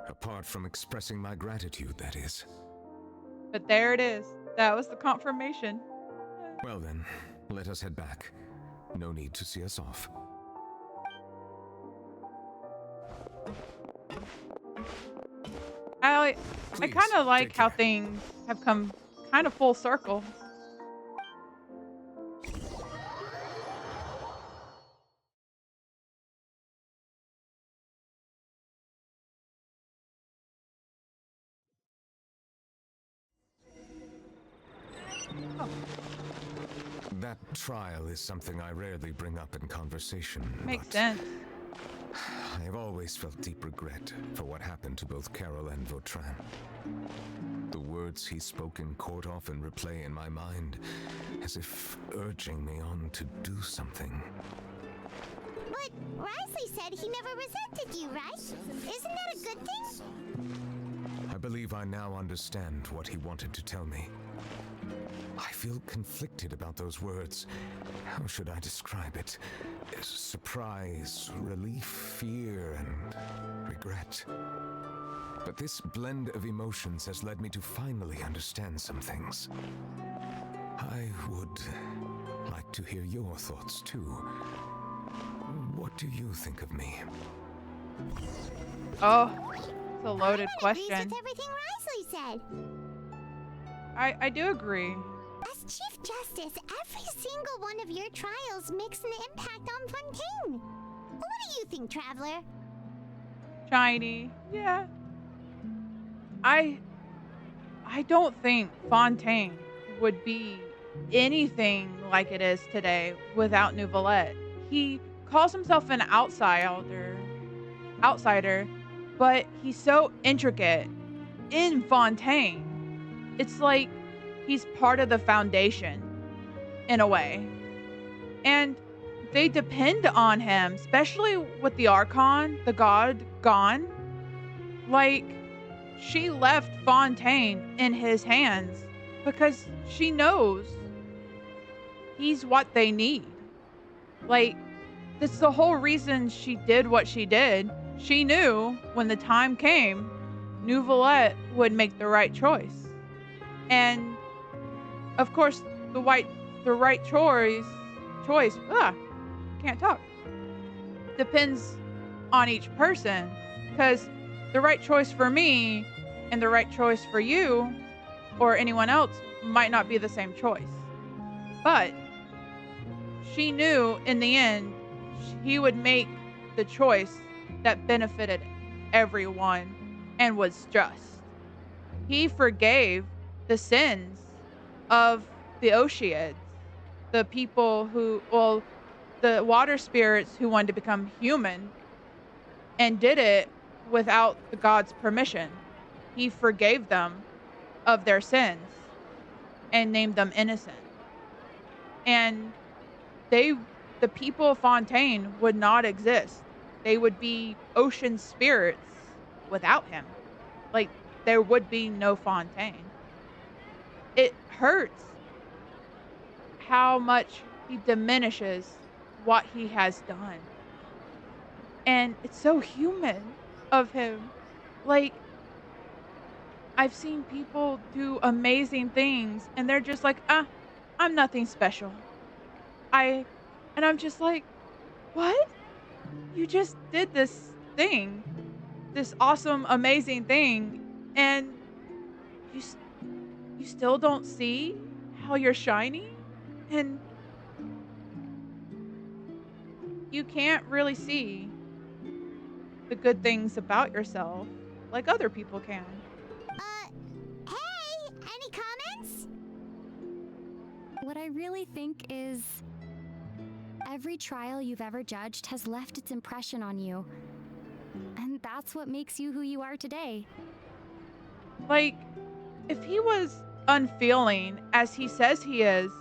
apart from expressing my gratitude, that is. But there it is. That was the confirmation. Well then, let us head back. No need to see us off. I Please, kind of like take how care. things have come kind of full circle. That trial is something I rarely bring up in conversation. Makes but sense. I have always felt deep regret for what happened to both Carol and Vautrin. The words he spoke in court often replay in my mind, as if urging me on to do something. But Risley said he never resented you, right? Isn't that a good thing? I believe I now understand what he wanted to tell me. I feel conflicted about those words. How should I describe it? Surprise, relief, fear, and regret. But this blend of emotions has led me to finally understand some things. I would like to hear your thoughts too. What do you think of me? Oh, it's a loaded Agrees question. with everything Risley said. I do agree. As Chief Justice, every single one of your trials makes an impact on Fontaine. What do you think, Traveler? Shiny. Yeah. I don't think Fontaine would be anything like it is today without Neuvillette. He calls himself an outsider, but he's so intricate in Fontaine. It's like he's part of the foundation in a way. And they depend on him, especially with the Archon, the god, gone. Like, she left Fontaine in his hands because she knows he's what they need. Like, that's the whole reason she did what she did. She knew when the time came, Neuvillette would make the right choice. And, of course, the right choice, can't talk, depends on each person. Because the right choice for me and the right choice for you or anyone else might not be the same choice. But she knew in the end he would make the choice that benefited everyone and was just. He forgave the sins of the Oceanids, the people the water spirits who wanted to become human and did it without the god's permission. He forgave them of their sins and named them innocent. And the people of Fontaine would not exist. They would be ocean spirits without him. Like, there would be no Fontaine. It hurts how much he diminishes what he has done. And it's so human of him. Like, I've seen people do amazing things and they're just like, I'm nothing special. And I'm just like, what? You just did this thing, this awesome, amazing thing, and you still don't see how you're shiny? And you can't really see the good things about yourself like other people can. Hey, any comments? What I really think is every trial you've ever judged has left its impression on you. And that's what makes you who you are today. Like, if he was unfeeling as he says he is,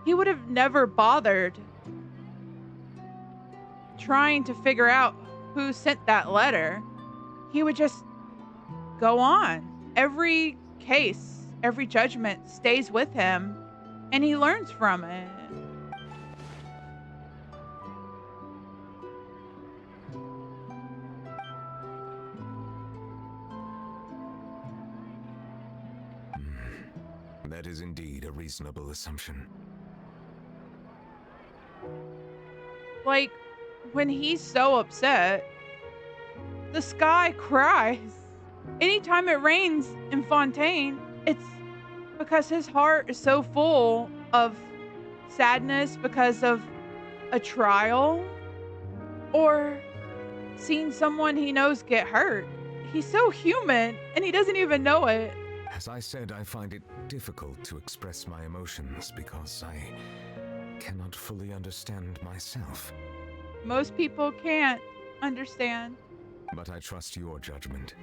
he would have never bothered trying to figure out who sent that letter. He would just go on. Every case, every judgment stays with him, and he learns from it. That is indeed a reasonable assumption. Like, when he's so upset, the sky cries. Anytime it rains in Fontaine, it's because his heart is so full of sadness because of a trial or seeing someone he knows get hurt. He's so human and he doesn't even know it. As I said, I find it difficult to express my emotions because I cannot fully understand myself. Most people can't understand. But I trust your judgment.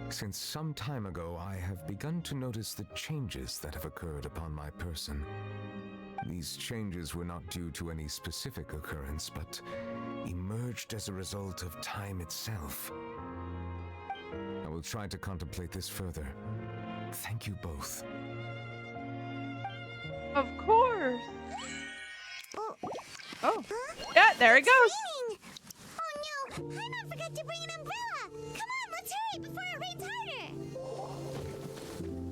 Since some time ago, I have begun to notice the changes that have occurred upon my person. These changes were not due to any specific occurrence, but emerged as a result of time itself. I will try to contemplate this further. Thank you both. Of course. Oh. Oh. Yeah, there it goes. Raining. Oh no, I forgot to bring an umbrella. Come on, let's hurry before it rains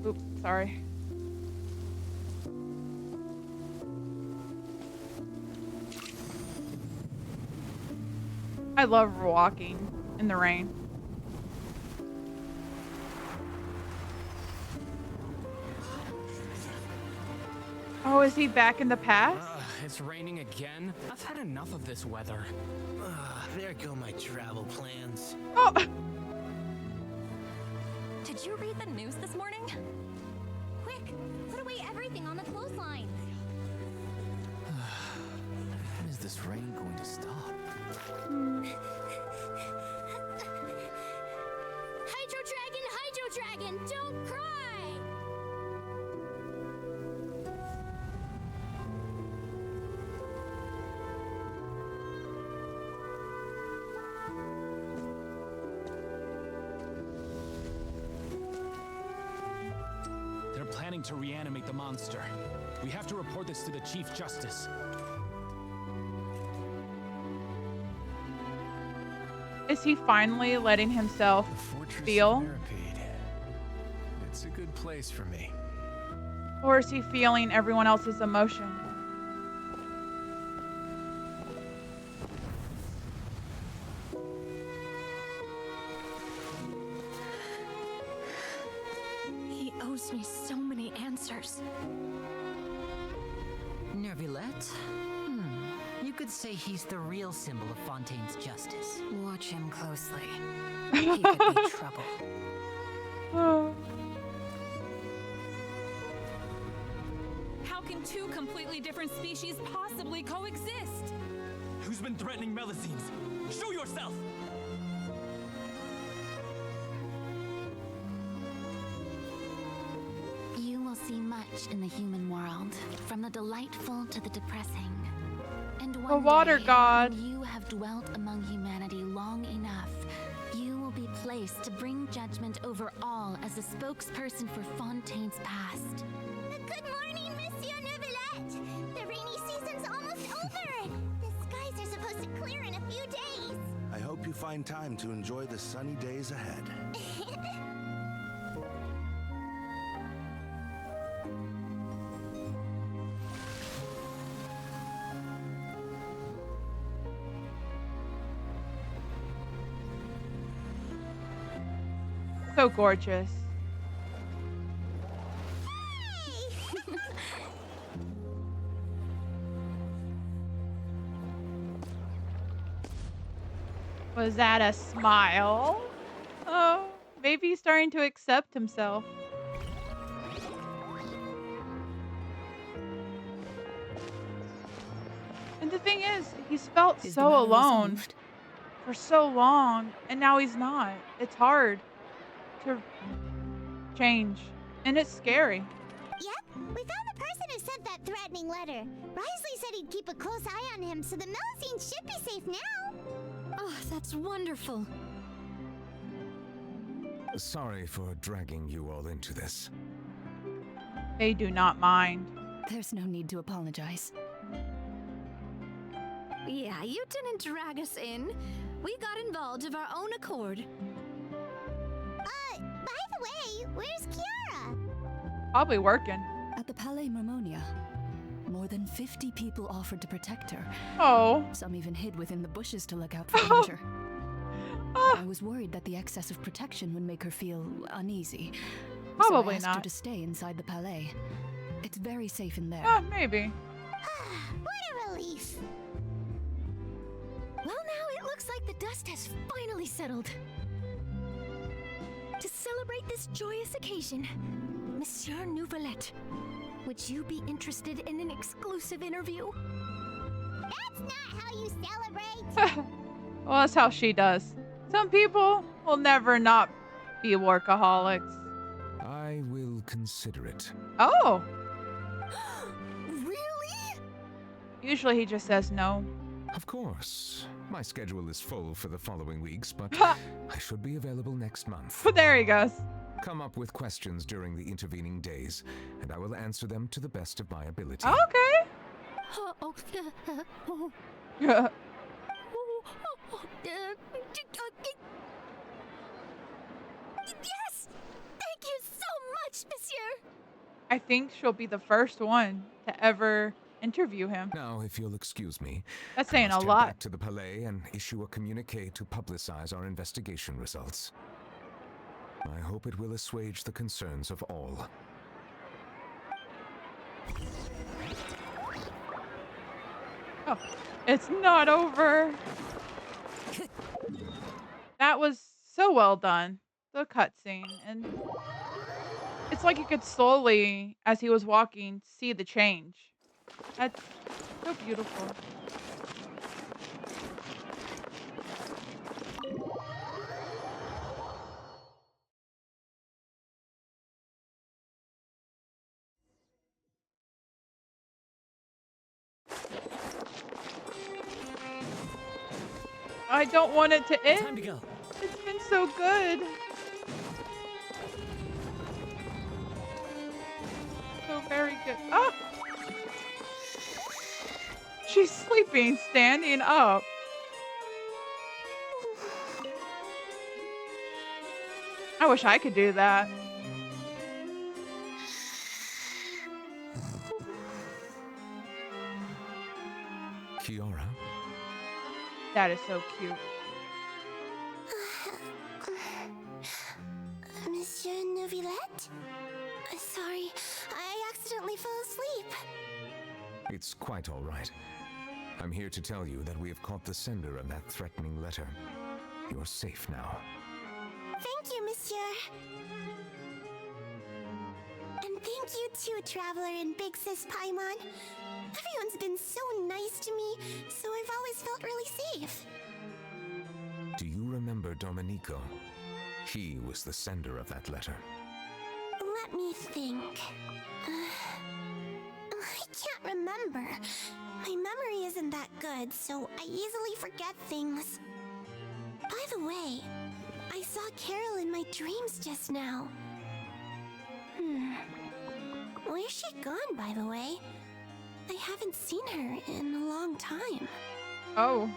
harder. Oops, sorry. I love walking in the rain. Oh, is he back in the past? It's raining again? I've had enough of this weather. There go my travel plans. Oh! Did you read the news this morning? Quick, put away everything on the clothesline. When is this rain going to stop? Hydro Dragon, don't cry! They're planning to reanimate the monster. We have to report this to the Chief Justice. Is he finally letting himself feel? It's a good place for me. Or is he feeling everyone else's emotion? He owes me so many answers. Neuvillette? You could say he's the real symbol of Fontaine's justice. Watch him closely. He could be trouble. How can two completely different species possibly coexist? Who's been threatening Melusines? Show yourself! You will see much in the human world, from the delightful to the depressing. And one The water day, god. when you have dwelt among humanity long enough, you will be placed to bring judgment over all as a spokesperson for Fontaine's past. Good morning, Monsieur Neuvillette! The rainy season's almost over! The skies are supposed to clear in a few days! I hope you find time to enjoy the sunny days ahead. So gorgeous. Was that a smile? Oh, maybe he's starting to accept himself. And the thing is, he's felt so alone for so long, and now he's not. It's hard to change, and it's scary. Yep, we found the person who sent that threatening letter. Risley said he'd keep a close eye on him, so the Melusines should be safe now. Oh, that's wonderful. Sorry for dragging you all into this. They do not mind. There's no need to apologize. Yeah, you didn't drag us in. We got involved of our own accord. By the way, where's Kiara? Probably working. At the Palais Mermonia. More than 50 people offered to protect her. Oh. Some even hid within the bushes to look out for danger. I was worried that the excess of protection would make her feel uneasy. Probably so I asked not. her to stay inside the palais. It's very safe in there. Maybe. What a relief. Well, now it looks like the dust has finally settled. To celebrate this joyous occasion, Monsieur Neuvillette, would you be interested in an exclusive interview? That's not how you celebrate. Well, that's how she does. Some people will never not be workaholics. I will consider it. Oh. Really? Usually he just says no. Of course. My schedule is full for the following weeks, but I should be available next month. There he goes. Come up with questions during the intervening days, and I will answer them to the best of my ability. Okay. Yes! Thank you so much, Monsieur! I think she'll be the first one to ever interview him. Now, if you'll excuse me, That's saying I must a head lot. back to the Palais and issue a communique to publicize our investigation results. I hope it will assuage the concerns of all. Oh, it's not over. That was so well done. The cutscene, and it's like you could slowly, as he was walking, see the change. That's so beautiful. I don't want it to end. Time to go. It's been so good. So very good. Ah! She's sleeping, standing up. I wish I could do that. Kiara? That is so cute. Monsieur Neuvillette? Sorry, I accidentally fell asleep. It's quite all right. I'm here to tell you that we have caught the sender of that threatening letter. You're safe now. Thank you, Monsieur. And thank you too, Traveler and Big Sis Paimon. Everyone's been so nice to me, so I've always felt really safe. Do you remember Domenico? He was the sender of that letter. Let me think. I can't remember. My memory isn't that good, so I easily forget things. By the way, I saw Carol in my dreams just now. Where's she gone, by the way? I haven't seen her in a long time. Oh.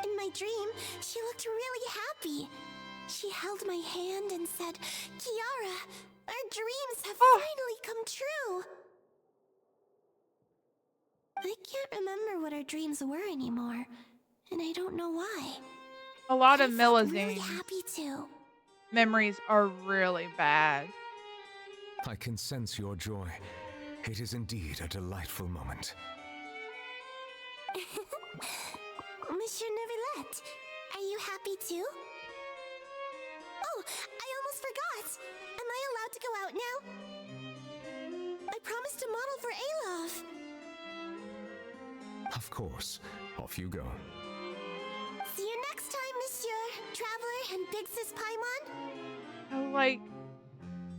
In my dream, she looked really happy. She held my hand and said, "Kiara, our dreams have finally come true." I can't remember what our dreams were anymore, and I don't know why. A lot of I'm Milazine really happy too. memories are really bad. I can sense your joy. It is indeed a delightful moment. Monsieur Neuvillette, are you happy too? Oh, I almost forgot. Am I allowed to go out now? I promised to model for Alof. Of course. Off you go. See you next time, Monsieur, Traveler, and Big Sis Paimon. Oh, like,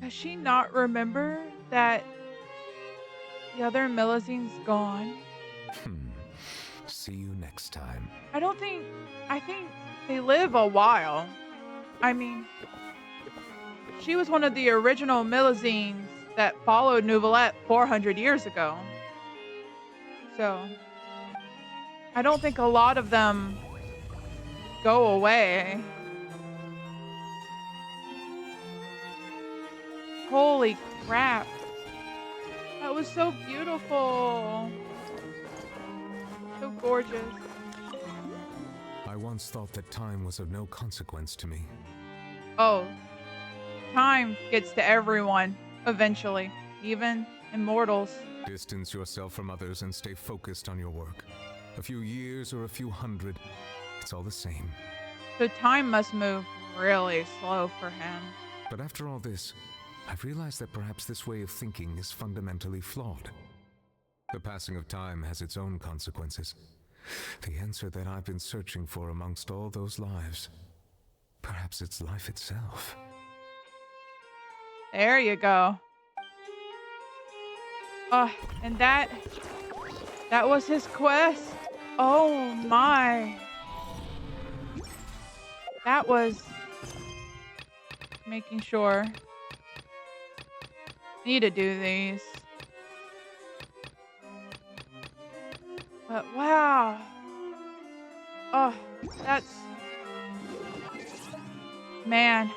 does she not remember that the other Milazine's gone? See you next time. I think they live a while. I mean, she was one of the original Milazines that followed Neuvillette 400 years ago. So, I don't think a lot of them go away. Holy crap. That was so beautiful. So gorgeous. I once thought that time was of no consequence to me. Oh, time gets to everyone eventually, even immortals. Distance yourself from others and stay focused on your work. A few years or a few hundred, it's all the same. So time must move really slow for him. But after all this, I've realized that perhaps this way of thinking is fundamentally flawed. The passing of time has its own consequences. The answer that I've been searching for amongst all those lives. Perhaps it's life itself. There you go. Oh, and that was his quest. Oh my. That was making sure. Need to do these. But wow. Oh, that's... Man.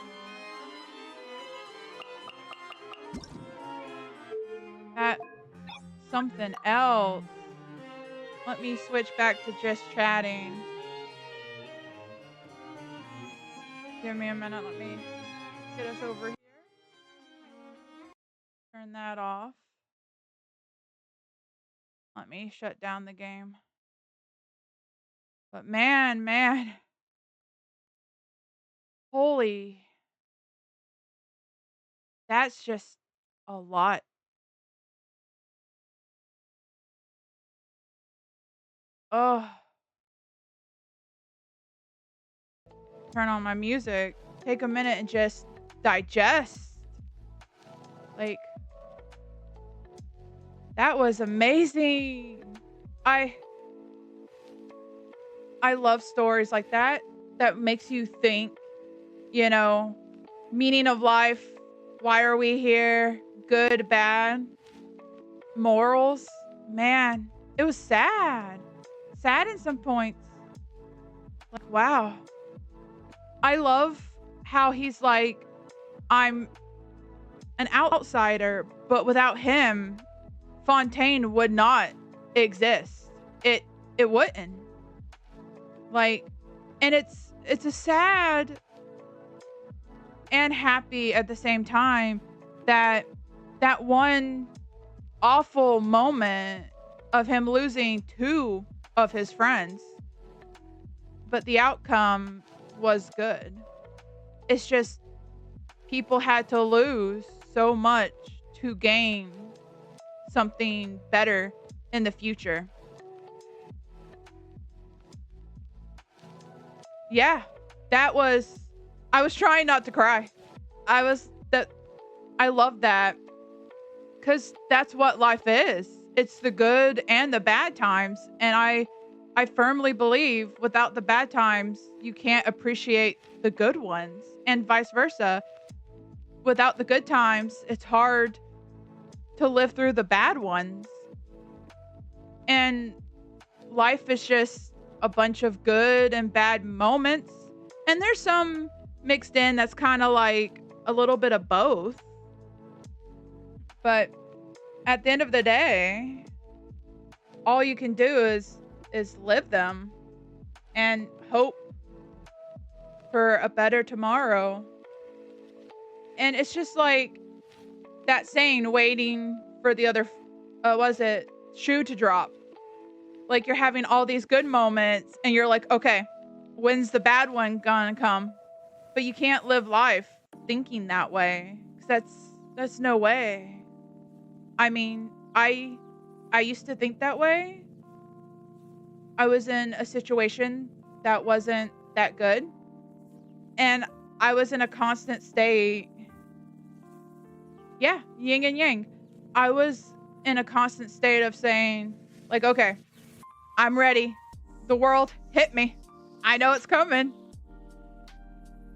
That... Something else. Let me switch back to just chatting. Give me a minute. Let me get us over here. Turn that off. Let me shut down the game. But man. Holy. That's just a lot. Oh. Turn on my music. Take a minute and just digest. Like, that was amazing. I love stories like that makes you think, you know, meaning of life. Why are we here? Good, bad, morals. Man, it was sad. Sad in some points. Like, wow. I love how he's like, I'm an outsider, but without him, Fontaine would not exist. It wouldn't. Like, and it's a sad and happy at the same time that one awful moment of him losing 2 of his friends, but the outcome was good. It's just people had to lose so much to gain something better in the future. Yeah, I was trying not to cry. I love that, because that's what life is. It's the good and the bad times. And I firmly believe without the bad times, you can't appreciate the good ones, and vice versa. Without the good times, it's hard to live through the bad ones. And life is just a bunch of good and bad moments. And there's some mixed in that's kind of like a little bit of both. But at the end of the day, all you can do is live them and hope for a better tomorrow. And it's just like that saying, waiting for the other, shoe to drop. Like, you're having all these good moments and you're like, okay, when's the bad one gonna come? But you can't live life thinking that way, because that's no way. I mean, I used to think that way. I was in a situation that wasn't that good, and I was in a constant state. Yeah, yin and yang. I was in a constant state of saying, like, okay, I'm ready. The world hit me. I know it's coming.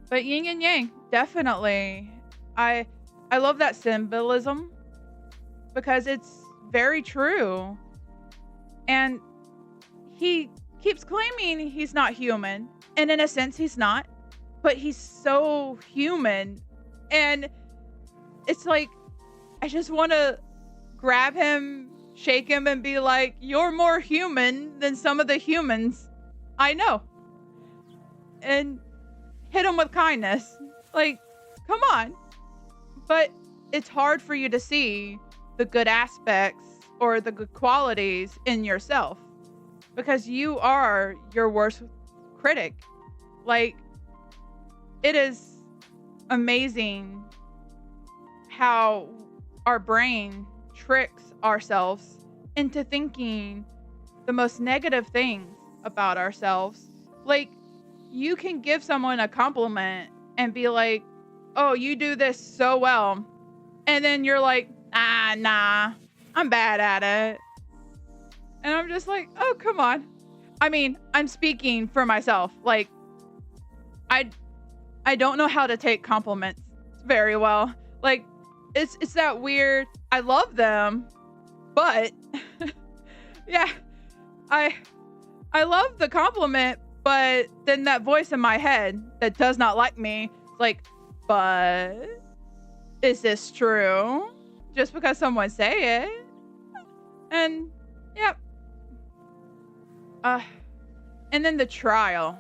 But yin and yang, definitely. I love that symbolism, because it's very true. And he keeps claiming he's not human. And in a sense, he's not. But he's so human. And it's like, I just want to grab him, shake him, and be like, you're more human than some of the humans I know. And hit him with kindness. Like, come on. But it's hard for you to see the good aspects or the good qualities in yourself because you are your worst critic. Like, it is amazing how our brain tricks ourselves into thinking the most negative things about ourselves. Like, you can give someone a compliment and be like, oh, you do this so well. And then you're like, nah, I'm bad at it. And I'm just like, oh, come on. I mean, I'm speaking for myself. Like, I don't know how to take compliments very well. Like, it's that weird, I love them, but yeah, I love the compliment, but then that voice in my head that does not like me, like, but is this true? Just because someone say it? And yep. And then the trial.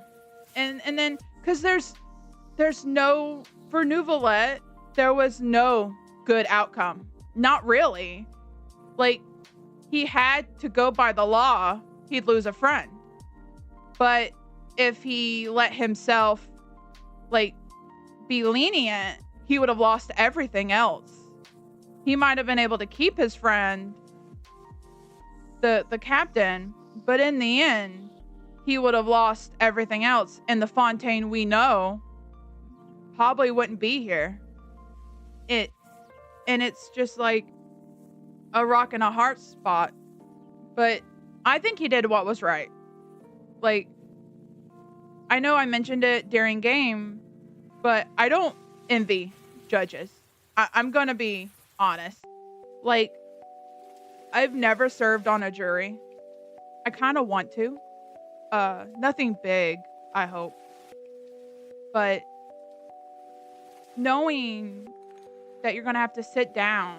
And then, cause there's no, for Neuvillette, there was no good outcome. Not really. Like, he had to go by the law, he'd lose a friend. But if he let himself, like, be lenient, he would have lost everything else. He might have been able to keep his friend, the captain, but in the end, he would have lost everything else. And the Fontaine we know probably wouldn't be here. And it's just like a rock and a hard spot. But I think he did what was right. Like, I know I mentioned it during game, but I don't envy judges. I'm gonna be honest. Like, I've never served on a jury. I kind of want to. Nothing big, I hope. But knowing that you're gonna have to sit down,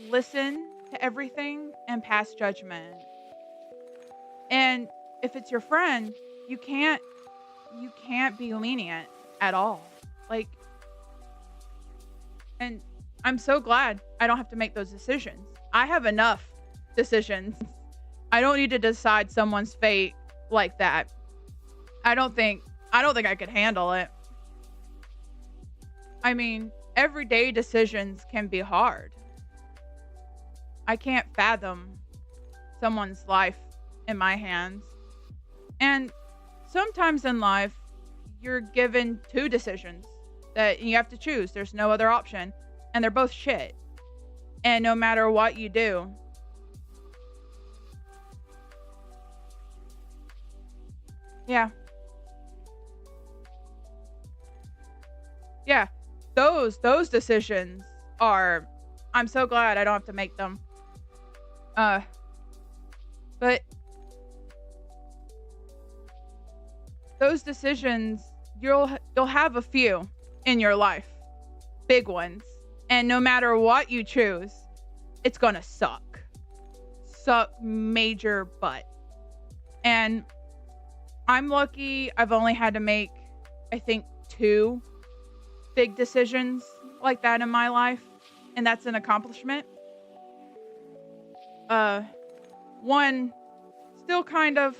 listen to everything, and pass judgment. And if it's your friend, you can't be lenient at all. Like, and I'm so glad I don't have to make those decisions. I have enough decisions. I don't need to decide someone's fate like that. I don't think I could handle it. I mean, everyday decisions can be hard. I can't fathom someone's life in my hands. And sometimes in life, you're given two decisions that you have to choose. There's no other option. And they're both shit. And no matter what you do, yeah. Yeah. Those decisions are, I'm so glad I don't have to make them. But those decisions, you'll have a few in your life, big ones, and no matter what you choose, it's gonna suck major butt. And I'm lucky I've only had to make, I think, 2 big decisions like that in my life, and that's an accomplishment. One still kind of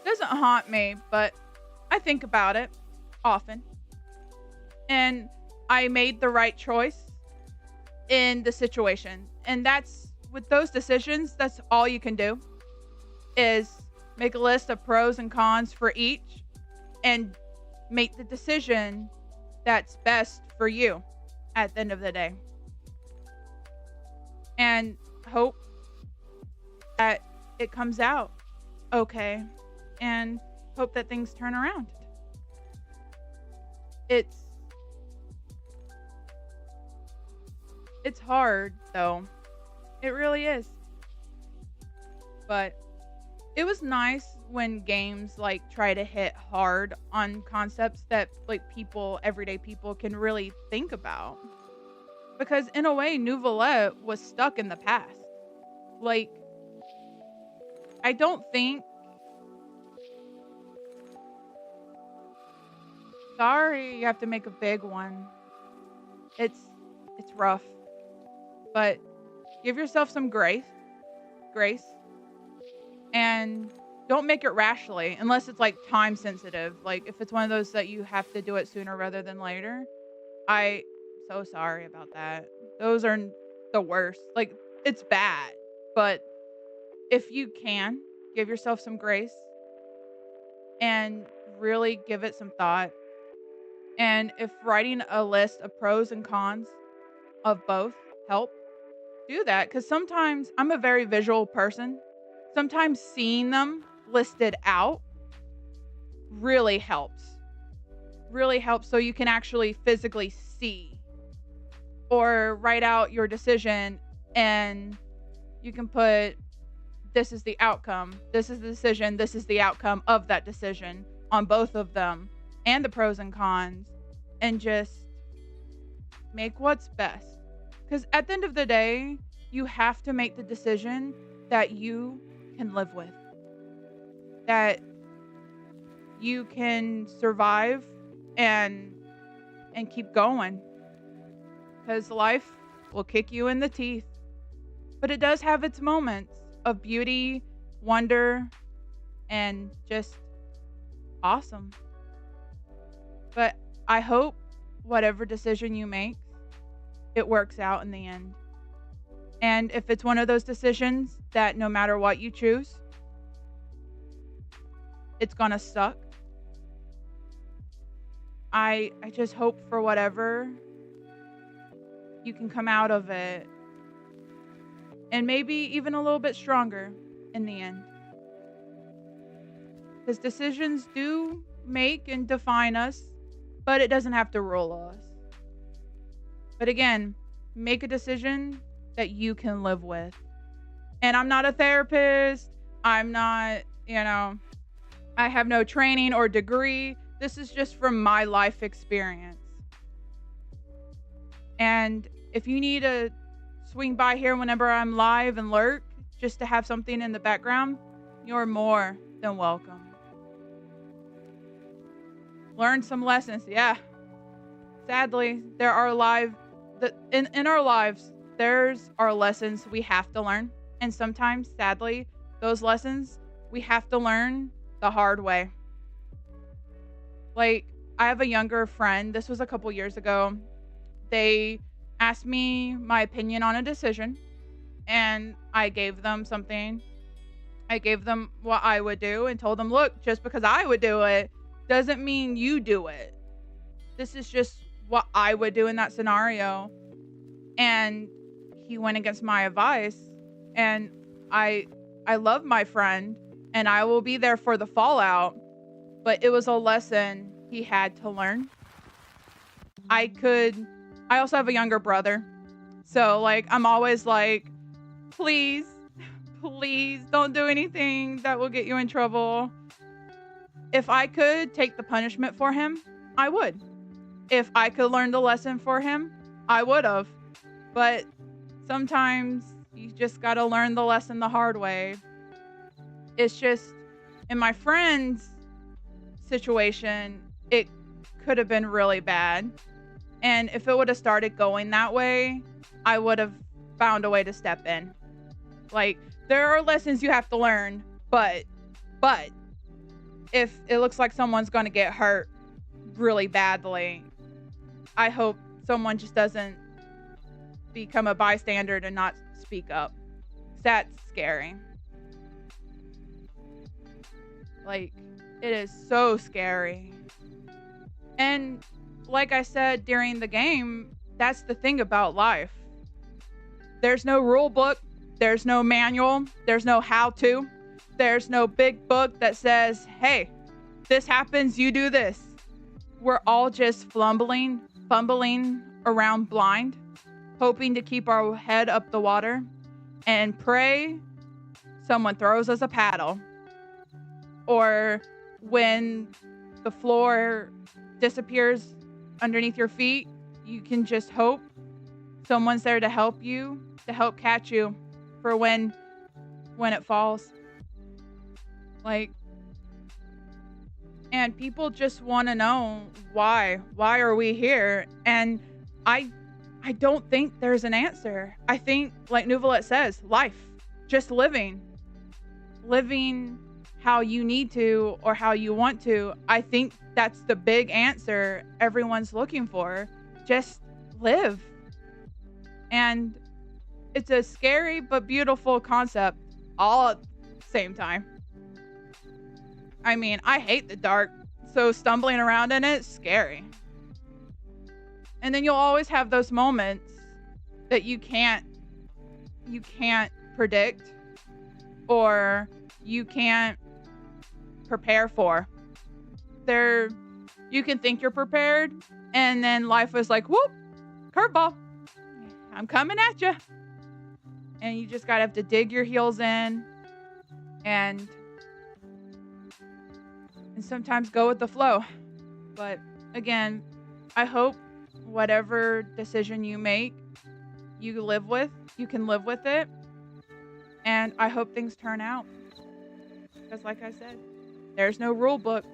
doesn't haunt me, but I think about it often. And I made the right choice in the situation. And that's, with those decisions, that's all you can do, is make a list of pros and cons for each and make the decision that's best for you at the end of the day. And hope that it comes out okay, and hope that things turn around. It's hard, though. It really is. But it was nice when games like try to hit hard on concepts that like everyday people can really think about. Because in a way, Neuvillette was stuck in the past. Like, I don't think. Sorry, you have to make a big one. It's rough. But give yourself some grace. And don't make it rashly unless it's like time sensitive. Like if it's one of those that you have to do it sooner rather than later. I'm so sorry about that. Those are the worst. Like it's bad, but if you can give yourself some grace and really give it some thought. And if writing a list of pros and cons of both help, do that. Because sometimes I'm a very visual person. Sometimes seeing them listed out really helps. Really helps so you can actually physically see. Or write out your decision and you can put, this is the outcome, this is the decision, this is the outcome of that decision on both of them and the pros and cons, and just make what's best. Because at the end of the day, you have to make the decision that you can live with, that you can survive and keep going. Because life will kick you in the teeth. But it does have its moments of beauty, wonder, and just awesome. But I hope whatever decision you make, it works out in the end. And if it's one of those decisions that no matter what you choose, it's gonna suck, I just hope for whatever you can come out of it and maybe even a little bit stronger in the end. Because decisions do make and define us, but it doesn't have to rule us. But again, make a decision that you can live with. And I'm not a therapist. I'm not, I have no training or degree. This is just from my life experience. And if you need to swing by here whenever I'm live and lurk, just to have something in the background, you're more than welcome. Learn some lessons. Yeah. Sadly, there are in our lives, there's our lessons we have to learn. And sometimes, sadly, those lessons we have to learn the hard way. Like, I have a younger friend. This was a couple years ago. They asked me my opinion on a decision, and I gave them something. I gave them what I would do and told them, look, just because I would do it doesn't mean you do it. This is just what I would do in that scenario. And he went against my advice, and I love my friend and I will be there for the fallout, but it was a lesson he had to learn. I also have a younger brother. So like, I'm always like, please don't do anything that will get you in trouble. If I could take the punishment for him, I would. If I could learn the lesson for him, I would have. But sometimes you just got to learn the lesson the hard way. It's just, in my friend's situation, it could have been really bad. And if it would have started going that way, I would have found a way to step in. Like, there are lessons you have to learn, but if it looks like someone's going to get hurt really badly, I hope someone just doesn't become a bystander and not speak up. That's scary. Like, it is so scary. And like I said during the game, that's the thing about life. There's no rule book. There's no manual. There's no how-to. There's no big book that says, hey, this happens, you do this. We're all just fumbling around blind, hoping to keep our head up the water and pray someone throws us a paddle. or when the floor disappears underneath your feet, you can just hope someone's there to help you, to help catch you for when it falls. Like, and people just want to know why are we here? And I don't think there's an answer. I think, like Neuvillette says, life, just living how you need to or how you want to. I think that's the big answer everyone's looking for. Just live. And it's a scary but beautiful concept all at the same time. I mean, I hate the dark, so stumbling around in it's scary. And then you'll always have those moments that you can't predict or you can't prepare for. You can think you're prepared, and then life was like, whoop, curveball. I'm coming at you. And you just gotta have to dig your heels in and sometimes go with the flow. But again, I hope whatever decision you make, you can live with it. And I hope things turn out. Because like I said, there's no rule book.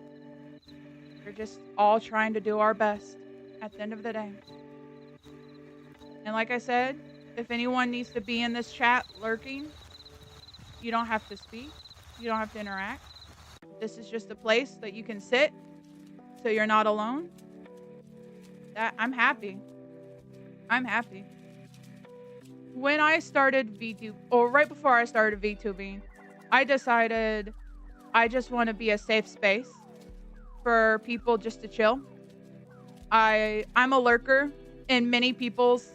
We're just all trying to do our best at the end of the day. And like I said, if anyone needs to be in this chat lurking, you don't have to speak. You don't have to interact. This is just a place that you can sit so you're not alone. I'm happy. I'm happy. When I started VTube, or right before I started VTubing, I decided I just want to be a safe space for people just to chill. I'm a lurker in many people's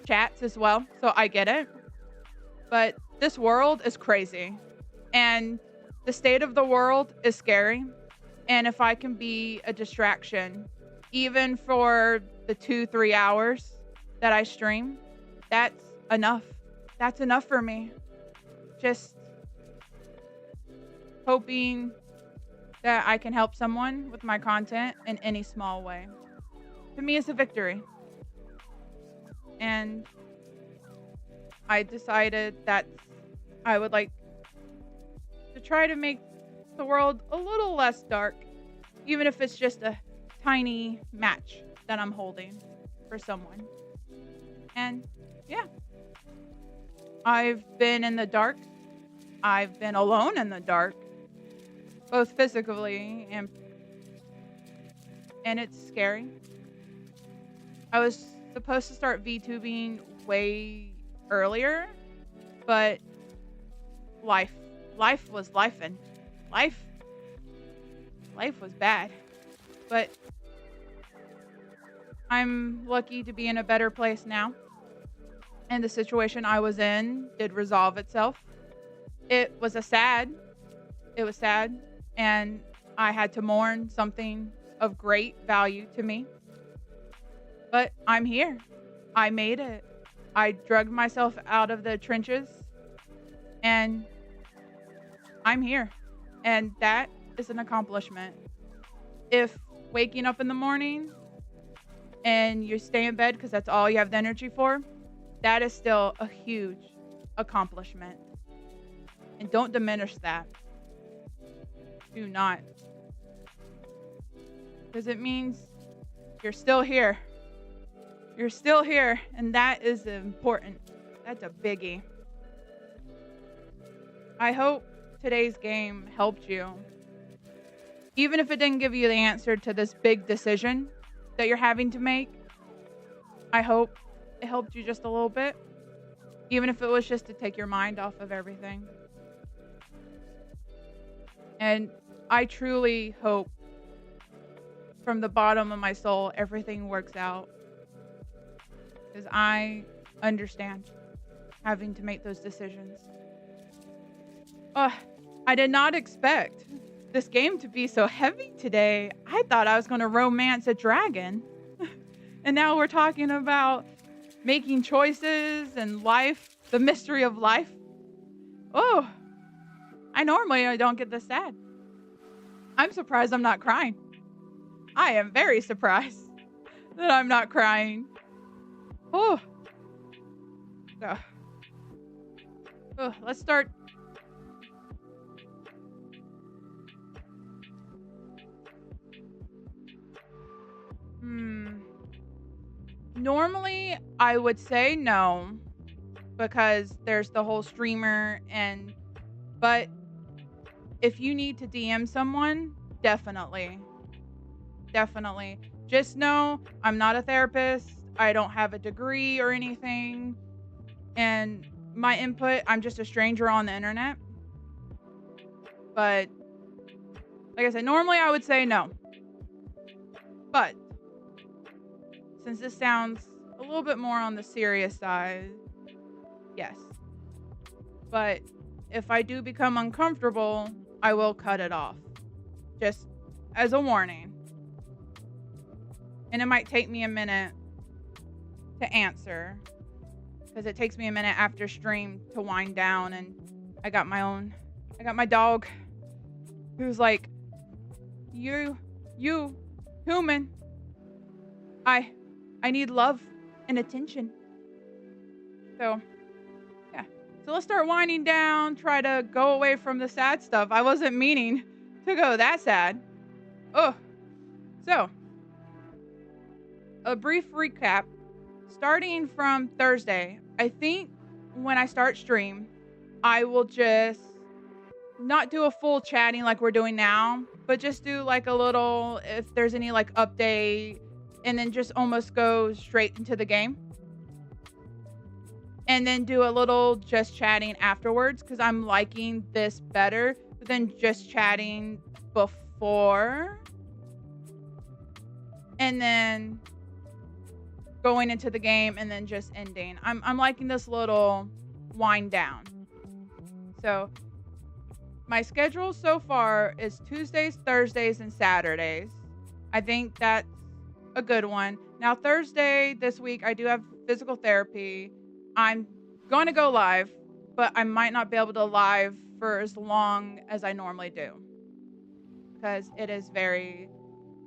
chats as well, so I get it. But this world is crazy. And the state of the world is scary. And if I can be a distraction, even for the 2-3 hours that I stream, that's enough. That's enough for me. Just hoping that I can help someone with my content in any small way. To me, it's a victory. And I decided that I would like to try to make the world a little less dark, even if it's just a tiny match that I'm holding for someone. And yeah, I've been in the dark. I've been alone in the dark, both physically and it's scary. I was supposed to start VTubing way earlier, but life was lifing. Life was bad. But I'm lucky to be in a better place now. And the situation I was in did resolve itself. It was sad, and I had to mourn something of great value to me. But I'm here. I made it. I dragged myself out of the trenches, and I'm here. And that is an accomplishment. If waking up in the morning and you stay in bed because that's all you have the energy for, that is still a huge accomplishment. And don't diminish that. Do not. Because it means you're still here. You're still here, and that is important. That's a biggie. I hope today's game helped you. Even if it didn't give you the answer to this big decision that you're having to make, I hope it helped you just a little bit. Even if it was just to take your mind off of everything. And I truly hope from the bottom of my soul everything works out. Because I understand having to make those decisions. I did not expect this game to be so heavy today. I thought I was going to romance a dragon. And now we're talking about making choices and life, the mystery of life. Oh, I normally don't get this sad. I'm surprised I'm not crying. I am very surprised that I'm not crying. Oh. Let's start. Normally, I would say no, because there's the whole streamer but if you need to DM someone, definitely. Definitely. Just know I'm not a therapist. I don't have a degree or anything. And my input, I'm just a stranger on the internet. But like I said, normally I would say no. But since this sounds a little bit more on the serious side, yes. But if I do become uncomfortable, I will cut it off. Just as a warning. And it might take me a minute to answer, because it takes me a minute after stream to wind down, and I got my dog who's like, you human, I need love and attention. So yeah, so let's start winding down, try to go away from the sad stuff. I wasn't meaning to go that sad. So a brief recap. Starting from Thursday, I think when I start stream, I will just not do a full chatting like we're doing now, but just do like a little, if there's any like update, and then just almost go straight into the game. And then do a little just chatting afterwards, because I'm liking this better than just chatting before. And then going into the game and then just ending. I'm liking this little wind down. So my schedule so far is Tuesdays, Thursdays, and Saturdays. I think that's a good one. Now Thursday this week, I do have physical therapy. I'm going to go live, but I might not be able to live for as long as I normally do, because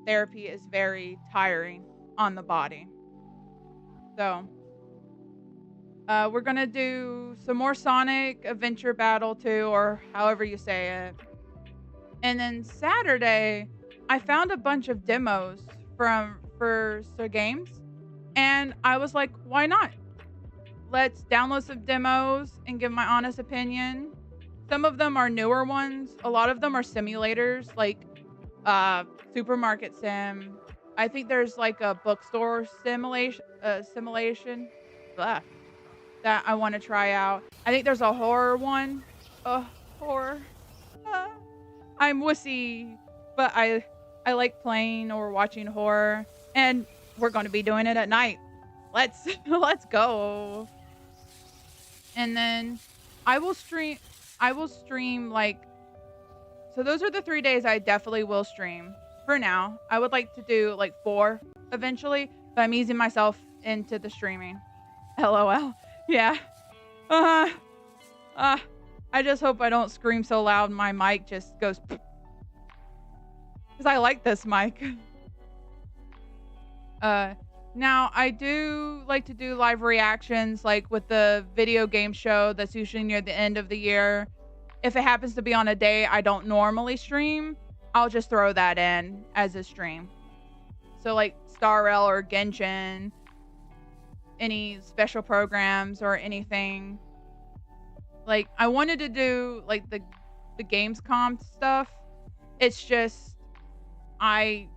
therapy is very tiring on the body. So, we're going to do some more Sonic Adventure Battle 2, or however you say it. And then Saturday, I found a bunch of demos for some games. And I was like, why not? Let's download some demos and give my honest opinion. Some of them are newer ones. A lot of them are simulators, like Supermarket Sim. I think there's like a bookstore simulation that I want to try out. I think there's a horror one. Horror. I'm wussy, but I like playing or watching horror, and we're going to be doing it at night. Let's go. And then I will stream like, so those are the 3 days I definitely will stream. For now, I would like to do like 4 eventually, but I'm easing myself into the streaming. LOL. Yeah. I just hope I don't scream so loud my mic just goes, because I like this mic. Now I do like to do live reactions, like with the video game show that's usually near the end of the year. If it happens to be on a day I don't normally stream, I'll just throw that in as a stream. So like Star Rail or Genshin, any special programs or anything. Like I wanted to do like the Gamescom stuff. It's just I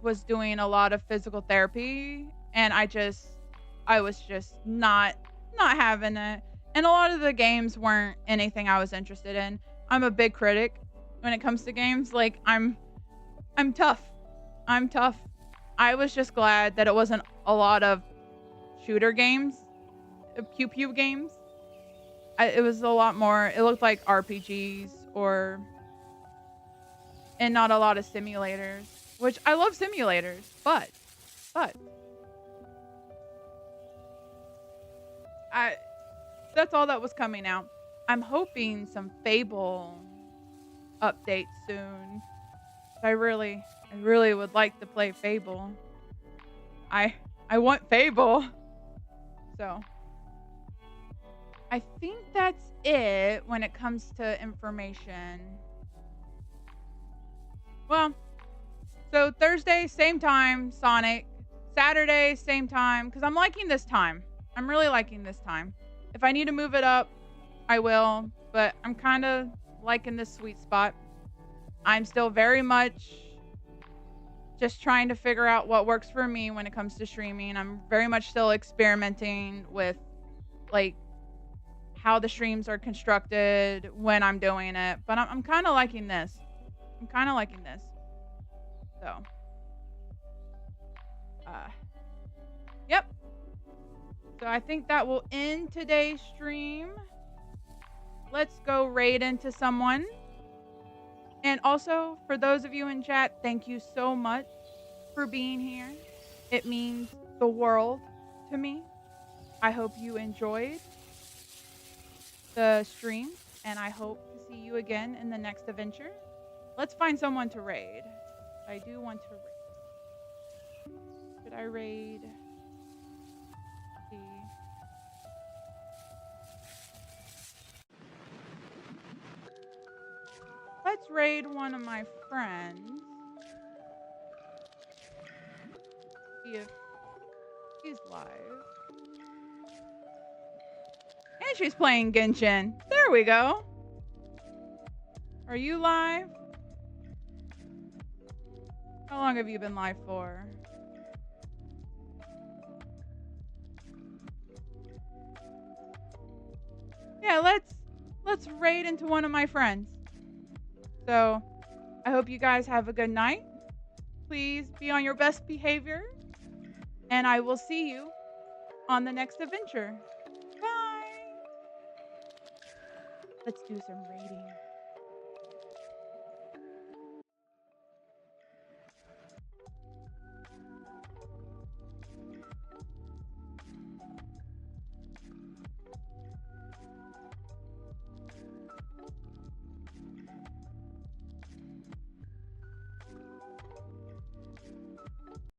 was doing a lot of physical therapy, and I was just not having it. And a lot of the games weren't anything I was interested in. I'm a big critic when it comes to games. Like I'm tough. I was just glad that it wasn't a lot of shooter games, pew pew games. It was a lot more, it looked like RPGs and not a lot of simulators, which I love simulators, but that's all that was coming out. I'm hoping some Fable update soon. I really would like to play Fable. I want Fable. So I think that's it when it comes to information. Well, so Thursday, same time, Sonic. Saturday, same time, because I'm liking this time. I'm really liking this time. If I need to move it up, I will, but I'm kind of liking this sweet spot. I'm still very much just trying to figure out what works for me when it comes to streaming. I'm very much still experimenting with, like, how the streams are constructed when I'm doing it, but I'm kind of liking this. I'm kind of liking this. So, yep. So I think that will end today's stream. Let's go raid into someone. And also, for those of you in chat, thank you so much for being here. It means the world to me. I hope you enjoyed the stream, and I hope to see you again in the next adventure. Let's find someone to raid. I do want to raid. Should I raid? Let's see. Let's raid one of my friends. See if she's live. And she's playing Genshin. There we go. Are you live? How long have you been live for? Yeah, let's raid into one of my friends. So, I hope you guys have a good night. Please be on your best behavior. And I will see you on the next adventure. Bye. Let's do some raiding.